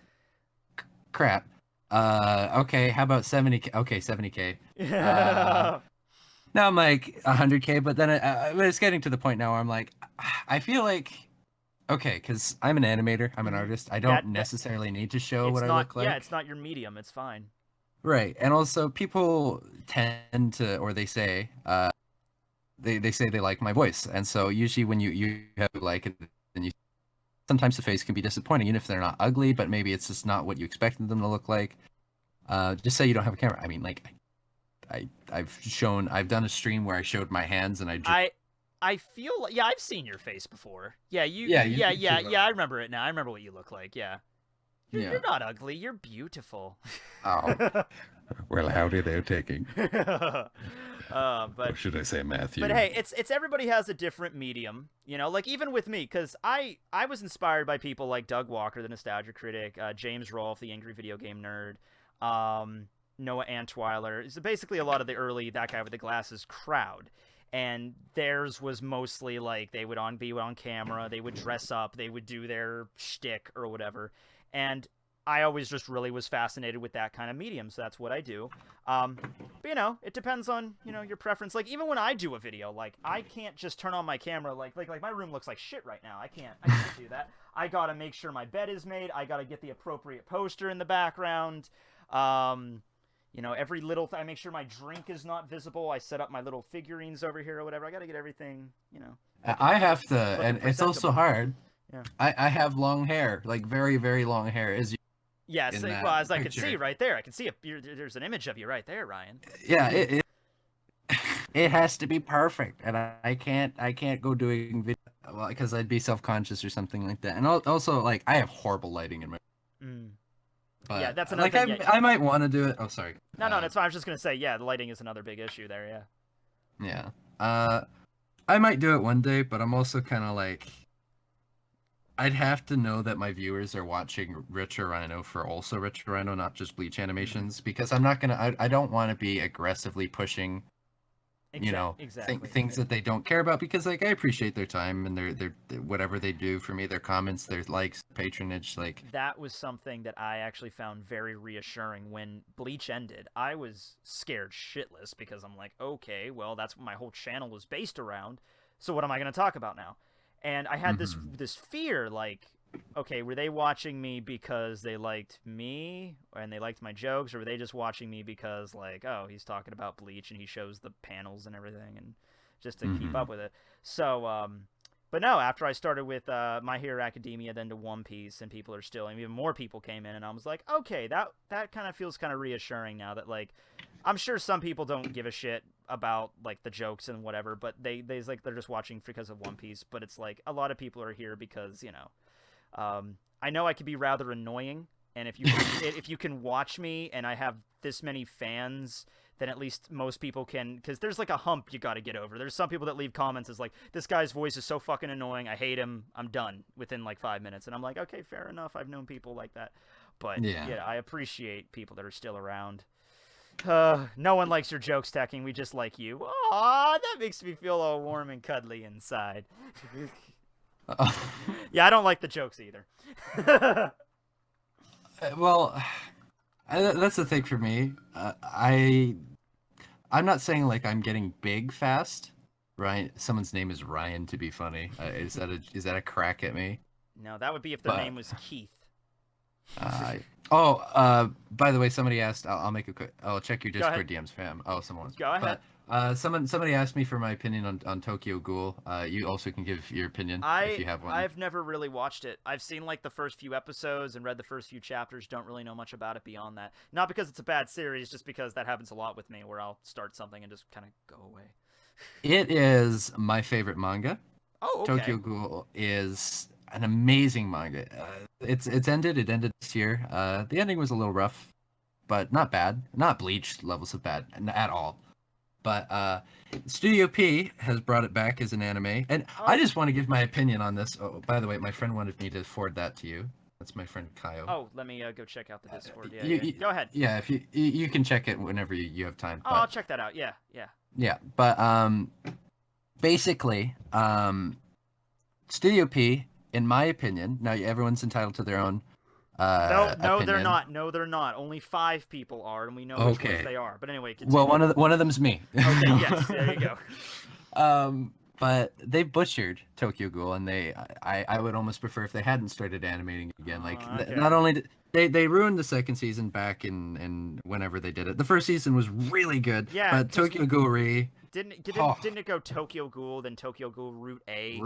crap. Okay, how about 70K? Okay, 70K. Now I'm like 100K, but then it's getting to the point now where I'm like, I feel like, okay, because I'm an animator, I'm an artist, I don't necessarily need to show what I look like. Yeah, it's not your medium, it's fine. Right, and also people tend to, or they say, they say they like my voice, and so usually when you have like it, and sometimes the face can be disappointing, even if they're not ugly, but maybe it's just not what you expected them to look like. Just say you don't have a camera. I mean, like, I've done a stream where I showed my hands and I feel like, yeah, I've seen your face before. Yeah, I remember it now. I remember what you look like. Yeah. You're not ugly. You're beautiful. Oh. Well, howdy there, Tekking. Or should I say Matthew? But hey, it's everybody has a different medium, you know. Like even with me, because I was inspired by people like Doug Walker, the Nostalgia Critic, James Rolfe, the Angry Video Game Nerd, Noah Antweiler. It's basically a lot of the early That Guy with the Glasses crowd, and theirs was mostly like they would be on camera, they would dress up, they would do their shtick or whatever, and I always just really was fascinated with that kind of medium, so that's what I do. But, you know, it depends on, you know, your preference. Like, even when I do a video, like, I can't just turn on my camera, like my room looks like shit right now. I can't do that. I gotta make sure my bed is made. I gotta get the appropriate poster in the background. You know, every little I make sure my drink is not visible. I set up my little figurines over here or whatever. I gotta get everything, you know. I have to, and it's also hard. Yeah. I have long hair, like very, very long hair, as you. Yes, well, as I could see right there, I can see there's an image of you right there, Ryan. Yeah, it has to be perfect, and I can't go doing video because I'd be self-conscious or something like that. And also, like, I have horrible lighting in my. But, yeah, that's another thing. I might want to do it. Oh, sorry. No, that's fine. I was just gonna say, yeah, the lighting is another big issue there. Yeah. Yeah. I might do it one day, but I'm also kind of like. I'd have to know that my viewers are watching RetroRyno for also RetroRyno, not just Bleach animations, because I'm not gonna. I don't want to be aggressively pushing, things that they don't care about. Because like I appreciate their time and their whatever they do for me, their comments, their likes, patronage. Like that was something that I actually found very reassuring when Bleach ended. I was scared shitless because I'm like, okay, well that's what my whole channel was based around. So what am I gonna talk about now? And I had this fear, like, okay, were they watching me because they liked me and they liked my jokes, or were they just watching me because, like, oh, he's talking about Bleach and he shows the panels and everything? And just to keep up with it. So, but no, after I started with My Hero Academia, then to One Piece, and people are still, and even more people came in, and I was like, okay, that kind of feels kind of reassuring now that, like, I'm sure some people don't give a shit about, like, the jokes and whatever, but they're just watching because of One Piece, but it's like, a lot of people are here because, you know, I know I could be rather annoying, and if you can watch me and I have this many fans, then at least most people can, because there's like a hump you got to get over. There's some people that leave comments as like, this guy's voice is so fucking annoying, I hate him, I'm done within like 5 minutes, and I'm like, okay, fair enough, I've known people like that, but yeah, I appreciate people that are still around. No one likes your jokes, Tekking, we just like you. Aw, that makes me feel all warm and cuddly inside. Yeah, I don't like the jokes either. Well, that's the thing for me. I'm not saying like I'm getting big fast, right? Someone's name is Ryan to be funny. Is that a crack at me? No, that would be if their name was Keith. By the way, somebody asked. I'll make a quick. I'll check your Discord DMs, fam. Oh, someone. Go ahead. But somebody asked me for my opinion on Tokyo Ghoul. You also can give your opinion if you have one. I've never really watched it. I've seen like the first few episodes and read the first few chapters. Don't really know much about it beyond that. Not because it's a bad series, just because that happens a lot with me, where I'll start something and just kind of go away. It is my favorite manga. Oh, okay. Tokyo Ghoul is an amazing manga. It ended this year. The ending was a little rough, but not bad. Not Bleach levels of bad at all. But Studio P has brought it back as an anime, and I just want to give my opinion on this. Oh, by the way, my friend wanted me to forward that to you. That's my friend Kyle. Oh, let me go check out the Discord. Yeah, go ahead. Yeah, if you can check it whenever you have time. I'll check that out. Yeah. Yeah, but basically, Studio P, in my opinion, now everyone's entitled to their own. No, opinion. they're not. No, they're not. Only 5 people are, and we know which ones they are. But anyway, continue. Well, one of them's me. Okay, yes, there you go. But they butchered Tokyo Ghoul, and I would almost prefer if they hadn't started animating again. Okay. Not only they ruined the second season back in whenever they did it. The first season was really good. Yeah, but Tokyo Ghoul didn't it go Tokyo Ghoul, then Tokyo Ghoul Route A?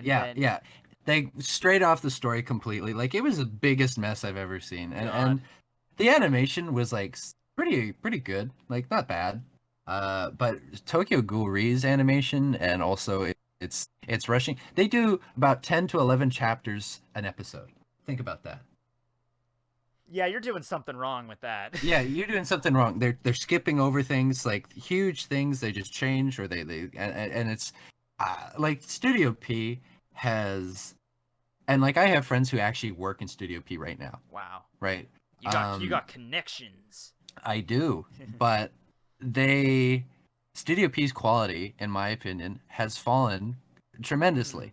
Yeah. They straight off the story completely. Like, it was the biggest mess I've ever seen, and the animation was like pretty good, like not bad. But Tokyo Ghoul Re's animation, and also it's rushing. They do about 10 to 11 chapters an episode. Think about that. Yeah, you're doing something wrong with that. Yeah, you're doing something wrong. They're skipping over things, like huge things. They just change, or and it's like Studio P has. And like, I have friends who actually work in Studio P right now. Wow. Right. You got connections. I do, but Studio P's quality, in my opinion, has fallen tremendously.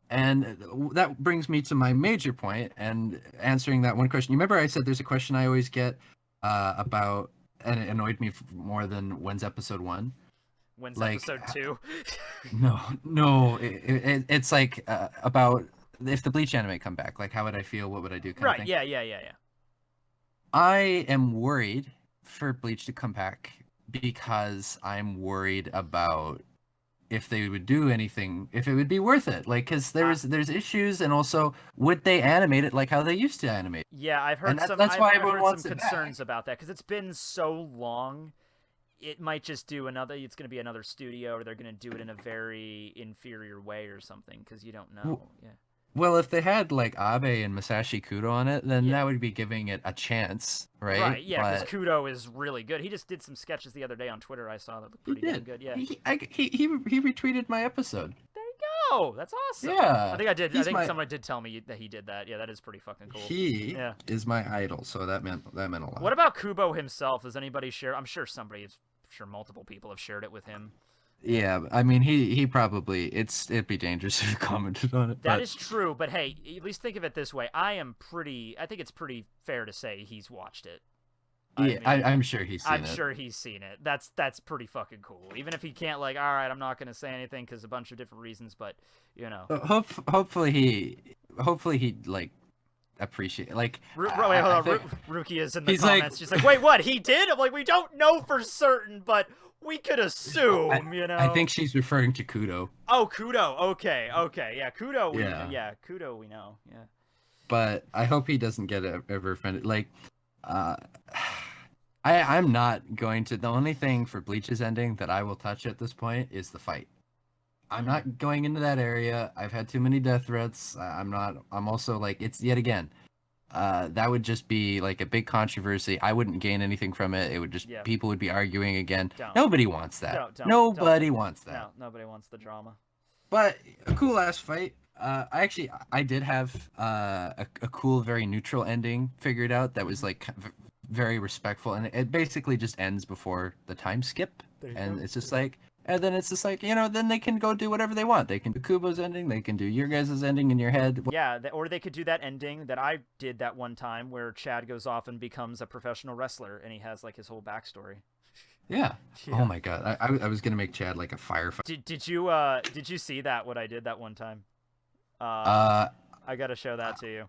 And that brings me to my major point, and answering that one question. You remember I said there's a question I always get about, and it annoyed me more than when's episode 1? When's episode 2? No. It's like about if the Bleach anime come back, like how would I feel? What would I do? Right. Yeah. I am worried for Bleach to come back because I'm worried about if they would do anything, if it would be worth it. Like, because there's issues, and also would they animate it like how they used to animate? Yeah, I've heard that's why everyone wants some concerns about that, because it's been so long. It might just do it's going to be another studio, or they're going to do it in a very inferior way or something, because you don't know. Well, if they had like Abe and Masashi Kudo on it, then that would be giving it a chance, right? Right, yeah, because Kudo is really good. He just did some sketches the other day on Twitter. I saw that looked pretty damn good. Yeah, he retweeted my episode. There you go. That's awesome. Yeah, I think I did. Somebody did tell me that he did that. Yeah, that is pretty fucking cool. He is my idol, so that meant a lot. What about Kubo himself? Does anybody share? I'm sure multiple people have shared it with him. Yeah, I mean, he probably, it'd be dangerous if he commented on it. That is true, but hey, at least think of it this way. I think it's pretty fair to say he's watched it. I'm sure he's seen it. I'm sure he's seen it. That's pretty fucking cool. Even if he can't, like, all right, I'm not going to say anything because a bunch of different reasons, but, you know. Hopefully he like, appreciate, like. Wait, hold on. Rukia is in the comments. She's like, wait, what? He did? I'm like, we don't know for certain, but We could assume, you know. I think she's referring to Kudo. Oh, Kudo. Okay. Yeah, Kudo. Yeah. Kudo. We know. Yeah. But I hope he doesn't get ever offended. Like, I'm not going to. The only thing for Bleach's ending that I will touch at this point is the fight. I'm not going into that area. I've had too many death threats. I'm also like, it's yet again. That would just be like a big controversy. I wouldn't gain anything from it. It would just people would be arguing again. Nobody wants that. Nobody wants that. No, nobody wants the drama. But a cool ass fight. I did have a cool, very neutral ending figured out that was like very respectful, and it basically just ends before the time skip, and it's just like. And then it's just like, you know, then they can go do whatever they want. They can do Kubo's ending. They can do your guys' ending in your head. Yeah, or they could do that ending that I did that one time where Chad goes off and becomes a professional wrestler, and he has, like, his whole backstory. Yeah. Oh, my God. I was going to make Chad, like, a firefighter. Did you see that, what I did that one time? I got to show that to you.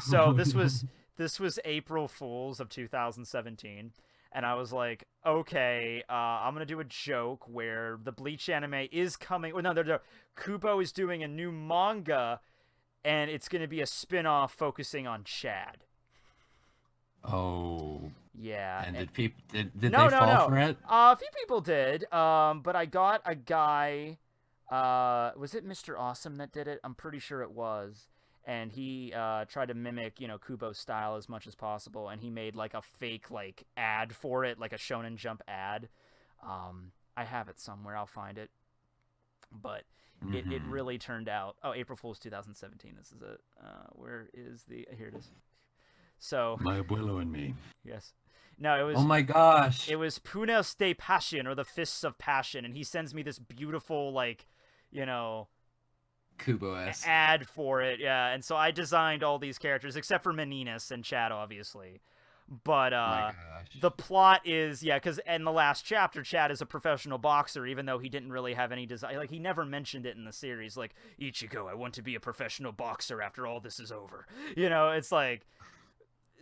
So this was April Fools of 2017. And I was like, okay, I'm going to do a joke where the Bleach anime is coming. Well, no, Kubo is doing a new manga, and it's going to be a spin-off focusing on Chad. Oh. Yeah. And did they fall for it? A few people did, but I got a guy, was it Mr. Awesome that did it? I'm pretty sure it was. And he tried to mimic, you know, Kubo's style as much as possible, and he made like a fake like ad for it, like a Shonen Jump ad. I have it somewhere. I'll find it. But it really turned out. Oh, April Fool's 2017. This is it. Where is the? Here it is. So. My abuelo and me. Yes. No, it was. Oh my gosh. It was Puños de Passion, or the Fists of Passion, and he sends me this beautiful, like, you know. Kubo-esque ad for it, yeah. And so I designed all these characters except for Meninas and Chad, obviously. But the plot is, yeah, because in the last chapter, Chad is a professional boxer, even though he didn't really have any design. Like, he never mentioned it in the series. Like, Ichigo, I want to be a professional boxer after all this is over. You know, it's like.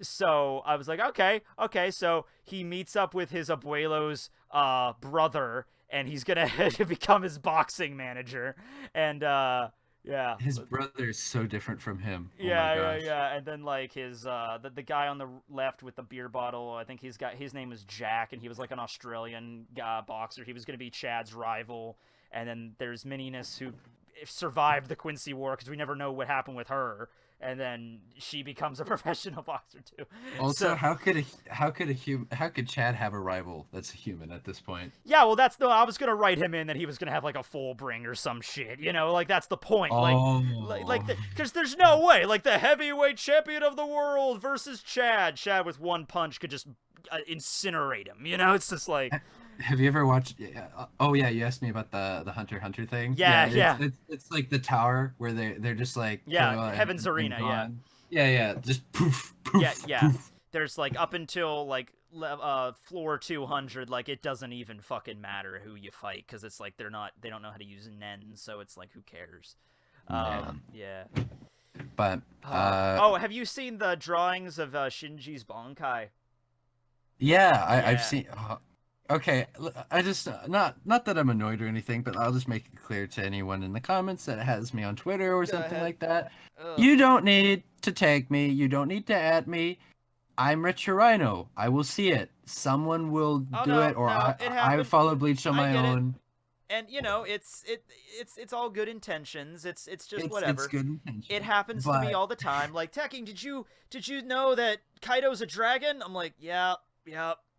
So I was like, okay. So he meets up with his abuelo's brother, and he's gonna become his boxing manager, and yeah. His brother is so different from him. Yeah. And then like his the guy on the left with the beer bottle, I think his name was Jack, and he was like an Australian boxer. He was gonna be Chad's rival. And then there's Meninas, who survived the Quincy War because we never know what happened with her. And then she becomes a professional boxer too. Also, how could Chad have a rival that's a human at this point? Yeah, well, I was gonna write him in that he was gonna have like a full bring or some shit, you know, like that's the point. Because there's no way, like the heavyweight champion of the world versus Chad with one punch could just incinerate him, you know. It's just like. Have you ever watched? Oh yeah, you asked me about the Hunter x Hunter thing. Yeah. It's like the tower where they're just like Heaven's Arena. Yeah. Just poof. Yeah. Poof. There's like up until like floor 200, like it doesn't even fucking matter who you fight because it's like they don't know how to use nen, so it's like who cares. Yeah. But have you seen the drawings of Shinji's Bankai? Yeah, I've seen. Okay, I just not that I'm annoyed or anything, but I'll just make it clear to anyone in the comments that has me on Twitter or something like that. You don't need to tag me. You don't need to add me. I'm RetroRyno. I will see it. Someone will do it, or I follow Bleach on my own. And you know, it's all good intentions. It's just whatever. It's good intentions. It happens to me all the time. Like, Tekking, did you know that Kaido's a dragon? I'm like,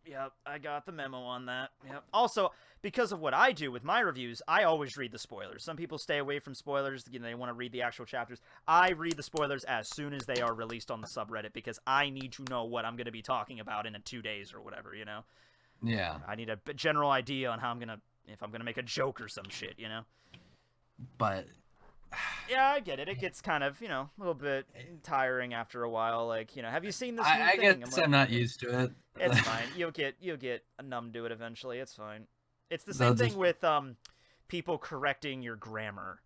Yep, I got the memo on that. Yep. Also, because of what I do with my reviews, I always read the spoilers. Some people stay away from spoilers, you know, they want to read the actual chapters. I read the spoilers as soon as they are released on the subreddit because I need to know what I'm going to be talking about in 2 days or whatever, you know? Yeah. I need a general idea on how if I'm going to make a joke or some shit, you know? But... Yeah, I get it. It gets kind of, you know, a little bit tiring after a while. Like, you know, have you seen this new I thing? guess I'm not used to it. It's fine. You'll get numb to it eventually. It's fine. It's the same thing with people correcting your grammar.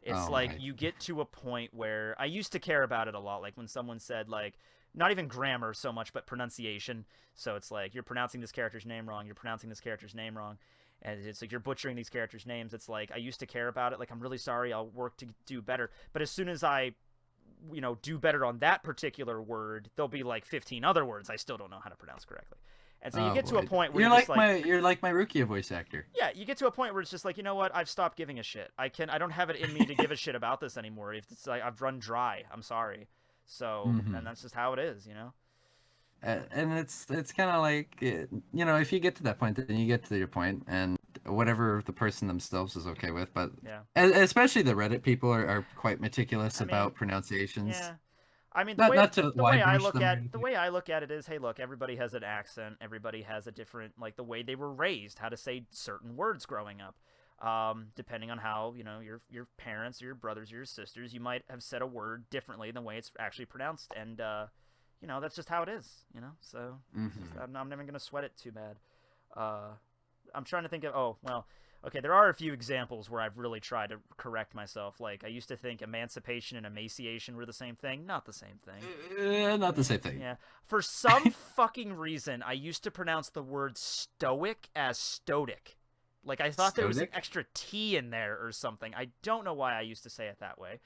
It's you get to a point where I used to care about it a lot. Like when someone said like not even grammar so much, but pronunciation. So it's like you're pronouncing this character's name wrong, you're pronouncing this character's name wrong, and it's like you're butchering these characters' names. It's like I used to care about it. Like, I'm really sorry, I'll work to do better. But as soon as I, do better on that particular word, there'll be like 15 other words I still don't know how to pronounce correctly. And so you get to a point where you're like my Rukia voice actor. Yeah, you get to a point where it's just like, you know what? I've stopped giving a shit. I don't have it in me to give a shit about this anymore. If it's like I've run dry, I'm sorry. So, and that's just how it is, And it's kind of like, if you get to that point, then you get to your point, and whatever the person themselves is okay with. But especially the Reddit people are quite meticulous about pronunciations. Yeah. I mean, the way I look at it is, hey, look, everybody has an accent. Everybody has a different, like, the way they were raised, how to say certain words growing up. Depending on how, your parents or your brothers or your sisters, you might have said a word differently than the way it's actually pronounced. And, that's just how it is, So I'm never going to sweat it too bad. I'm trying to think of, okay, there are a few examples where I've really tried to correct myself. Like, I used to think emancipation and emaciation were the same thing. Not the same thing. Not the same thing. Yeah. For some fucking reason, I used to pronounce the word stoic as stoic. Like, I thought there was an extra T in there or something. I don't know why I used to say it that way.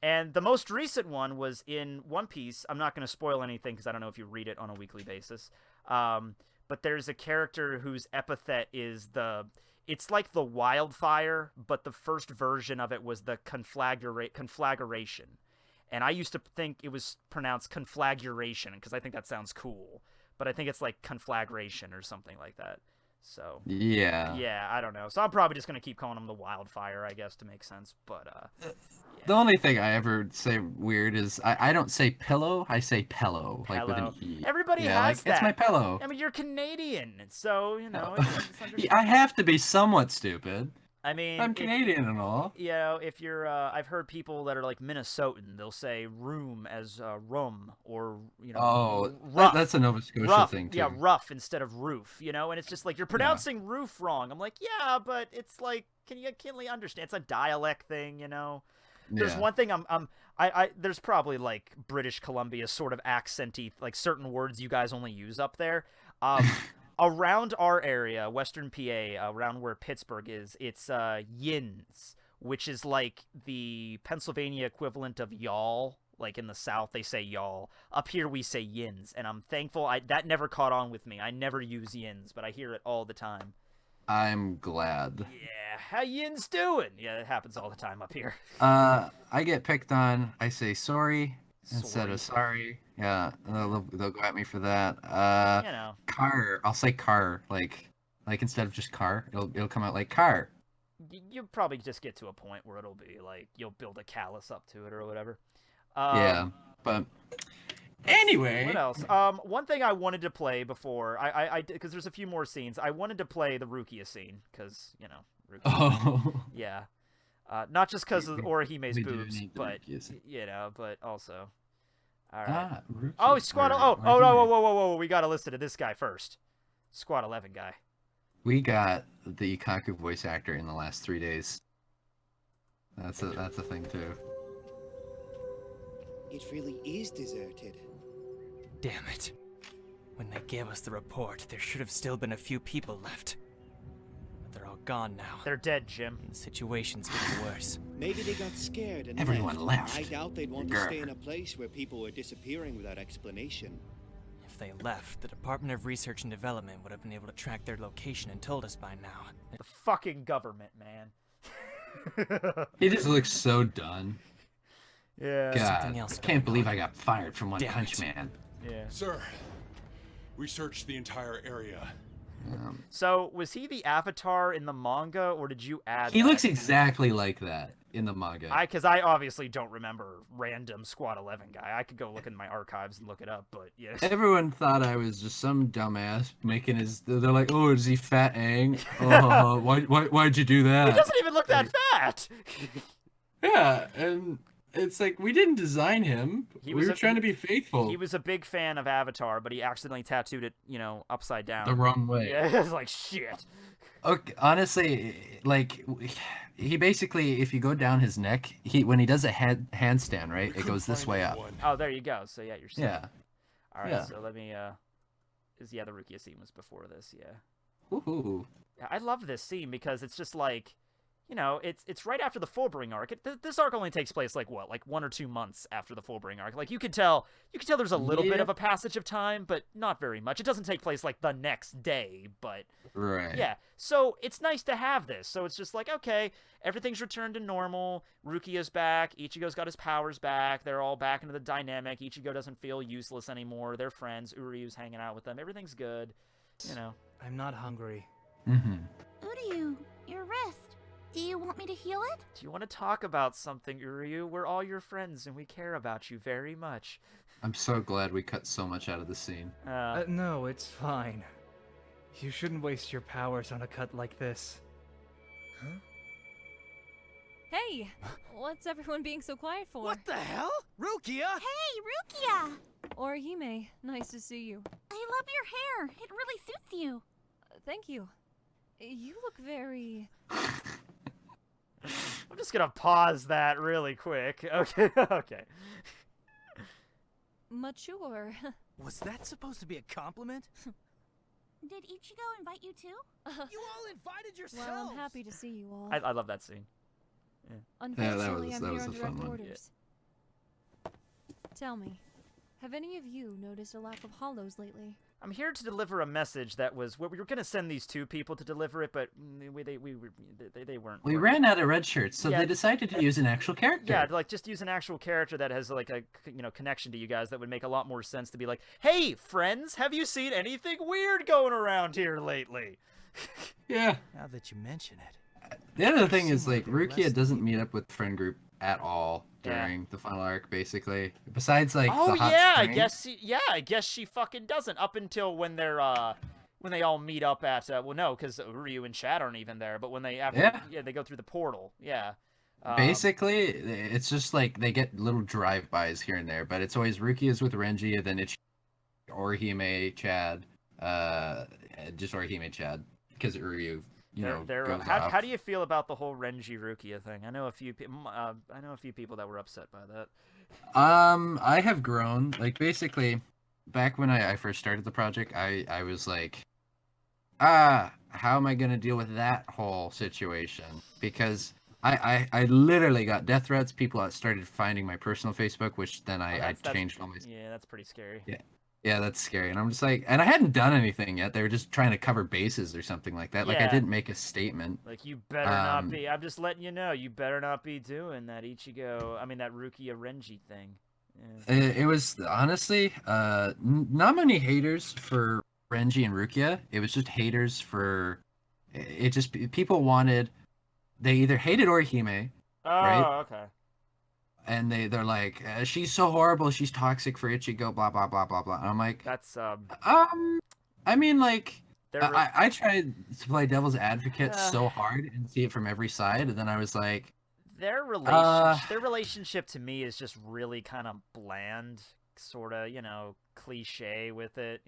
And the most recent one was in One Piece. I'm not going to spoil anything because I don't know if you read it on a weekly basis. But there's a character whose epithet is it's like the wildfire, but the first version of it was the conflagration. And I used to think it was pronounced conflagration because I think that sounds cool. But I think it's like conflagration or something like that. So yeah, I don't know. So I'm probably just gonna keep calling him the wildfire, I guess, to make sense. But the only thing I ever say weird is I don't say pillow, I say pillow, like with an E. Everybody has that. It's my pillow. I mean, you're Canadian, so I have to be somewhat stupid. I mean, I'm Canadian and all. If you're, I've heard people that are like Minnesotan, they'll say room as rum, or rough. That's a Nova Scotia thing too. Yeah, rough instead of roof, and it's just like you're pronouncing roof wrong. I'm like, yeah, but it's like, can you understand? It's a dialect thing, There's one thing there's probably like British Columbia sort of accenty, like certain words you guys only use up there. Around our area, Western PA, around where Pittsburgh is, it's yins, which is like the Pennsylvania equivalent of y'all. Like in the South, they say y'all. Up here, we say yins, and I'm thankful that never caught on with me. I never use yins, but I hear it all the time. I'm glad. Yeah, how yins doing? Yeah, it happens all the time up here. I get picked on. I say sorry instead of sorry. Yeah, they'll go at me for that. Car. I'll say car. Like instead of just car, it'll come out like car. You'll probably just get to a point where it'll be like you'll build a callus up to it or whatever. But anyway. What else? One thing I wanted to play before I because there's a few more scenes. I wanted to play the Rukia scene because Rukia. Oh. Yeah. Not just because of Orihime's boobs, but but also. All right. Squad. Whoa! We gotta listen to this guy first. Squad 11 guy. We got the Ikaku voice actor in the last 3 days. That's a thing too. It really is deserted. Damn it. When they gave us the report, there should have still been a few people left. But they're all gone now. They're dead, Jim. And the situation's getting worse. Maybe they got scared and everyone left. I doubt they'd want to stay in a place where people were disappearing without explanation. If they left, the Department of Research and Development would have been able to track their location and told us by now. The fucking government, man. He just looks so done. Yeah. God, I can't believe I got fired from One Punch Man. Yeah. Sir, we searched the entire area. So, was he the avatar in the manga, or did you add He looks exactly like that in the manga. Because I obviously don't remember random Squad 11 guy. I could go look in my archives and look it up, but yeah. Everyone thought I was just some dumbass making his... They're like, oh, is he Fat Aang? Oh, why'd you do that? He doesn't even look that fat! Yeah, and It's like we didn't design him. We were trying to be faithful. He was a big fan of Avatar, but he accidentally tattooed it, upside down. The wrong way. Yeah, it's like shit. Okay, honestly, like he basically, if you go down his neck, when he does a handstand, right, it goes this way up. Oh, there you go. So yeah, you're safe. Yeah. All right. Yeah. So let me. The Rukia scene was before this. Yeah. Woohoo. Yeah, I love this scene because it's just like, it's right after the Fullbring arc. This arc only takes place like 1 or 2 months after the Fullbring arc. Like you could tell there's a little bit of a passage of time, but not very much. It doesn't take place like the next day, but right. Yeah. So it's nice to have this. So it's just like, okay, everything's returned to normal. Rukia's back. Ichigo's got his powers back. They're all back into the dynamic. Ichigo doesn't feel useless anymore. They're friends. Uryu's hanging out with them. Everything's good. I'm not hungry. Uryu, your wrist. Do you want me to heal it? Do you want to talk about something, Uryu? We're all your friends, and we care about you very much. I'm so glad we cut so much out of the scene. No, it's fine. You shouldn't waste your powers on a cut like this. Huh? Hey! What's everyone being so quiet for? What the hell? Rukia! Hey, Rukia! Orihime, nice to see you. I love your hair. It really suits you. Thank you. You look very... I'm just gonna pause that really quick. Okay, okay. Mature. Was that supposed to be a compliment? Did Ichigo invite you too? You all invited yourselves! Well, I'm happy to see you all. I love that scene. Yeah. Unfortunately, that I'm was here a on fun direct one. orders. Tell me, have any of you noticed a lack of hollows lately? I'm here to deliver a message that was... We were going to send these 2 people to deliver it, but they weren't. We ran out of red shirts, so they decided to use an actual character. Yeah, like just use an actual character that has like a connection to you guys. That would make a lot more sense to be like, hey, friends, have you seen anything weird going around here lately? Yeah. Now that you mention it. The other thing is, like, Rukia doesn't meet up with the friend group at all during the final arc, basically. Besides, like, oh, the hot yeah, spring. I guess she fucking doesn't. Up until when when they all meet up at, well, no, because Ryu and Chad aren't even there, but when they, they go through the portal, Basically, it's just, like, they get little drive-bys here and there, but it's always Rukia's with Renji, and then it's Orihime, Chad, just Orihime, Chad, because Uryu... How do you feel about the whole Renji Rukia thing? I know a few people that were upset by that. I have grown. Like, basically, back when I first started the project, I was like, how am I gonna deal with that whole situation? Because I literally got death threats. People started finding my personal Facebook, which then I changed all my. Yeah, that's pretty scary. Yeah, that's scary. And I'm just like, and I hadn't done anything yet. They were just trying to cover bases or something like that. Like, I didn't make a statement. Like, you better not be. I'm just letting you know, you better not be doing that that Rukia Renji thing. Yeah. It was, honestly, not many haters for Renji and Rukia. It was just haters for, people wanted, they either hated Orihime, right? Okay. And they're like, she's so horrible, she's toxic for Ichigo, blah blah blah blah blah. And I'm like, that's I mean, like, I tried to play devil's advocate so hard and see it from every side, and then I was like, their relationship to me is just really kind of bland, sort of, cliche with it,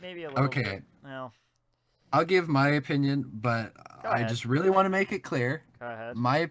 maybe a little bit. Well, I'll give my opinion, but I just really want to make it clear. Go ahead.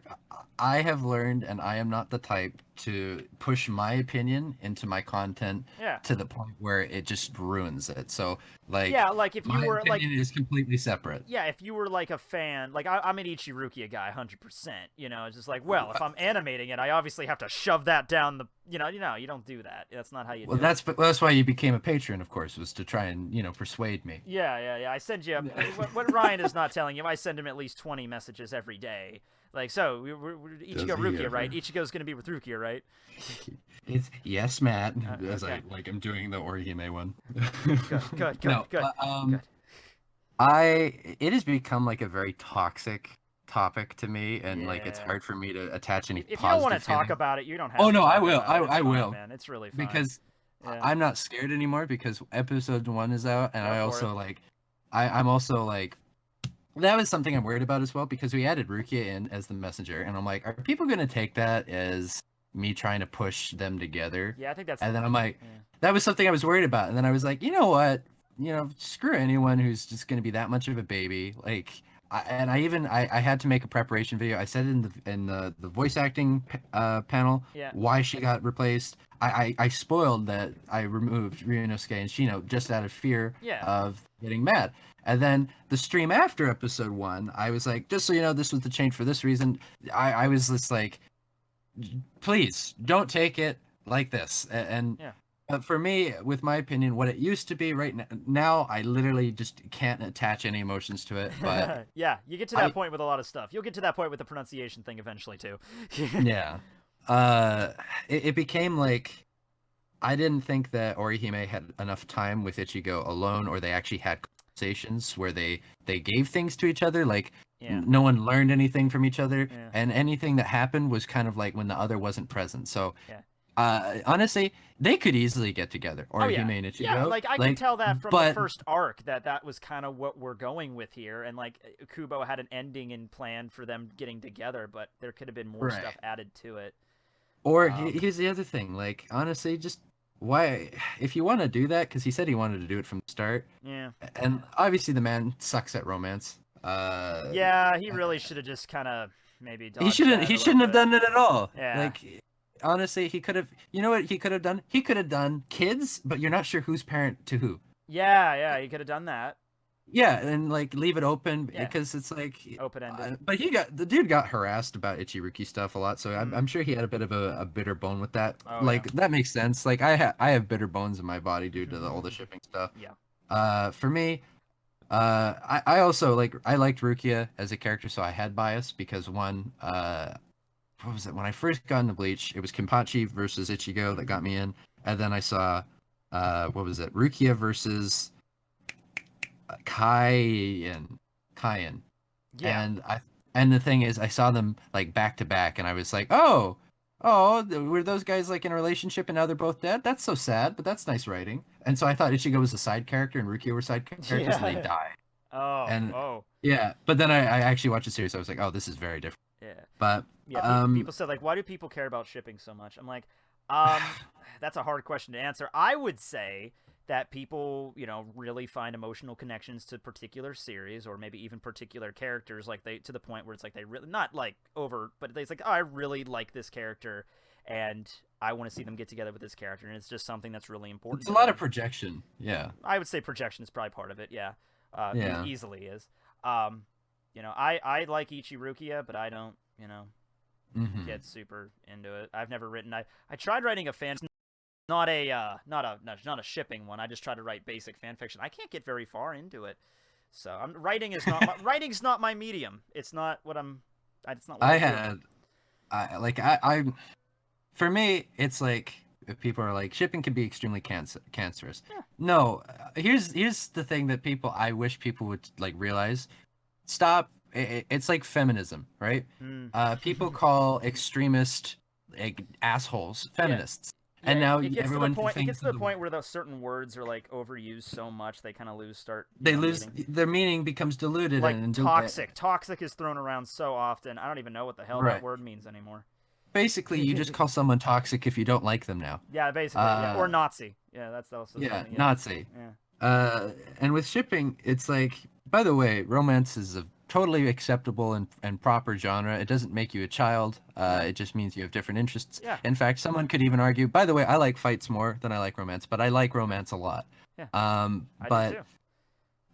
I have learned, and I am not the type to push my opinion into my content to the point where it just ruins it. So, like, like if you my were opinion is completely separate. Yeah, if you were like a fan, like I'm an Ichi Rukia guy, 100%. It's just like, well, if I'm animating it, I obviously have to shove that down the. You don't do that. That's not how you. Well, that's why you became a patron, of course, was to try and persuade me. Yeah. I send you what Ryan is not telling you. I send him at least 20 messages every day. Like, so we're Ichigo Rukia, right? Ichigo's gonna be with Rukia, right? Yes, Matt. As I'm doing the Orihime one. Good. It has become like a very toxic topic to me, and like it's hard for me to attach any. If you don't want to talk about it, you don't have. Oh no, I will. I fine, will. Man. It's really fine. Because I'm not scared anymore because episode 1 is out, and I also like, I'm also like, that was something I'm worried about as well, because we added Rukia in as the messenger, and I'm like, are people gonna take that as me trying to push them together? Yeah, I think that's. And then I'm like, that was something I was worried about. And then I was like, you know what? Screw anyone who's just gonna be that much of a baby. Like, I had to make a preparation video. I said it in the voice acting panel why she got replaced. I spoiled that I removed Ryunosuke and Shino just out of fear of getting mad. And then the stream after episode 1, I was like, just so you know, this was the change for this reason. I was just like, please don't take it like this. And for me, with my opinion, what it used to be right now, I literally just can't attach any emotions to it. But yeah, you get to that point with a lot of stuff. You'll get to that point with the pronunciation thing eventually too. Yeah. It became like, I didn't think that Orihime had enough time with Ichigo alone, or they actually had conversations where they gave things to each other. Like, no one learned anything from each other, and anything that happened was kind of like when the other wasn't present. So, honestly, they could easily get together, Orihime and Ichigo. Yeah, like I can tell that from the first arc that was kind of what we're going with here, and like Kubo had an ending in plan for them getting together, but there could have been more stuff added to it. Or here's the other thing, like, honestly, just why, if you want to do that, because he said he wanted to do it from the start. Yeah. And obviously the man sucks at romance. Yeah, he really should have just kind of maybe. He shouldn't have done it at all. Yeah. Like, honestly, he could have. You know what he could have done? He could have done kids, but you're not sure who's parent to who. Yeah, he could have done that. Yeah, and like leave it open because it's like open-ended. But the dude got harassed about Ichiruki stuff a lot, so I'm sure he had a bit of a bitter bone with that. That makes sense. Like I have bitter bones in my body due to all the shipping stuff. Yeah. For me, I also I liked Rukia as a character, so I had bias because one, what was it? When I first got into Bleach, it was Kenpachi versus Ichigo that got me in, and then I saw, what was it? Rukia versus Kaien. Yeah. And the thing is, I saw them like back to back, and I was like, oh, were those guys like in a relationship and now they're both dead? That's so sad, but that's nice writing. And so I thought Ichigo was a side character and Rukia were side characters, and they died. Yeah, but then I actually watched the series. I was like, oh, this is very different. Yeah. But people said like, why do people care about shipping so much? I'm like, that's a hard question to answer. I would say that people, really find emotional connections to particular series or maybe even particular characters, like to the point where it's like they really, not like over, but it's like, oh, I really like this character and I want to see them get together with this character, and it's just something that's really important. It's a lot of projection. Yeah. I would say projection is probably part of it. Yeah. It easily is. I like Ichirukia, but I don't, get super into it. I've never written. I tried writing a fan. Not a shipping one. I just try to write basic fan fiction. I can't get very far into it, so writing is not writing's not my medium. It's not what I'm. It's not. What for me, it's like if people are like shipping can be extremely cancerous. Yeah. No, here's the thing that I wish people would like realize. Stop. It's like feminism, right? People call extremist assholes feminists. Yeah, and now it gets everyone to the point where those certain words are like overused so much they kind of lose their meaning becomes diluted. Like toxic is thrown around so often. I don't even know what the hell that word means anymore. Basically, you just call someone toxic if you don't like them now. Yeah, basically, or Nazi. Yeah, that's also something, Nazi. Yeah. And with shipping, it's like, by the way, romance is a totally acceptable and proper genre. It doesn't make you a child. It just means you have different interests. Yeah. In fact, someone could even argue, by the way, I like fights more than I like romance, but I like romance a lot. Yeah. I do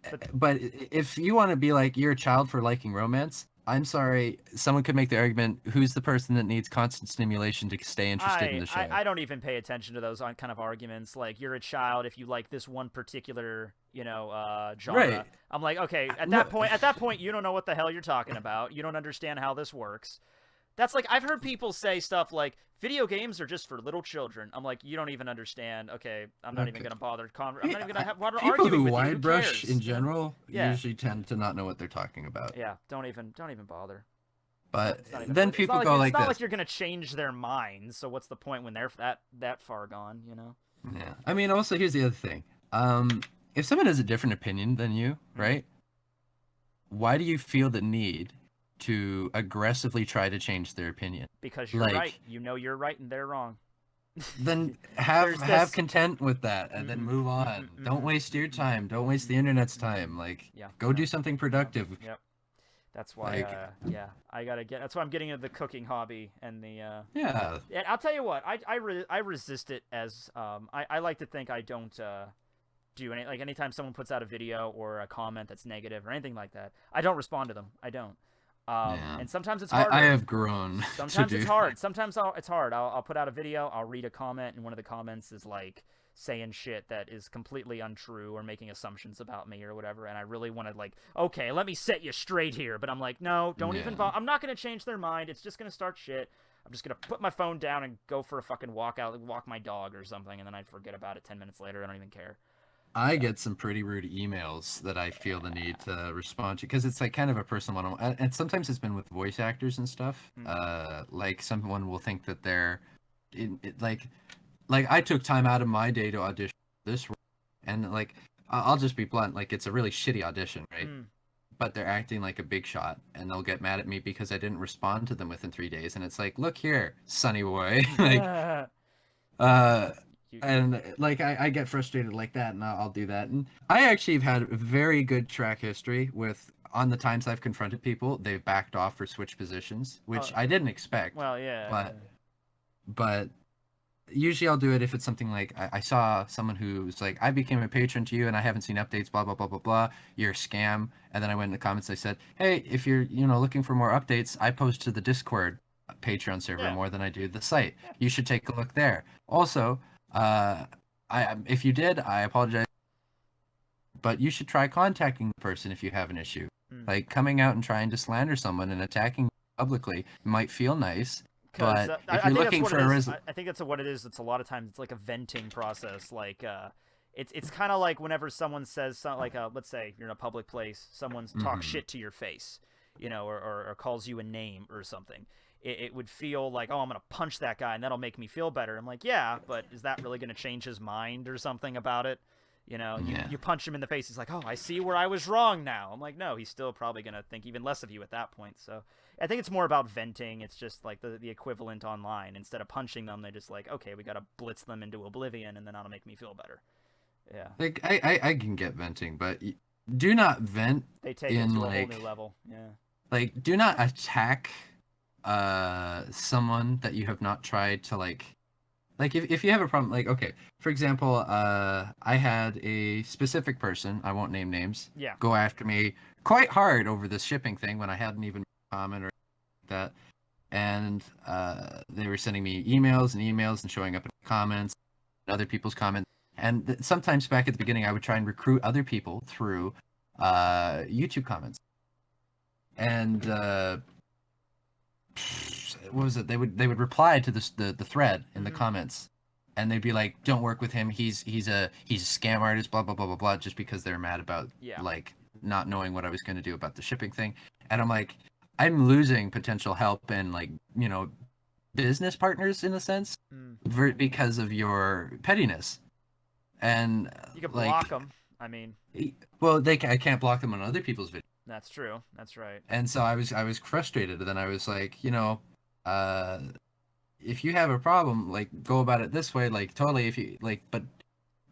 too. But if you want to be like, you're a child for liking romance, I'm sorry, someone could make the argument, who's the person that needs constant stimulation to stay interested in the show? I don't even pay attention to those kind of arguments. Like, you're a child if you like this one particular, genre. Right. I'm like, okay, at that point, you don't know what the hell you're talking about. You don't understand how this works. That's like, I've heard people say stuff like, video games are just for little children. I'm like, you don't even understand. Okay, I'm not even going to bother. I'm not even going to have people arguing who with wide you. Who brush cares? in general usually tend to not know what they're talking about. Yeah, don't even bother. But then people go like this. It's not like you're going to change their minds, so what's the point when they're that far gone, Yeah. I mean, also, here's the other thing. If someone has a different opinion than you, right? why do you feel the need to aggressively try to change their opinion? Because you're right. You know you're right and they're wrong. Then have content with that and then move on. Don't waste your time. Don't waste the internet's time. Like, go do something productive. Yep. That's why, I gotta get. That's why I'm getting into the cooking hobby and the. Yeah. And I'll tell you what, I resist it as I like to think I don't do any, like, anytime someone puts out a video or a comment that's negative or anything like that, I don't respond to them. I don't. And sometimes it's hard. I have grown. Sometimes it's hard. Sometimes it's hard. I'll put out a video. I'll read a comment, and one of the comments is like saying shit that is completely untrue or making assumptions about me or whatever. And I really want to, like, okay, let me set you straight here. But I'm like, no, don't even. I'm not gonna change their mind. It's just gonna start shit. I'm just gonna put my phone down and go for a fucking walk my dog or something, and then I forget about it 10 minutes later. I don't even care. I get some pretty rude emails that I feel the need to respond to because it's like kind of a personal one, and sometimes it's been with voice actors and stuff. Like someone will think that they're like I took time out of my day to audition this role, and like I'll just be blunt, like it's a really shitty audition, right? But they're acting like a big shot, and they'll get mad at me because I didn't respond to them within 3 days, and it's like, look here, sonny boy, like and like I get frustrated like that, and I'll do that. And I actually have had a very good track history with, on the times I've confronted people, they've backed off or switched positions, which I didn't expect. Well, yeah. But usually I'll do it if it's something like I saw someone who's like, I became a patron to you and I haven't seen updates, blah blah blah blah blah. You're a scam. And then I went in the comments. I said, hey, if you're looking for more updates, I post to the Discord Patreon server more than I do the site. You should take a look there. Also, if you did, I apologize, but you should try contacting the person if you have an issue. Like, coming out and trying to slander someone and attacking publicly might feel nice, but if you're looking for I think that's what it is. It's a lot of times it's like a venting process. Like, it's kind of like whenever someone says something, like, let's say you're in a public place, someone talks shit to your face, or calls you a name or something. It would feel like, oh, I'm going to punch that guy and that'll make me feel better. I'm like, yeah, but is that really going to change his mind or something about it? You punch him in the face. He's like, oh, I see where I was wrong now. I'm like, no, he's still probably going to think even less of you at that point. So I think it's more about venting. It's just like the equivalent online. Instead of punching them, they're just like, okay, we got to blitz them into oblivion and then that'll make me feel better. Yeah. Like, I can get venting, but do not vent. They take it to a whole new level. Yeah. Like, do not attack someone that you have not tried to like if you have a problem, like, okay, for example, I had a specific person, I won't name names, go after me quite hard over this shipping thing when I hadn't even commented or that, and they were sending me emails and showing up in comments, other people's comments, and sometimes back at the beginning I would try and recruit other people through YouTube comments, and what was it? They would reply to the thread in the comments, and they'd be like, "Don't work with him. He's a scam artist." Blah blah blah blah blah. Just because they're mad about like not knowing what I was going to do about the shipping thing, and I'm like, I'm losing potential help and like business partners in a sense because of your pettiness. And you can block them. I mean, well, I can't block them on other people's videos. That's true. That's right. And so I was frustrated, and then I was like, if you have a problem, like, go about it this way, like, totally, if you like, but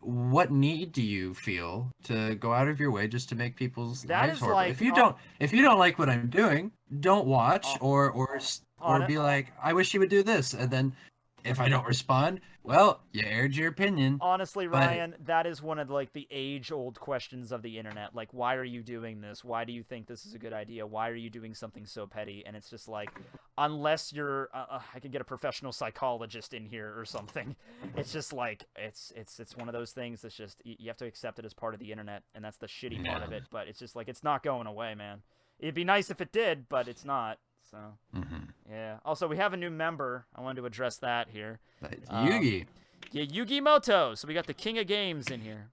what need do you feel to go out of your way just to make people's lives horrible? Like, if you don't like what I'm doing, don't watch or be like, I wish you would do this, and then if I don't respond, well, you aired your opinion. Honestly, Ryan, that is one of like the age-old questions of the internet. Like, why are you doing this? Why do you think this is a good idea? Why are you doing something so petty? And it's just like, unless you're, I could get a professional psychologist in here or something. It's just like, it's one of those things that's just, you have to accept it as part of the internet, and that's the shitty part of it. But it's just like, it's not going away, man. It'd be nice if it did, but it's not. So, yeah. Also, we have a new member. I wanted to address that here. Yugi. Yeah, Yugi Moto. So we got the king of games in here.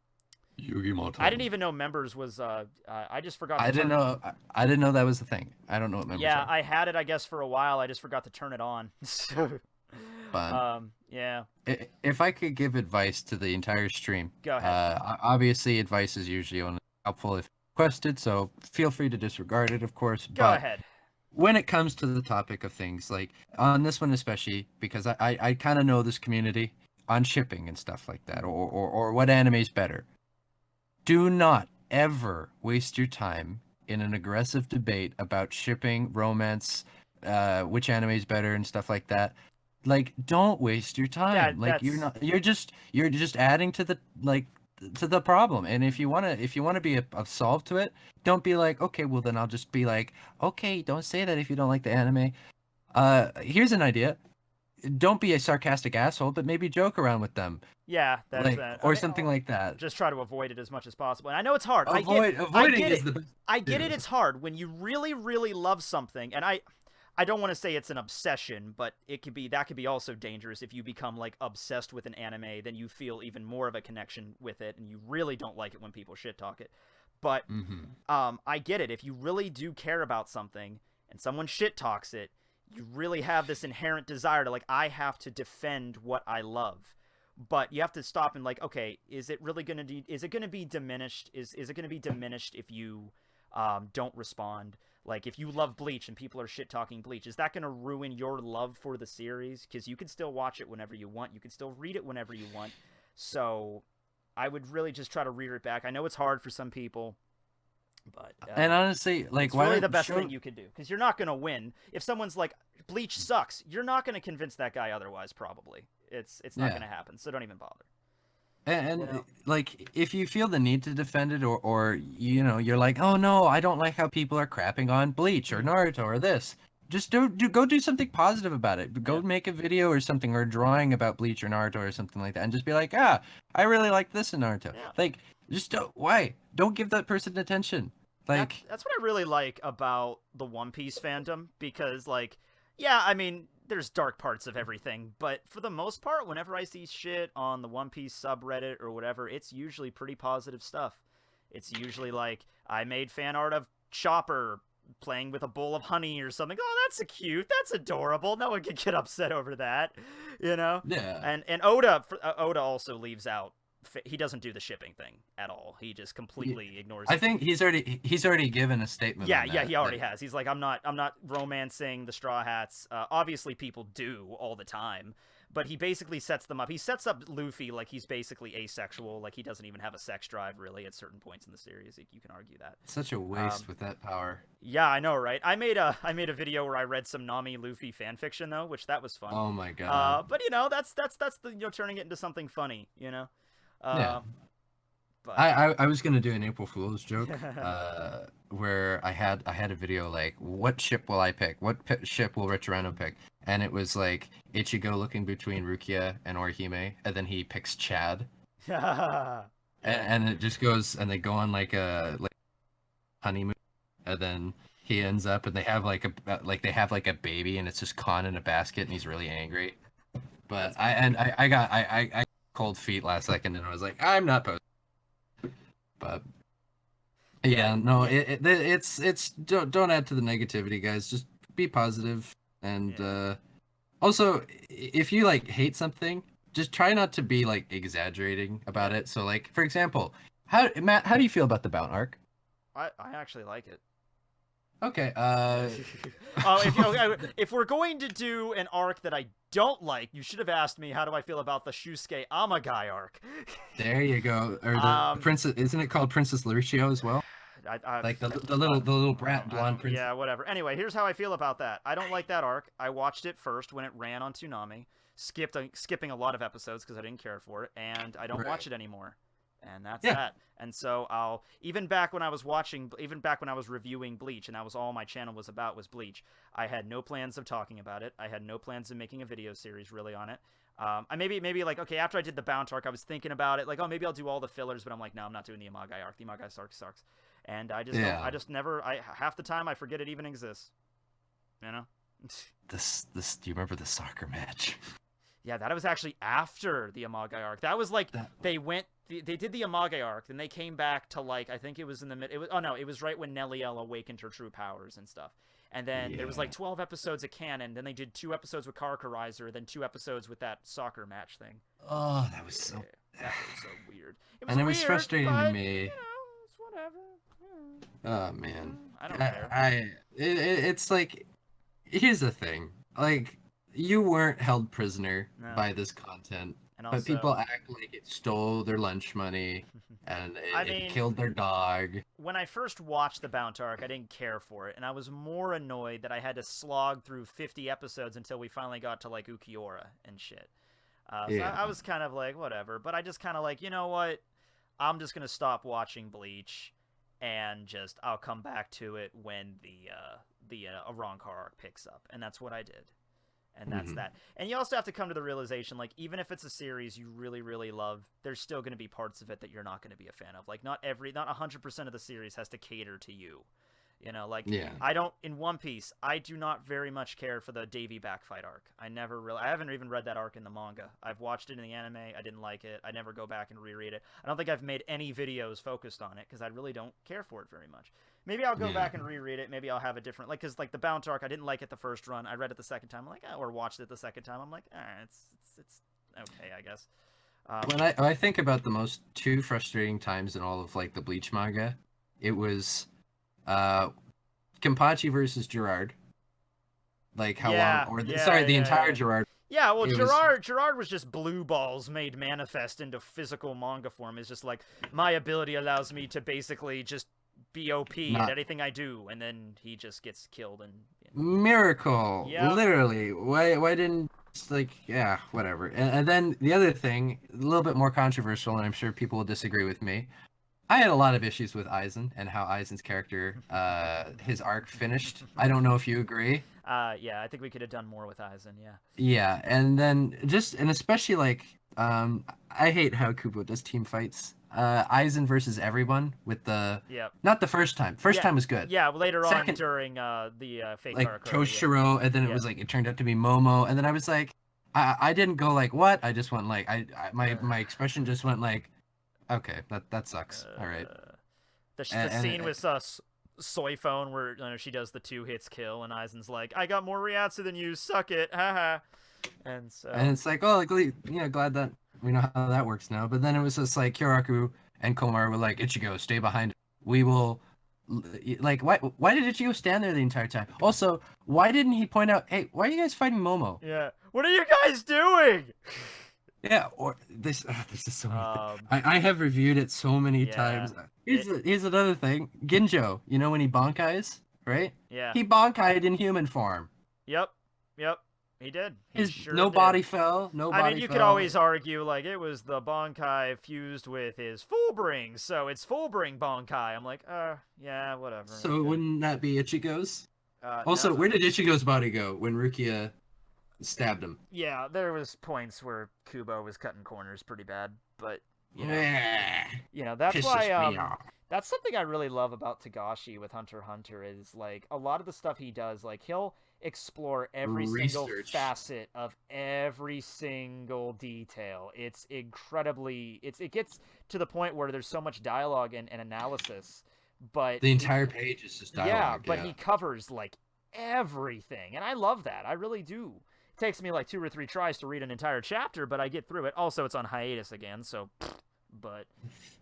Yugi Moto. I didn't even know members was. I just forgot. I didn't know that was the thing. I don't know what members are. I had it, I guess, for a while. I just forgot to turn it on. Fun. Yeah. If I could give advice to the entire stream, go ahead. Obviously, advice is usually only helpful if requested, so feel free to disregard it, of course. Go ahead. When it comes to the topic of things, like on this one especially, because I kind of know this community on shipping and stuff like that, or what anime is better. Do not ever waste your time in an aggressive debate about shipping, romance, which anime is better and stuff like that. Like, don't waste your time. You're just adding to the problem. And if you wanna be of solve to it, don't be like, okay, well then I'll just be like, okay, don't say that if you don't like the anime. Here's an idea. Don't be a sarcastic asshole, but maybe joke around with them. Yeah, that's or something like that. Just try to avoid it as much as possible. And I know it's hard. Avoiding is the best. I get it. It's hard when you really, really love something, and I don't want to say it's an obsession, but that could be also dangerous if you become like obsessed with an anime, then you feel even more of a connection with it, and you really don't like it when people shit talk it. But I get it. If you really do care about something and someone shit talks it, you really have this inherent desire to, like, I have to defend what I love. But you have to stop and, like, okay, is it really going to is it going to be diminished? Is it going to be diminished if you don't respond? Like, if you love Bleach and people are shit-talking Bleach, is that going to ruin your love for the series? Because you can still watch it whenever you want. You can still read it whenever you want. So I would really just try to rear it back. I know it's hard for some people, but... and honestly, like... It's really the best thing you could do. Because you're not going to win. If someone's like, Bleach sucks, you're not going to convince that guy otherwise, probably. It's not going to happen, so don't even bother. And like, if you feel the need to defend it, or you're like, oh no, I don't like how people are crapping on Bleach or Naruto or this, just go do something positive about it. Go make a video or something, or a drawing about Bleach or Naruto or something like that, and just be like, I really like this in Naruto. Yeah. Like, just don't give that person attention. Like, that's what I really like about the One Piece fandom, because, like, yeah, I mean, there's dark parts of everything, but for the most part, whenever I see shit on the One Piece subreddit or whatever, it's usually pretty positive stuff. It's usually like, I made fan art of Chopper playing with a bowl of honey or something. Oh, that's cute. That's adorable. No one can get upset over that, you know? Yeah. And Oda also leaves out. He doesn't do the shipping thing at all. He just completely ignores it. I think he's already given a statement. Yeah, he already has. He's like, I'm not romancing the Straw Hats. Obviously, people do all the time, but he basically sets them up. He sets up Luffy like he's basically asexual, like he doesn't even have a sex drive really at certain points in the series. You can argue that. Such a waste with that power. Yeah, I know, right? I made a video where I read some Nami Luffy fan fiction though, which that was fun. Oh my god. But that's the turning it into something funny, Yeah. But... I was gonna do an April Fool's joke, where I had a video like, what ship will I pick? What ship will RetroRyno pick? And it was like Ichigo looking between Rukia and Orihime, and then he picks Chad. and it just goes, and they go on like a honeymoon, and then he ends up, and they have like a baby, and it's just Khan in a basket, and he's really angry. But I got cold feet last second, and I was like, I'm not posting. But yeah, no, it's don't add to the negativity, guys. Just be positive, and also, if you like hate something, just try not to be like exaggerating about it. So, like, for example, Matt, how do you feel about the Bound arc? I actually like it. Okay. If we're going to do an arc that I don't like, you should have asked me how do I feel about the Shusuke Amagai arc. There you go. Or the princess, isn't it called Princess Lucio as well? Like the little brat blonde princess. Yeah, whatever. Anyway, here's how I feel about that. I don't like that arc. I watched it first when it ran on Toonami, skipping a lot of episodes because I didn't care for it, and I don't watch it anymore. And that's that. And so even back when I was reviewing Bleach, and that was all my channel was about, was Bleach, I had no plans of talking about it. I had no plans of making a video series really on it. I maybe like, okay, after I did the Bound arc, I was thinking about it, like, oh, maybe I'll do all the fillers, but I'm like, no, I'm not doing the Amagai arc. The Amagai arc sucks. And I just never, half the time I forget it even exists. You know? Do you remember the soccer match? Yeah, that was actually after the Amagai arc. That was like, they did the Amagai arc, then they came back to, like, I think it was in the it was right when Neliel awakened her true powers and stuff. And then there was like 12 episodes of canon, then they did 2 episodes with Karakurizer, then 2 episodes with that soccer match thing. Oh, that was so weird. It was frustrating but, to me. You know, it's whatever. Oh man, I don't care. It's like, here's the thing. Like, you weren't held prisoner by this content, and but people act like it stole their lunch money and it killed their dog. When I first watched the Bount arc, I didn't care for it, and I was more annoyed that I had to slog through 50 episodes until we finally got to like Ukiura and shit. So I was kind of like, whatever, but I just kind of like, you know what? I'm just gonna stop watching Bleach, and I'll come back to it when the Arrancar arc picks up, and that's what I did. And that's that. And you also have to come to the realization, like, even if it's a series you really, really love, there's still going to be parts of it that you're not going to be a fan of. Like, not 100% of the series has to cater to you. You know, like, in One Piece, I do not very much care for the Davy backfight arc. I haven't even read that arc in the manga. I've watched it in the anime. I didn't like it. I never go back and reread it. I don't think I've made any videos focused on it because I really don't care for it very much. Maybe I'll go back and reread it. Maybe I'll have a different, like, because like the Bount arc, I didn't like it the first run. I read it the second time, I'm like, or watched it the second time. I'm like, it's okay, I guess. When I think about the most two frustrating times in all of like the Bleach manga, it was Kenpachi versus Gerard. Like how long, or the entire Gerard. Yeah, well, Gerard was just blue balls made manifest into physical manga form. It's just like, my ability allows me to basically just be OP at anything I do, and then he just gets killed and miracle. Literally. Why didn't whatever. And then the other thing, a little bit more controversial, and I'm sure people will disagree with me. I had a lot of issues with Aizen and how Aizen's character, his arc finished. I don't know if you agree. Yeah, I think we could have done more with Aizen, yeah. Yeah, and then especially like, I hate how Kubo does team fights. Aizen versus everyone with not the first time. First time was good. Yeah, later on during the fake like arc. Toshiro, and then it turned out to be Momo, and then I was like, I didn't go like, what? I just went like, my expression just went like, okay, that sucks. All right. The scene with Soy Phone where she does the 2 hits kill, and Aizen's like, I got more Ryatsu than you, suck it, haha. And it's like, oh, like, glad that we know how that works now. But then it was just like Kyoraku and Komar were like, Ichigo, stay behind. We will, like, why did Ichigo stand there the entire time? Also, why didn't he point out, hey, why are you guys fighting Momo? Yeah, what are you guys doing? Yeah, or this is so many I have reviewed it so many times. Here's another thing. Ginjo, you know when he Bankais, right? Yeah. He Bankai'd in human form. Yep. He did. No body fell. I mean, you could always argue, like, it was the Bankai fused with his Fullbring, so it's Fullbring Bankai. I'm like, yeah, whatever. So wouldn't that be Ichigo's? Also, where did Ichigo's body go when Rukia stabbed him? Yeah, there was points where Kubo was cutting corners pretty bad, but that's why that's something I really love about Togashi with Hunter x Hunter is like a lot of the stuff he does, like he'll explore every single facet of every single detail. It's incredibly it gets to the point where there's so much dialogue and analysis, but the entire page is just dialogue. Yeah, but he covers like everything, and I love that. I really do. It takes me like 2 or 3 tries to read an entire chapter, but I get through it. Also, it's on hiatus again, so but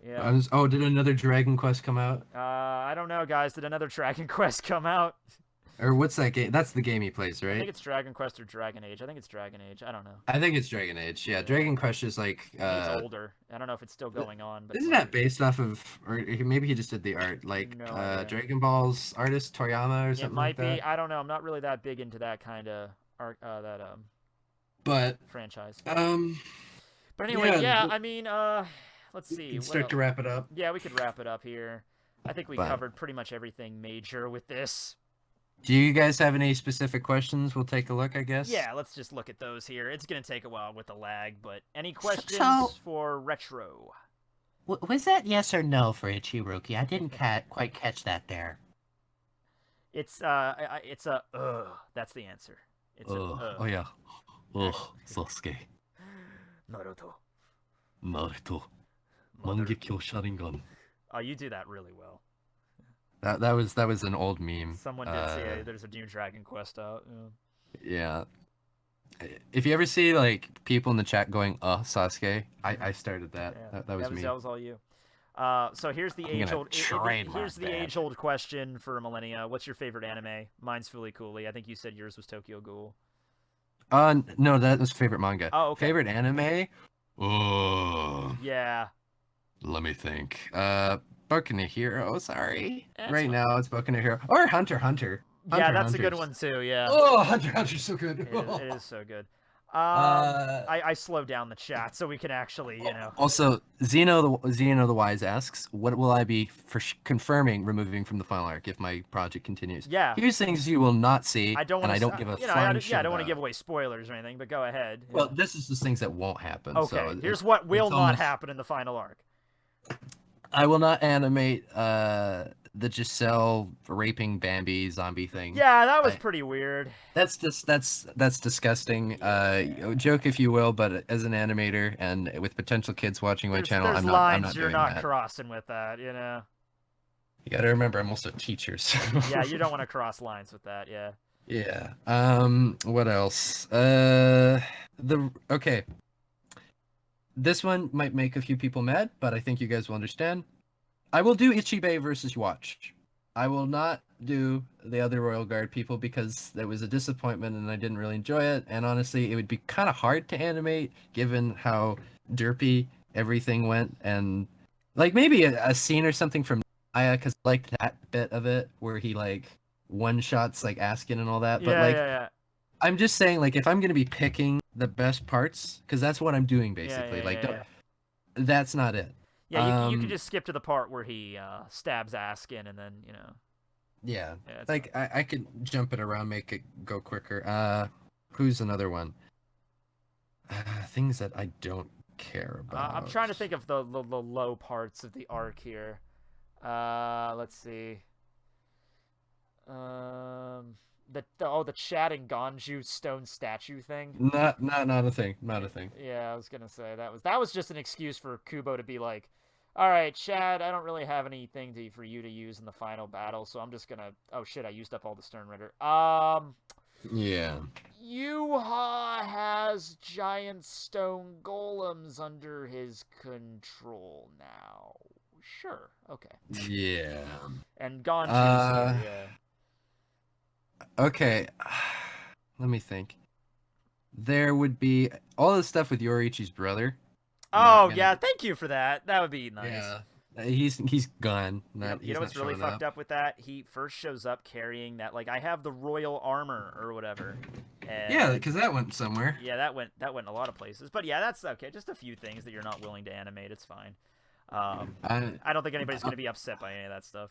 yeah. Did another Dragon Quest come out? I don't know, guys. Did another Dragon Quest come out? Or what's that game? That's the game he plays, right? I think it's Dragon Quest or Dragon Age. I think it's Dragon Age. I don't know. I think it's Dragon Age. Yeah, Dragon Quest is like. It's older. I don't know if it's still going on. But isn't that based off of, or maybe he just did the art, like Dragon Ball's artist Toriyama or something? It might be. I don't know. I'm not really that big into that kind of art. But franchise. But anyway, I mean, let's see. We can start to wrap it up. Yeah, we could wrap it up here. I think we covered pretty much everything major with this. Do you guys have any specific questions? We'll take a look, I guess. Yeah, let's just look at those here. It's going to take a while with the lag, but any questions for Retro? Was that yes or no for Ichiruki? I didn't quite catch that there. It's a that's the answer. It's Oh yeah. Sasuke. Naruto. Mangekyo Sharingan. Oh, you do that really well. That was an old meme. Someone did say there's a new Dragon Quest out. Yeah. If you ever see like people in the chat going, Sasuke, I started that. Yeah. That was me. That was all you. So here's the age-old question for millennia. What's your favorite anime? Mine's Fooly Cooly. I think you said yours was Tokyo Ghoul. No, that was favorite manga. Oh, okay. Favorite anime? Oh. Yeah. Let me think. Boku no Hero. Sorry. That's right fine. now it's Boku no Hero or Hunter x Hunter. Yeah, that's a good one too. Yeah. Oh, Hunter x Hunter's so good. It is so good. I slowed down the chat so we can actually, Also, Zeno the Wise asks, "What will I be confirming removing from the final arc if my project continues?" Yeah. Here's things you will not see, I don't and wanna, I don't give a I don't want to give away spoilers or anything, but go ahead. Well, this is just things that won't happen. Okay. So Here's what will not happen in the final arc. I will not animate the Giselle raping Bambi zombie thing. Yeah, that was pretty weird. That's disgusting. Joke if you will, but as an animator and with potential kids watching my channel, there's I'm lines not you're doing not that. crossing with that, You gotta remember, I'm also a teacher. So. Yeah, you don't want to cross lines with that. Yeah. Yeah. What else? Okay. This one might make a few people mad, but I think you guys will understand. I will do Ichibei versus Watch. I will not do the other Royal Guard people because it was a disappointment and I didn't really enjoy it. And honestly, it would be kind of hard to animate given how derpy everything went. And like maybe a scene or something from Aya, because I liked that bit of it where he like one-shots like Askin and all that. But yeah. I'm just saying, like, if I'm gonna be picking the best parts, because that's what I'm doing basically. That's not it. Yeah, you can just skip to the part where he stabs Askin, and then Yeah, like I could jump it around, make it go quicker. Who's another one? Things that I don't care about. I'm trying to think of the low parts of the arc here. Let's see. The chatting Ganju stone statue thing. Not a thing. Not a thing. Yeah, I was gonna say that was just an excuse for Kubo to be like, all right, Chad, I don't really have anything for you to use in the final battle, so I'm just gonna. Oh shit, I used up all the Stern Ritter. Yeah. Yuha has giant stone golems under his control now. Sure. Okay. Yeah. And Ganju. Yeah. Okay, let me think. There would be all the stuff with Yoriichi's brother. Oh yeah, thank you for that. That would be nice. Yeah, he's gone. You know what's really fucked up with that? He first shows up carrying that. Like I have the royal armor or whatever. And yeah, because that went somewhere. Yeah, that went a lot of places. But yeah, that's okay. Just a few things that you're not willing to animate. It's fine. I don't think anybody's gonna be upset by any of that stuff.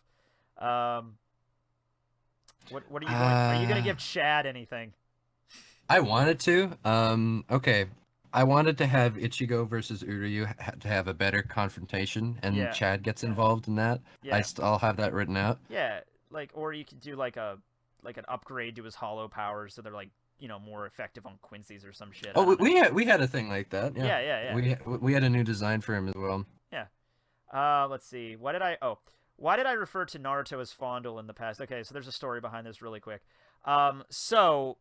What are you going? Are you gonna give Chad anything? I wanted to. Okay. I wanted to have Ichigo versus Uryu to have a better confrontation, and Chad gets involved in that. Yeah. I'll have that written out. Yeah, or you could do like an upgrade to his hollow powers, so they're like more effective on Quincy's or some shit. Oh, we had a thing like that. Yeah. Yeah. We had a new design for him as well. Yeah. Let's see. Why did I refer to Naruto as Fondle in the past? Okay, so there's a story behind this really quick. So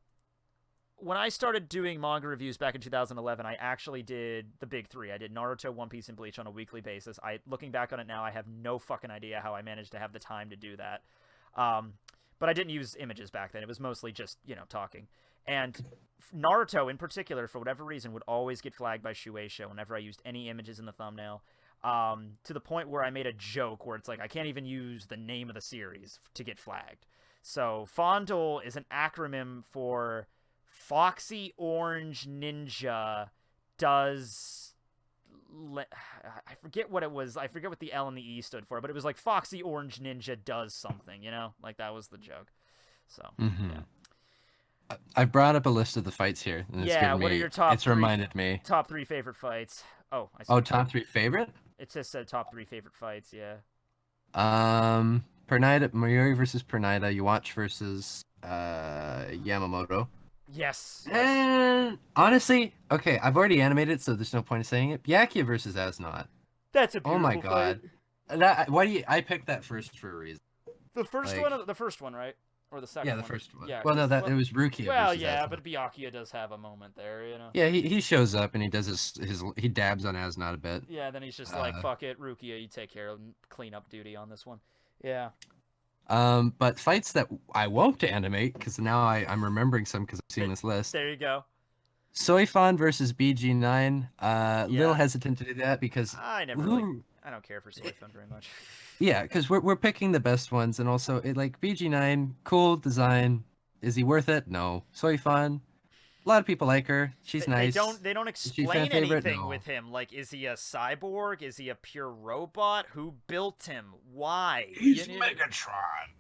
when I started doing manga reviews back in 2011, I actually did the big three. I did Naruto, One Piece, and Bleach on a weekly basis. Looking back on it now, I have no fucking idea how I managed to have the time to do that. But I didn't use images back then. It was mostly just, talking. And Naruto, in particular, for whatever reason, would always get flagged by Shueisha whenever I used any images in the thumbnail. To the point where I made a joke where it's like, I can't even use the name of the series to get flagged. So Fondle is an acronym for Foxy Orange Ninja does... I forget what it was. I forget what the L and the E stood for, but it was like Foxy Orange Ninja does something, Like that was the joke. So, yeah. I brought up a list of the fights here. And it's what are your top It's reminded me. Top 3 favorite fights. Oh, I see. Oh, top 3 favorite? It just said top 3 favorite fights, yeah. Pernida, Mayuri versus Pernida, Yuwatch versus Yamamoto. Yes. And honestly, okay, I've already animated, so there's no point in saying it. Byakuya versus Asnot. That's a beautiful Oh my god. fight. Why do you? I picked that first for a reason. The first one, right? Or the second Yeah, one? the first one. Yeah. Well, no, it was Rukia. Well, versus yeah, Asuna. but Byakuya does have a moment there, you know. Yeah, he shows up and he does he dabs on Asuna a bit. Yeah, then he's just like, fuck it, Rukia, you take care of cleanup duty on this one. Yeah. But fights that I won't animate because now I'm remembering some because I've seen this list. There you go. Soifan versus BG9. Little hesitant to do that because I don't care for Soifan very much. Yeah, because we're picking the best ones, and also like BG9, cool design. Is he worth it? No. Soifan, a lot of people like her. She's nice. They don't explain anything with him. Like, is he a cyborg? Is he a pure robot? Who built him? Why? He's Megatron.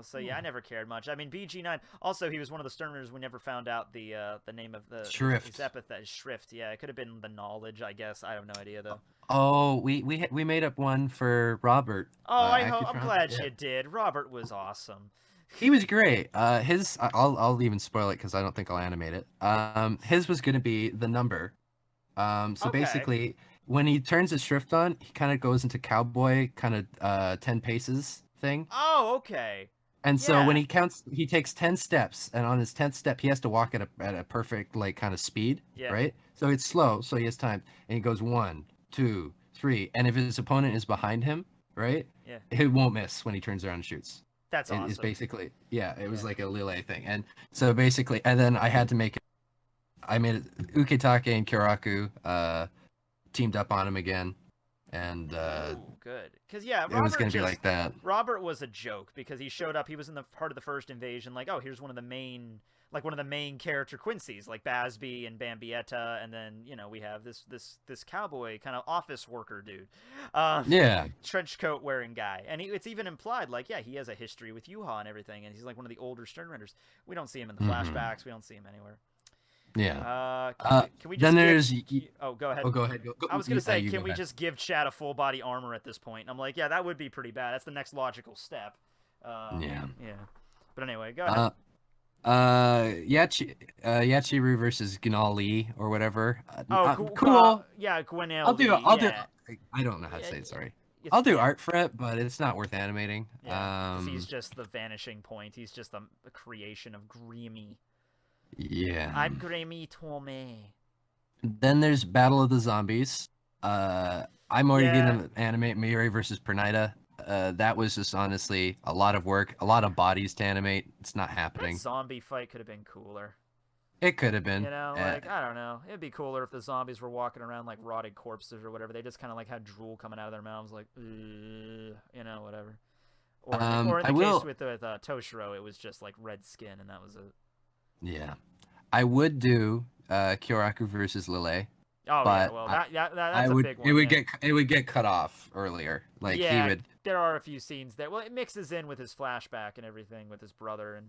So yeah, I never cared much. I mean, BG9. Also, he was one of the Sterners. We never found out the name of the Shrift. His epithet. Shrift. Yeah, it could have been the knowledge. I guess I have no idea though. Oh, we made up one for Robert. Oh, I'm glad you did. Robert was awesome. He was great. I'll even spoil it because I don't think I'll animate it. His was gonna be the number. Basically, when he turns his shrift on, he kind of goes into cowboy kind of 10 paces thing. Oh, okay. And so when he counts, he takes 10 steps, and on his 10th step, he has to walk at a perfect like kind of speed, right? So it's slow, so he has time, and he goes 1, 2, 3, and if his opponent is behind him, right? Yeah. He won't miss when he turns around and shoots. That's awesome. It's basically, it was like a Lille thing. And so basically, and then I had to make it, I made it, Ukitake and Kyoraku teamed up on him again. And good. Because, Robert it was going to be like that. Robert was a joke because he showed up, he was in the part of the first invasion, like, oh, here's one of the main character Quincy's, like Basby and Bambietta, and then, we have this cowboy kind of office worker dude. Trench coat wearing guy. And it's even implied, like, he has a history with Yuha and everything, and he's like one of the older Sternrenders. We don't see him in the flashbacks, we don't see him anywhere. Yeah. Can we just go ahead. Oh, go ahead. I was going to say, can we just give Chad a full body armor at this point? And I'm like, that would be pretty bad. That's the next logical step. Yeah. But anyway, go ahead. Yachiru versus Gnali or whatever. Cool. Gwenel. I'll do. I don't know how to say it. Sorry. I'll do art for it, but it's not worth animating. He's just the vanishing point. He's just the creation of Greamy. Yeah. I'm Greamy Tome. Then there's Battle of the Zombies. I'm already gonna animate Mirai versus Pernida. That was just honestly a lot of work, a lot of bodies to animate. It's not happening. That zombie fight could have been cooler. It could have been. I don't know. It'd be cooler if the zombies were walking around like rotted corpses or whatever. They just kind of like had drool coming out of their mouths, like, whatever. Or in the case with Toshiro, it was just like red skin, and that was it. Yeah, I would do Kyoraku versus Lille. Oh, but that's a big one. It would get cut off earlier. Like he would. There are a few scenes there. Well, it mixes in with his flashback and everything with his brother and.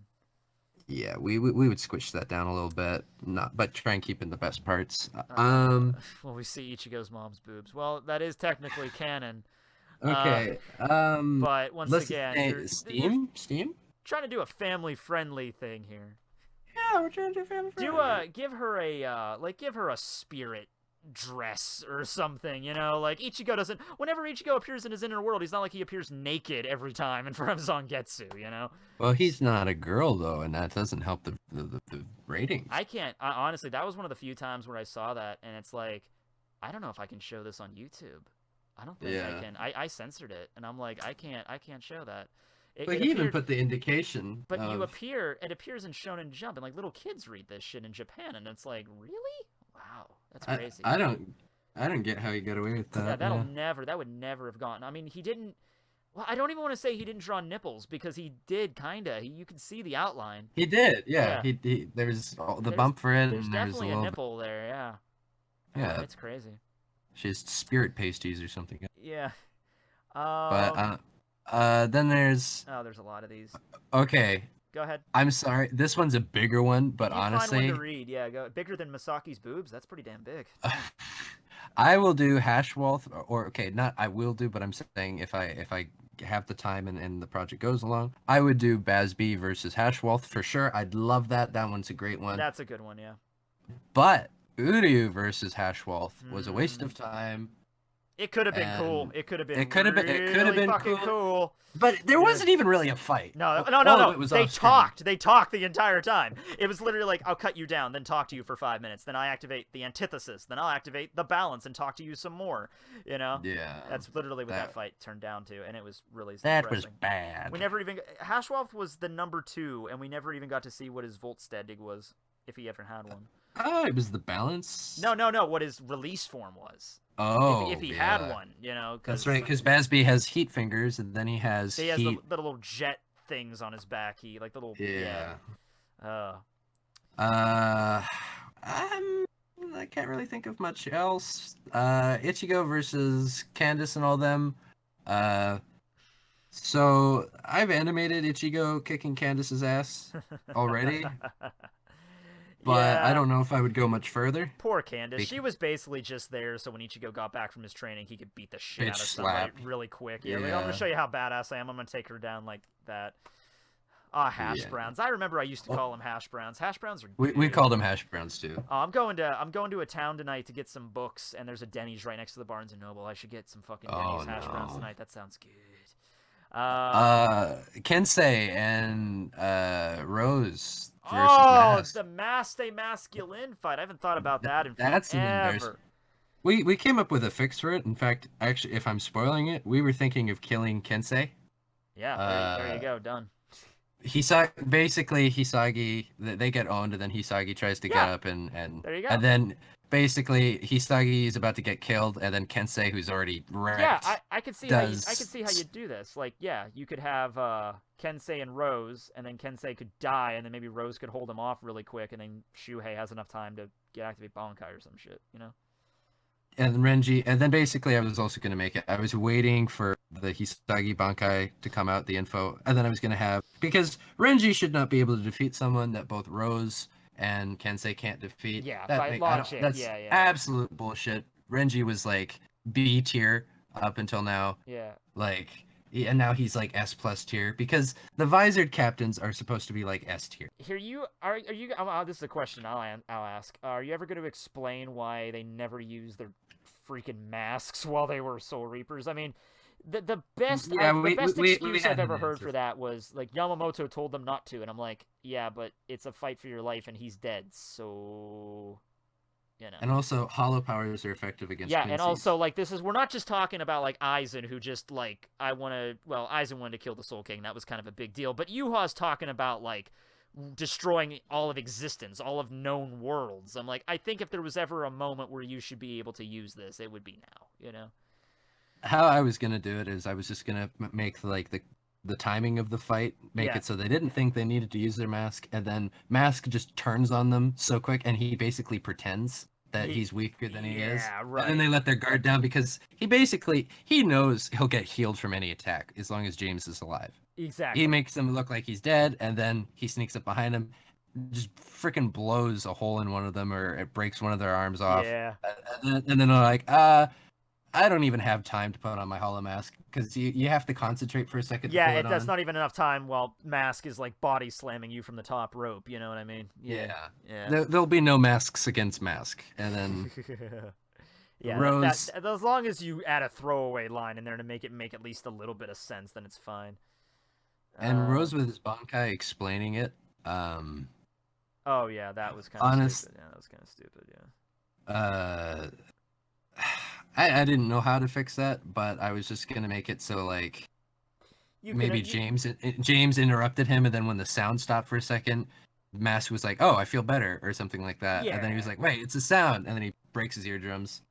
Yeah, we would squish that down a little bit, but try and keep in the best parts. Well, we see Ichigo's mom's boobs. Well, that is technically canon. Okay. But once again, Steam. Trying to do a family-friendly thing here. Yeah, we're trying to do family-friendly. Give her a spirit dress or something, like Ichigo doesn't. Whenever Ichigo appears in his inner world, he's not like he appears naked every time in front of Zangetsu, Well, he's not a girl though, and that doesn't help the ratings. Honestly, that was one of the few times where I saw that, and it's like, I don't know if I can show this on YouTube. I don't think I can. I censored it, and I'm like, I can't show that. But he even put the indication. But it appears in Shonen Jump, and like little kids read this shit in Japan, and it's like, really? Wow, that's crazy. I don't get how he got away with that. Yeah, that would never have gone. I mean, he didn't. Well, I don't even want to say he didn't draw nipples because he did kinda. You can see the outline. He did, yeah. He there's the bump for it. There's and definitely there's a nipple there, yeah. Yeah, it's crazy. She has spirit pasties or something. Yeah. But then there's. Oh, there's a lot of these. Okay. Go ahead. I'm sorry. This one's a bigger one, but honestly, find one to read. Yeah, go bigger than Masaki's boobs. That's pretty damn big. I will do Hashwolf, or okay, not I will do, but I'm saying if I have the time and the project goes along, I would do Basby versus Hashwolf for sure. I'd love that. That one's a great one. That's a good one, yeah. But Uryu versus Hashwolf was a waste of time. It could have been cool. It could have been. It could have been. It could have been fucking cool. But there wasn't even really a fight. No. They talked. They talked the entire time. It was literally like, I'll cut you down, then talk to you for 5 minutes. Then I activate the antithesis. Then I'll activate the balance and talk to you some more. You know? Yeah. That's literally what that fight turned down to, and it was really that depressing. was bad. We never even Hashwolf was the number 2, and we never even got to see what his Volt Stadig was, if he ever had one. Oh, it was the balance. No. What his release form was. Oh, if he had one, you know. That's right, because Basby has heat fingers, and then he has the little jet things on his back. He like the little I can't really think of much else. Ichigo versus Candace and all them. So I've animated Ichigo kicking Candace's ass already. But I don't know if I would go much further. Poor Candace. She was basically just there so when Ichigo got back from his training, he could beat the shit out of somebody really quick. Yeah, like, I'm going to show you how badass I am. I'm going to take her down like that. Hash browns. I remember I used to call them hash browns. Hash browns are good. We called them hash browns too. I'm going to a town tonight to get some books, and there's a Denny's right next to the Barnes & Noble. I should get some fucking Denny's hash browns tonight. That sounds good. Kensei and Rose versus Mask. The Mask masculine fight. I haven't thought about that in That's forever. We came up with a fix for it. In fact, actually, if I'm spoiling it, we were thinking of killing Kensei. Yeah, there you go. Done. Hisagi, they get owned, and then Hisagi tries to get up and there you go. And then basically Hisagi is about to get killed, and then Kensei, who's already wrecked. Yeah, I could see how you do this. Like, yeah, you could have Kensei and Rose, and then Kensei could die, and then maybe Rose could hold him off really quick, and then Shuhei has enough time to activate Bankai or some shit, you know? And Renji, and then basically I was also going to make it. I was waiting for the Hisagi Bankai to come out, the info, and then I was going to have, because Renji should not be able to defeat someone that both Rose and Kensei can't defeat. Yeah, by logic. That's absolute bullshit. Renji was like B tier up until now. Yeah. Like, and now he's like S+ tier, because the visored captains are supposed to be like S tier. Here this is a question I'll ask. Are you ever going to explain why they never used their freaking masks while they were Soul Reapers? I mean, the best excuse I've ever heard for that was like Yamamoto told them not to, and I'm like, yeah, but it's a fight for your life, and he's dead, so. You know. And also, hollow powers are effective against Quincy's. Quincy's. And also, like, we're not just talking about, like, Aizen, who just, like, Aizen wanted to kill the Soul King. That was kind of a big deal. But Yuha's talking about, like, destroying all of existence, all of known worlds. I'm like, I think if there was ever a moment where you should be able to use this, it would be now, you know? How I was going to do it is I was just going to make, like, the timing of the fight, make it so they didn't think they needed to use their mask, and then Mask just turns on them so quick, and he basically pretends that he's weaker than he is. Right. And then they let their guard down, because he knows he'll get healed from any attack as long as James is alive. Exactly. He makes him look like he's dead, and then he sneaks up behind him, just freaking blows a hole in one of them, or it breaks one of their arms off. Yeah. And then they're like, I don't even have time to put on my hollow mask, because you have to concentrate for a second. Yeah, that's not even enough time while Mask is like body slamming you from the top rope. You know what I mean? Yeah. There'll be no masks against Mask, and then Rose. As long as you add a throwaway line in there to make it make at least a little bit of sense, then it's fine. And Rose with his Bankai explaining it. Oh yeah, that was kind of stupid. Yeah, that was kind of stupid. Yeah. I didn't know how to fix that, but I was just gonna make it so like James interrupted him, and then when the sound stopped for a second, Mask was like, "Oh, I feel better," or something like that. Yeah. And then he was like, "Wait, it's a sound," and then he breaks his eardrums.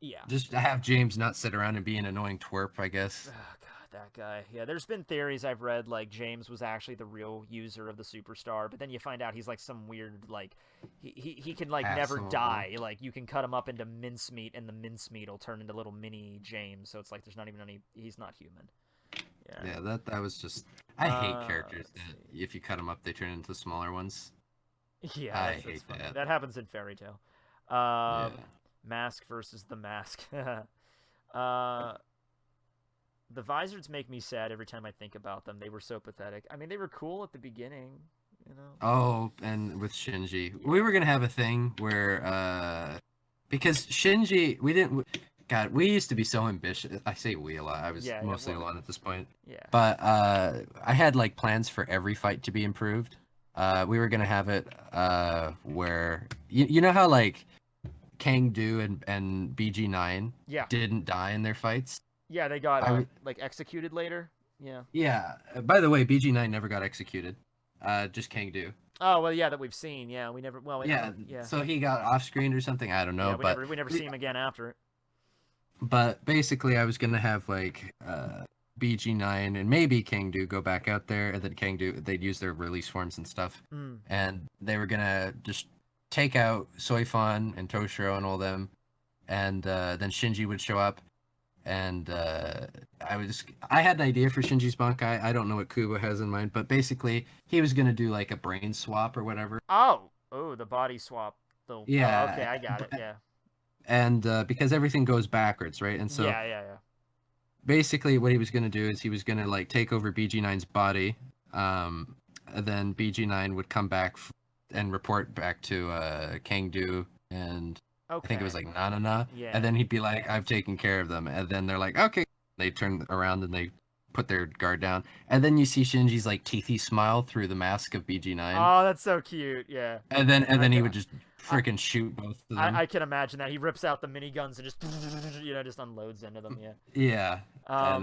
Yeah. Just to have James not sit around and be an annoying twerp, I guess. Oh god, that guy. Yeah, there's been theories I've read like James was actually the real user of the superstar, but then you find out he's like some weird like he can like never die. Like you can cut him up into mincemeat, and the mincemeat will turn into little mini James. So it's like there's not even any. He's not human. Yeah, that was just. I hate characters that if you cut them up, they turn into smaller ones. Yeah, I hate that. That happens in Fairy Tail. Mask versus the Mask. The Vizards make me sad every time I think about them. They were so pathetic. I mean, they were cool at the beginning, you know? Oh, and with Shinji. We were going to have a thing where, because Shinji, God, we used to be so ambitious. I say we a lot. I was Yeah, mostly well, alone at this point. Yeah. But I had like plans for every fight to be improved. We were gonna have it where you know how like Kang-Do and BG9 didn't die in their fights. Yeah, they got like executed later. Yeah. Yeah. By the way, BG9 never got executed. Just Kang-Do. Oh well, yeah, that we've seen. Yeah, we never. Well, Yeah. yeah. So he got off screen or something. I don't know. Yeah, we never see him again after it. But basically, I was gonna have like BG9 and maybe Kang-Do go back out there, and then Kang-Do they'd use their release forms and stuff, and they were gonna just take out Soifon and Toshiro and all them, and then Shinji would show up, and I had an idea for Shinji's Bankai. I don't know what Kubo has in mind, but basically he was gonna do like a brain swap or whatever. Oh, the body swap. Yeah. Oh, okay, I got it. Yeah. And because everything goes backwards, right? And so yeah. basically what he was going to do is he was going to like take over BG9's body, and then BG9 would come back and report back to Kang-Do and I think it was like Na. Yeah. And then he'd be like, I've taken care of them. And then they're like, okay. They turn around and they put their guard down. And then you see Shinji's like teethy smile through the mask of BG9. Oh, that's so cute. Yeah. And then he would just freaking shoot both of them. I can imagine that. He rips out the miniguns and just just unloads into them. Yeah. Yeah.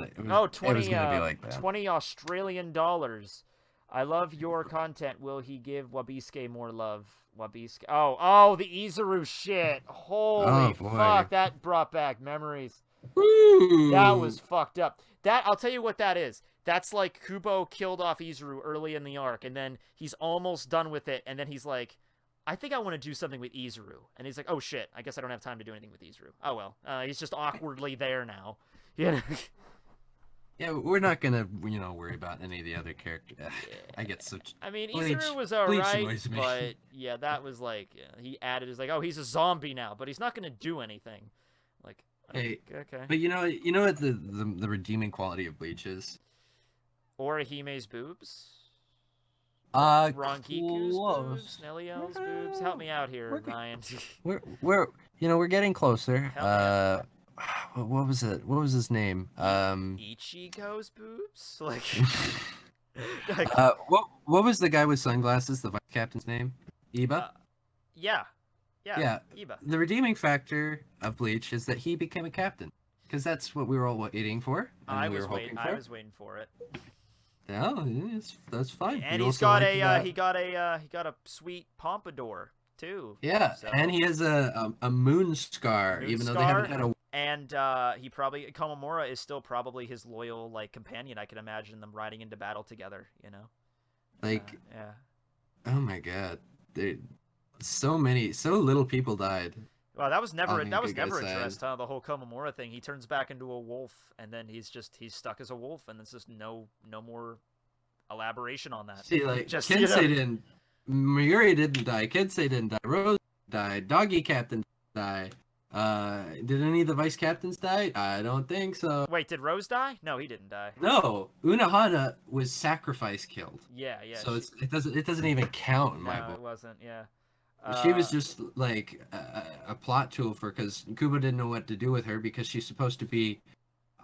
It was gonna be like that. 20 Australian dollars. I love your content. Will he give Wabiske more love? Wabiske. Oh, the Izuru shit. Holy fuck, that brought back memories. Woo! That was fucked up. I'll tell you what that is. That's like Kubo killed off Izuru early in the arc, and then he's almost done with it, and then he's like, I think I want to do something with Izuru. And he's like, oh shit, I guess I don't have time to do anything with Izuru. Oh well, he's just awkwardly there now. Yeah. Yeah, we're not gonna, worry about any of the other characters. I get such. I mean, Izuru was alright, but yeah, that was like he added is like, oh, he's a zombie now, but he's not gonna do anything. Like, hey, okay. But you know what the redeeming quality of Bleach is? Orihime's boobs. Ronkiku's boobs, Neliel's boobs. Help me out here, Ryan. We're getting closer. What was it? What was his name? Ichigo's boobs? Like what was the guy with sunglasses, the vice captain's name? Iba? Yeah. Iba. The redeeming factor of Bleach is that he became a captain. Because that's what we were all waiting for. I was waiting for it. Yeah, that's fine. And he got a sweet pompadour too. Yeah, so. And he has a moon scar, even though they haven't had a. And he probably Kamamura is still probably his loyal like companion. I can imagine them riding into battle together. Like. Yeah. Oh my god, so little people died. Well, that was never addressed, huh? The whole Komamura thing. He turns back into a wolf, and then he's stuck as a wolf, and there's just no more elaboration on that. See, like Kensei didn't, Miuri didn't die, Kensei didn't die, Rose died, Doggy Captain died. Did any of the vice captains die? I don't think so. Wait, did Rose die? No, he didn't die. No, Unohana was sacrifice killed. Yeah. So it doesn't even count in my book. No, it wasn't. Yeah. She was just like a plot tool because Kubo didn't know what to do with her because she's supposed to be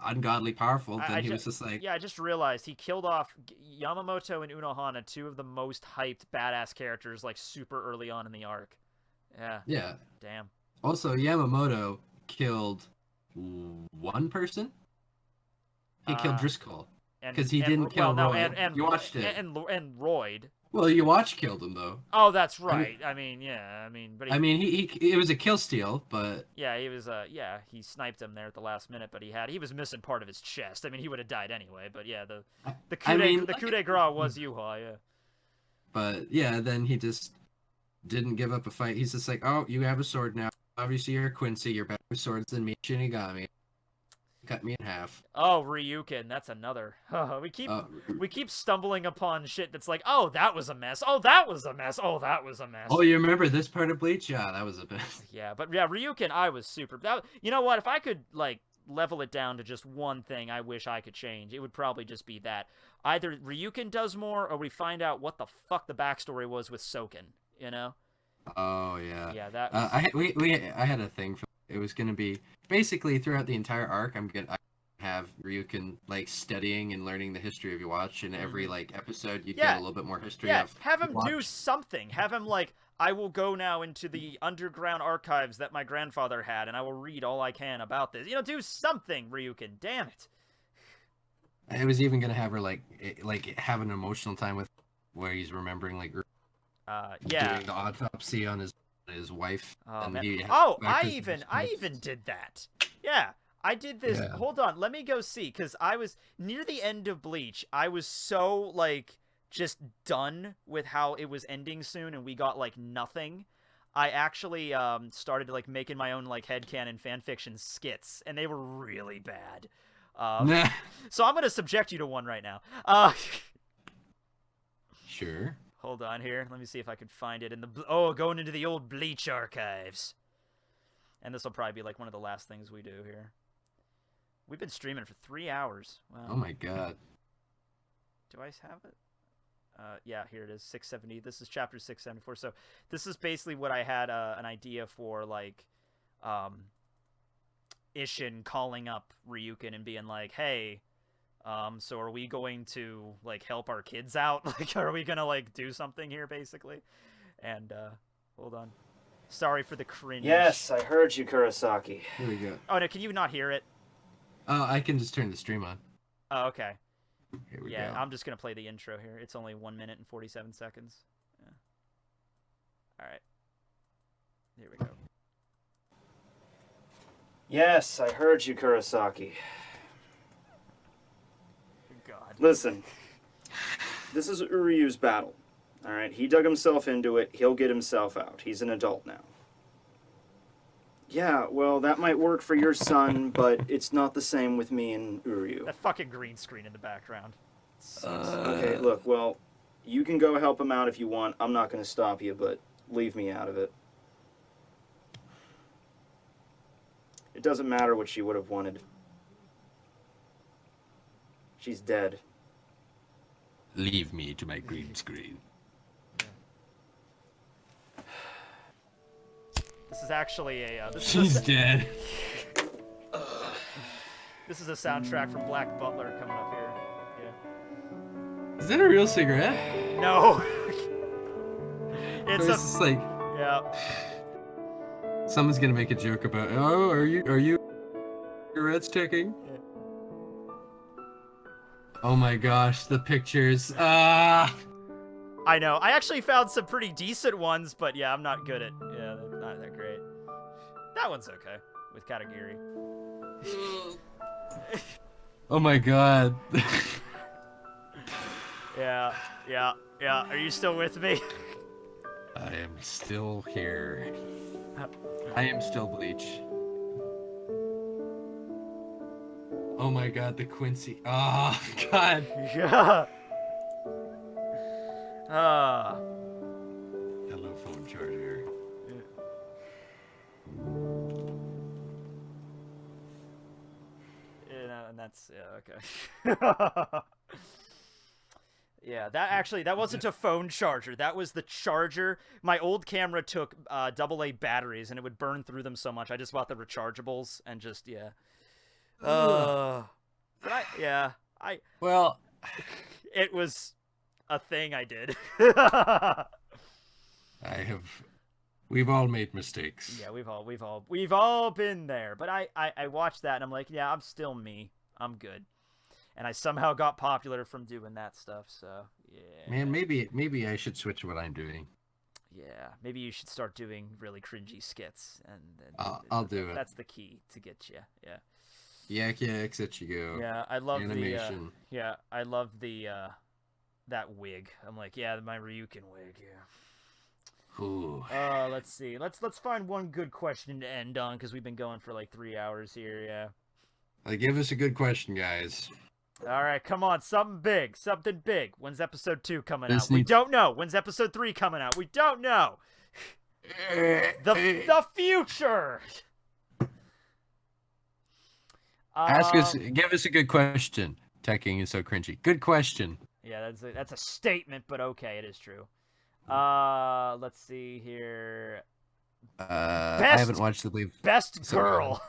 ungodly powerful. Then he was just like, yeah, I just realized he killed off Yamamoto and Unohana, two of the most hyped badass characters, like super early on in the arc. Yeah. Yeah. Damn. Also, Yamamoto killed one person. He killed Driscoll because he didn't kill Roy. You watched it. And Royd. Well, you killed him though. Oh, that's right. But it was a kill steal, but yeah, he was he sniped him there at the last minute, but he was missing part of his chest. I mean, he would have died anyway, but yeah, the coup de grace was Yuha, yeah. But yeah, then he just didn't give up a fight. He's just like, oh, you have a sword now. Obviously, you're Quincy. You're better with swords than me, Shinigami. Cut me in half. Oh, Ryukin, that's another. We keep stumbling upon shit that's like, oh, that was a mess. Oh, that was a mess. Oh, that was a mess. Oh, you remember this part of Bleach? Yeah, that was a mess. Yeah, but yeah, Ryukin, I was super. You know what? If I could like level it down to just one thing, I wish I could change. It would probably just be that either Ryukin does more, or we find out what the fuck the backstory was with Soken. You know? Oh yeah. Yeah, that. Was... I had a thing for. it was gonna be basically throughout the entire arc. I have Ryukin like studying and learning the history of your watch, and every like episode you'd get a little bit more history of. Have him do something. Have him like, I will go now into the underground archives that my grandfather had, and I will read all I can about this. You know, do something, Ryukin. Damn it. I was even gonna have her like have an emotional time with, where he's remembering like doing the autopsy on his wife. I even did that. Yeah, I did this. Yeah. Hold on, let me go see, because I was near the end of Bleach. I was so like just done with how it was ending soon, and we got like nothing. I actually started like making my own like headcanon fanfiction skits, and they were really bad. So I'm gonna subject you to one right now. Sure. Hold on here. Let me see if I can find it in the... going into the old Bleach archives. And this will probably be like one of the last things we do here. We've been streaming for 3 hours. Wow. Oh my god. Do I have it? Yeah, here it is. 670. This is chapter 674. So this is basically what I had an idea for, like, Ishin calling up Ryukin and being like, hey... so are we going to, like, help our kids out? Like, are we gonna, like, do something here, basically? And, hold on. Sorry for the cringe. Yes, I heard you, Kurosaki. Here we go. Oh, no, can you not hear it? I can just turn the stream on. Oh, okay. Here we go. I'm just gonna play the intro here. It's only 1 minute and 47 seconds. Yeah. Alright. Here we go. Yes, I heard you, Kurosaki. God. Listen, this is Uryu's battle, alright? He dug himself into it, he'll get himself out. He's an adult now. Yeah, well, that might work for your son, but it's not the same with me and Uryu. That fucking green screen in the background. Okay, look, well, you can go help him out if you want. I'm not going to stop you, but leave me out of it. It doesn't matter what she would have wanted. She's dead. Leave me to my green screen. This is actually a... She's dead. This is a soundtrack from Black Butler coming up here. Yeah. Is that a real cigarette? No. It's just like... Yeah. Someone's gonna make a joke about, oh, are you cigarettes ticking? Yeah. Oh my gosh, the pictures. I know. I actually found some pretty decent ones, but yeah, I'm not good at... Yeah, they're not that great. That one's okay, with Katagiri. Oh my god. Yeah. Are you still with me? I am still here. I am still Bleach. Oh my god, the Quincy. Oh, god. Yeah. Hello, phone charger. Yeah, and that's... Yeah, okay. Yeah, that wasn't a phone charger. That was the charger. My old camera took AA batteries, and it would burn through them so much. I just bought the rechargeables, and just, yeah. Well, it was a thing I did. We've all made mistakes. Yeah, we've all been there. But I watched that and I'm like, yeah, I'm still me. I'm good. And I somehow got popular from doing that stuff. So yeah. Man, maybe I should switch what I'm doing. Yeah, maybe you should start doing really cringy skits, and I'll do it. That's the key to get you. Yeah. Yak yaks, at you go. Yeah, I love animation. I love the that wig. I'm like, yeah, my Ryukin wig. Yeah. Ooh. Let's see. Let's find one good question to end on, because we've been going for like 3 hours here. Yeah. Give us a good question, guys. All right, come on, something big. When's episode 2 coming out? We don't know. When's episode 3 coming out? We don't know. The future. Give us a good question. Tekking is so cringy. Good question. Yeah, that's a statement, but okay, it is true. Let's see here. I haven't watched the Bleach. Best so girl.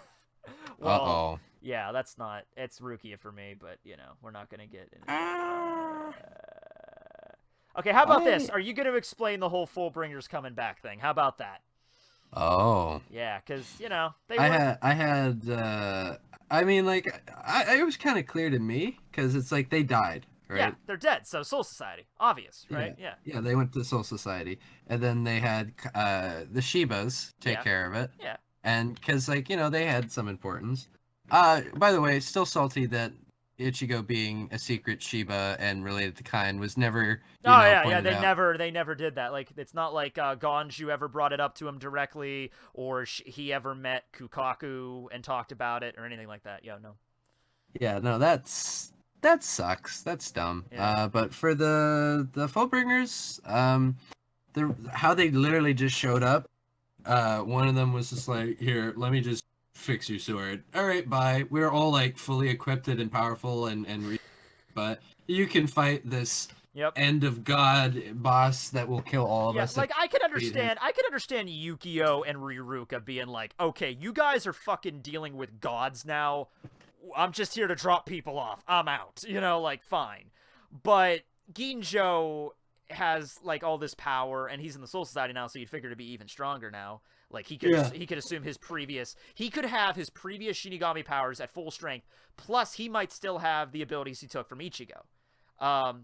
Well, Uh-oh. yeah, that's not. It's Rukia for me, but you know, we're not gonna get into Okay, how about this? Are you gonna explain the whole Fullbringers coming back thing? How about that? Oh. Yeah, because you know they. I mean, like, it was kind of clear to me because it's like they died, right? Yeah, they're dead. So Soul Society, obvious, right? Yeah. Yeah, they went to Soul Society, and then they had the Shibas take care of it. Yeah. And because, like, you know, they had some importance. By the way, still salty that Ichigo being a secret Shiba and related to Kain was never. They never did that. Like, it's not like Gonju ever brought it up to him directly, or he ever met Kukaku and talked about it, or anything like that. Yeah, no. Yeah, no, that sucks. That's dumb. Yeah. But for the Fullbringers, how they literally just showed up. One of them was just like, "Here, let me just fix your sword. All right, bye." We're all like fully equipped and powerful, but you can fight this end of God boss that will kill all of us. Like I could understand Yukio and Riruka being like, "Okay, you guys are fucking dealing with gods now. I'm just here to drop people off. I'm out." You know, like fine. But Ginjo has like all this power, and he's in the Soul Society now, so you'd figure to be even stronger now. Like he could assume he could have his previous Shinigami powers at full strength, plus he might still have the abilities he took from Ichigo.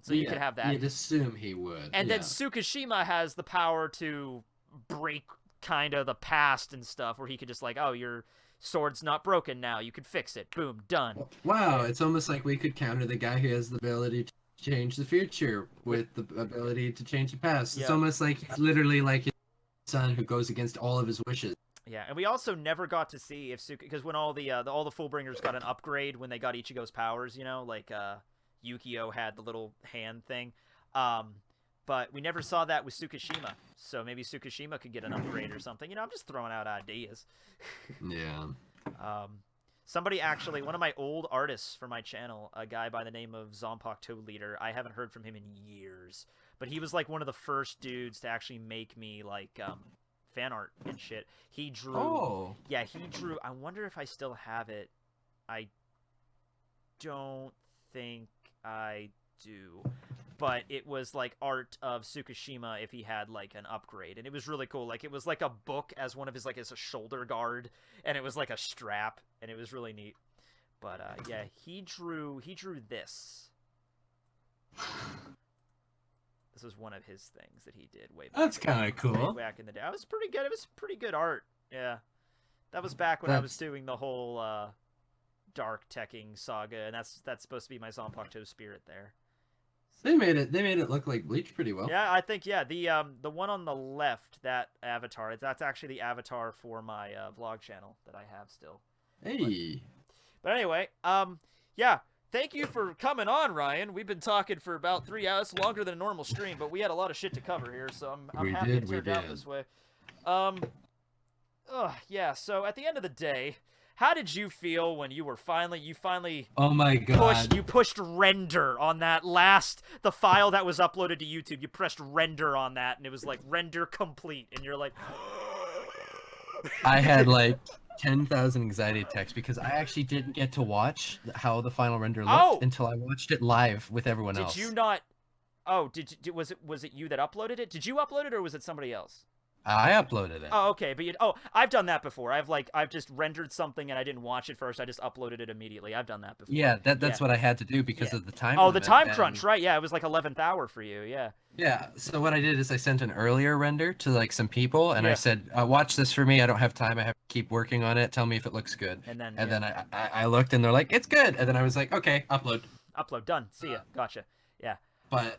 So you could have that. You'd assume he would. And then Tsukishima has the power to break kind of the past and stuff, where he could just like, "Oh, your sword's not broken now. You can fix it. Boom, done." Wow, it's almost like we could counter the guy who has the ability to change the future with the ability to change the past. It's almost like he's literally like his son who goes against all of his wishes. Yeah, and we also never got to see if because when all the Fullbringers got an upgrade when they got Ichigo's powers, you know, like Yukio had the little hand thing, but we never saw that with Tsukishima. So maybe Tsukishima could get an upgrade or something. You know, I'm just throwing out ideas. Yeah. Somebody actually, one of my old artists for my channel, a guy by the name of Zompok Toe Leader, I haven't heard from him in years, but he was like one of the first dudes to actually make me like fan art and shit. He drew. Oh. Yeah, he drew. I wonder if I still have it. I don't think I do. But it was like art of Tsukishima if he had like an upgrade, and it was really cool. Like it was like a book as one of his as a shoulder guard, and it was like a strap, and it was really neat. But yeah, he drew this. This was one of his things that he did way back. That's kind of cool. Way back in the day, it was pretty good. It was pretty good art. Yeah, that was back when I was doing the whole dark teching saga, and that's supposed to be my Zanpakuto spirit there. They made it look like Bleach pretty well. Yeah, I think the one on the left, that avatar, that's actually the avatar for my vlog channel that I have still. Hey. But anyway, yeah, thank you for coming on, Ryan. We've been talking for about 3 hours, longer than a normal stream, but we had a lot of shit to cover here, so I'm happy it turned out this way. Yeah, so at the end of the day, how did you feel when you finally oh my god, pushed render on the file that was uploaded to YouTube? You pressed render on that, and it was like render complete, and you're like, I had like 10,000 anxiety attacks because I actually didn't get to watch how the final render looked until I watched it live with everyone else. Did you not? Oh, was it you that uploaded it? Did you upload it, or was it somebody else? I uploaded it. Oh, okay, but I've done that before. I've just rendered something and I didn't watch it first. I just uploaded it immediately. I've done that before. Yeah, that's what I had to do because of the time. Oh, the time crunch, right? Yeah, it was like 11th hour for you. Yeah. Yeah. So what I did is I sent an earlier render to like some people, and I said, "Watch this for me. I don't have time. I have to keep working on it. Tell me if it looks good." And then I looked, and they're like, "It's good." And then I was like, "Okay, upload." Upload done. See ya. Gotcha. Yeah. But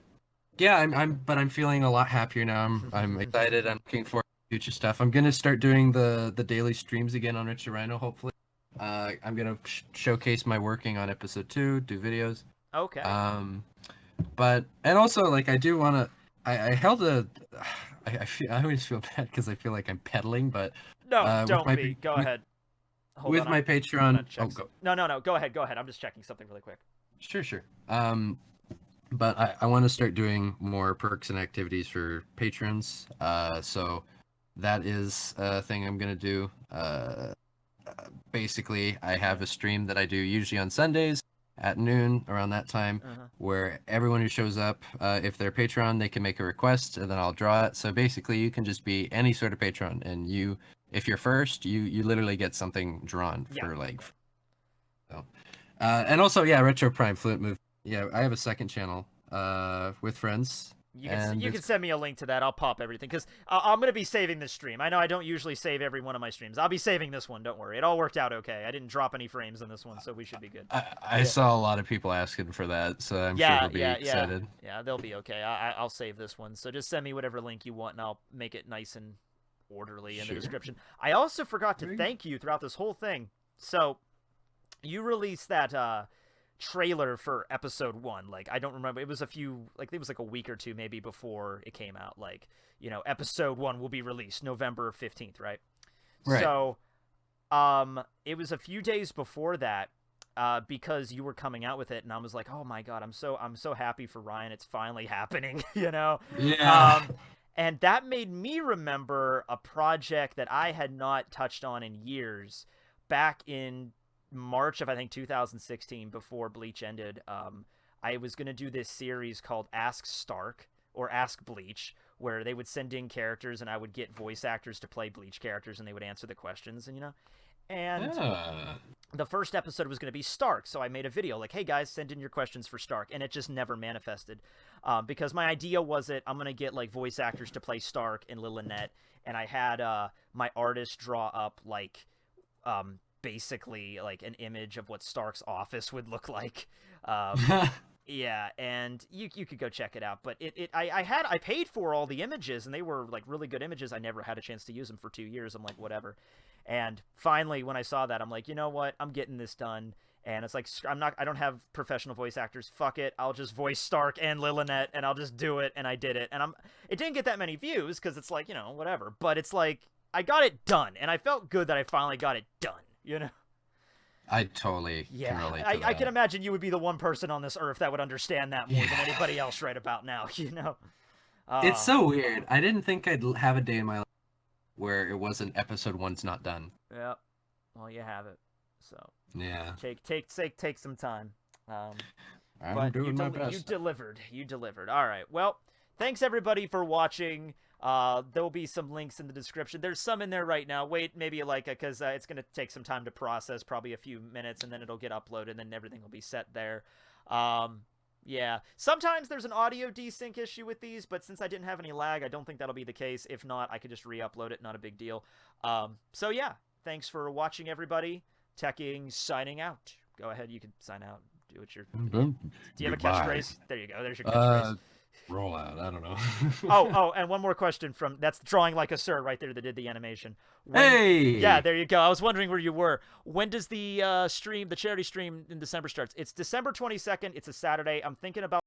yeah, I'm feeling a lot happier now. I'm excited. I'm looking forward. Future stuff. I'm gonna start doing the daily streams again on RetroRyno. Hopefully, I'm gonna showcase my working on episode 2, do videos. Okay. But and also like I do wanna. I held a. I always feel bad because I feel like I'm peddling, but no, don't be. Go ahead. Hold on, my Patreon. No. Go ahead. I'm just checking something really quick. Sure. But I want to start doing more perks and activities for patrons. So that is a thing I'm gonna do. Basically, I have a stream that I do usually on Sundays at noon, around that time, where everyone who shows up, if they're Patreon, they can make a request, and then I'll draw it. So basically, you can just be any sort of Patreon, and if you're first, you literally get something drawn for like. So, and also, yeah, Retro Prime Fluent Move. Yeah, I have a second channel with friends. You can send me a link to that. I'll pop everything because I'm gonna be saving this stream. I know I don't usually save every one of my streams. I'll be saving this one. Don't worry. It all worked out okay. I didn't drop any frames in this one, so we should be good. I saw a lot of people asking for that, so I'm sure they'll be excited. Yeah, they'll be okay. I'll save this one. So just send me whatever link you want, and I'll make it nice and orderly in the description. I also forgot to thank you throughout this whole thing. So you released that trailer for episode 1. Like, I don't remember, it was like a week or two maybe before it came out. Like, episode 1 will be released November 15th, right? So it was a few days before that, because you were coming out with it, and I was like, oh my god, I'm so happy for Ryan, it's finally happening. Yeah. And that made me remember a project that I had not touched on in years. Back in March of, I think, 2016, before Bleach ended, I was going to do this series called Ask Stark, or Ask Bleach, where they would send in characters, and I would get voice actors to play Bleach characters, and they would answer the questions, and the first episode was going to be Stark, so I made a video like, hey guys, send in your questions for Stark, and it just never manifested, because my idea was that I'm going to get, like, voice actors to play Stark and Lilynette, and I had my artist draw up, like, basically like an image of what Stark's office would look like. Yeah, and you could go check it out, but I paid for all the images, and they were like really good images. I never had a chance to use them for 2 years. I'm like, whatever. And finally, when I saw that, I'm like, you know what, I'm getting this done. And it's like, I don't have professional voice actors. Fuck it. I'll just voice Stark and Lilynette, and I'll just do it. And I did it. And it didn't get that many views because it's like, whatever, but it's like, I got it done, and I felt good that I finally got it done. I totally can relate to that. I can imagine you would be the one person on this earth that would understand that more than anybody else right about now, It's so weird. I didn't think I'd have a day in my life where it wasn't episode 1's not done. Yep. Well, you have it. So yeah. Take some time. I'm doing my best. You delivered. All right. Well, thanks everybody for watching. There'll be some links in the description. There's some in there right now. Wait, maybe because it's going to take some time to process, probably a few minutes, and then it'll get uploaded, and then everything will be set there. Yeah. Sometimes there's an audio desync issue with these, but since I didn't have any lag, I don't think that'll be the case. If not, I could just re-upload it. Not a big deal. So yeah, thanks for watching, everybody. Tekking signing out. Go ahead. You can sign out. Do what you're... Do you have a catchphrase? There you go. There's your catchphrase. Roll out. I don't know. oh, and one more question that's Drawing Like a Sir right there that did the animation. Hey! Yeah, there you go. I was wondering where you were. When does the charity stream in December starts? It's December 22nd. It's a Saturday. I'm thinking about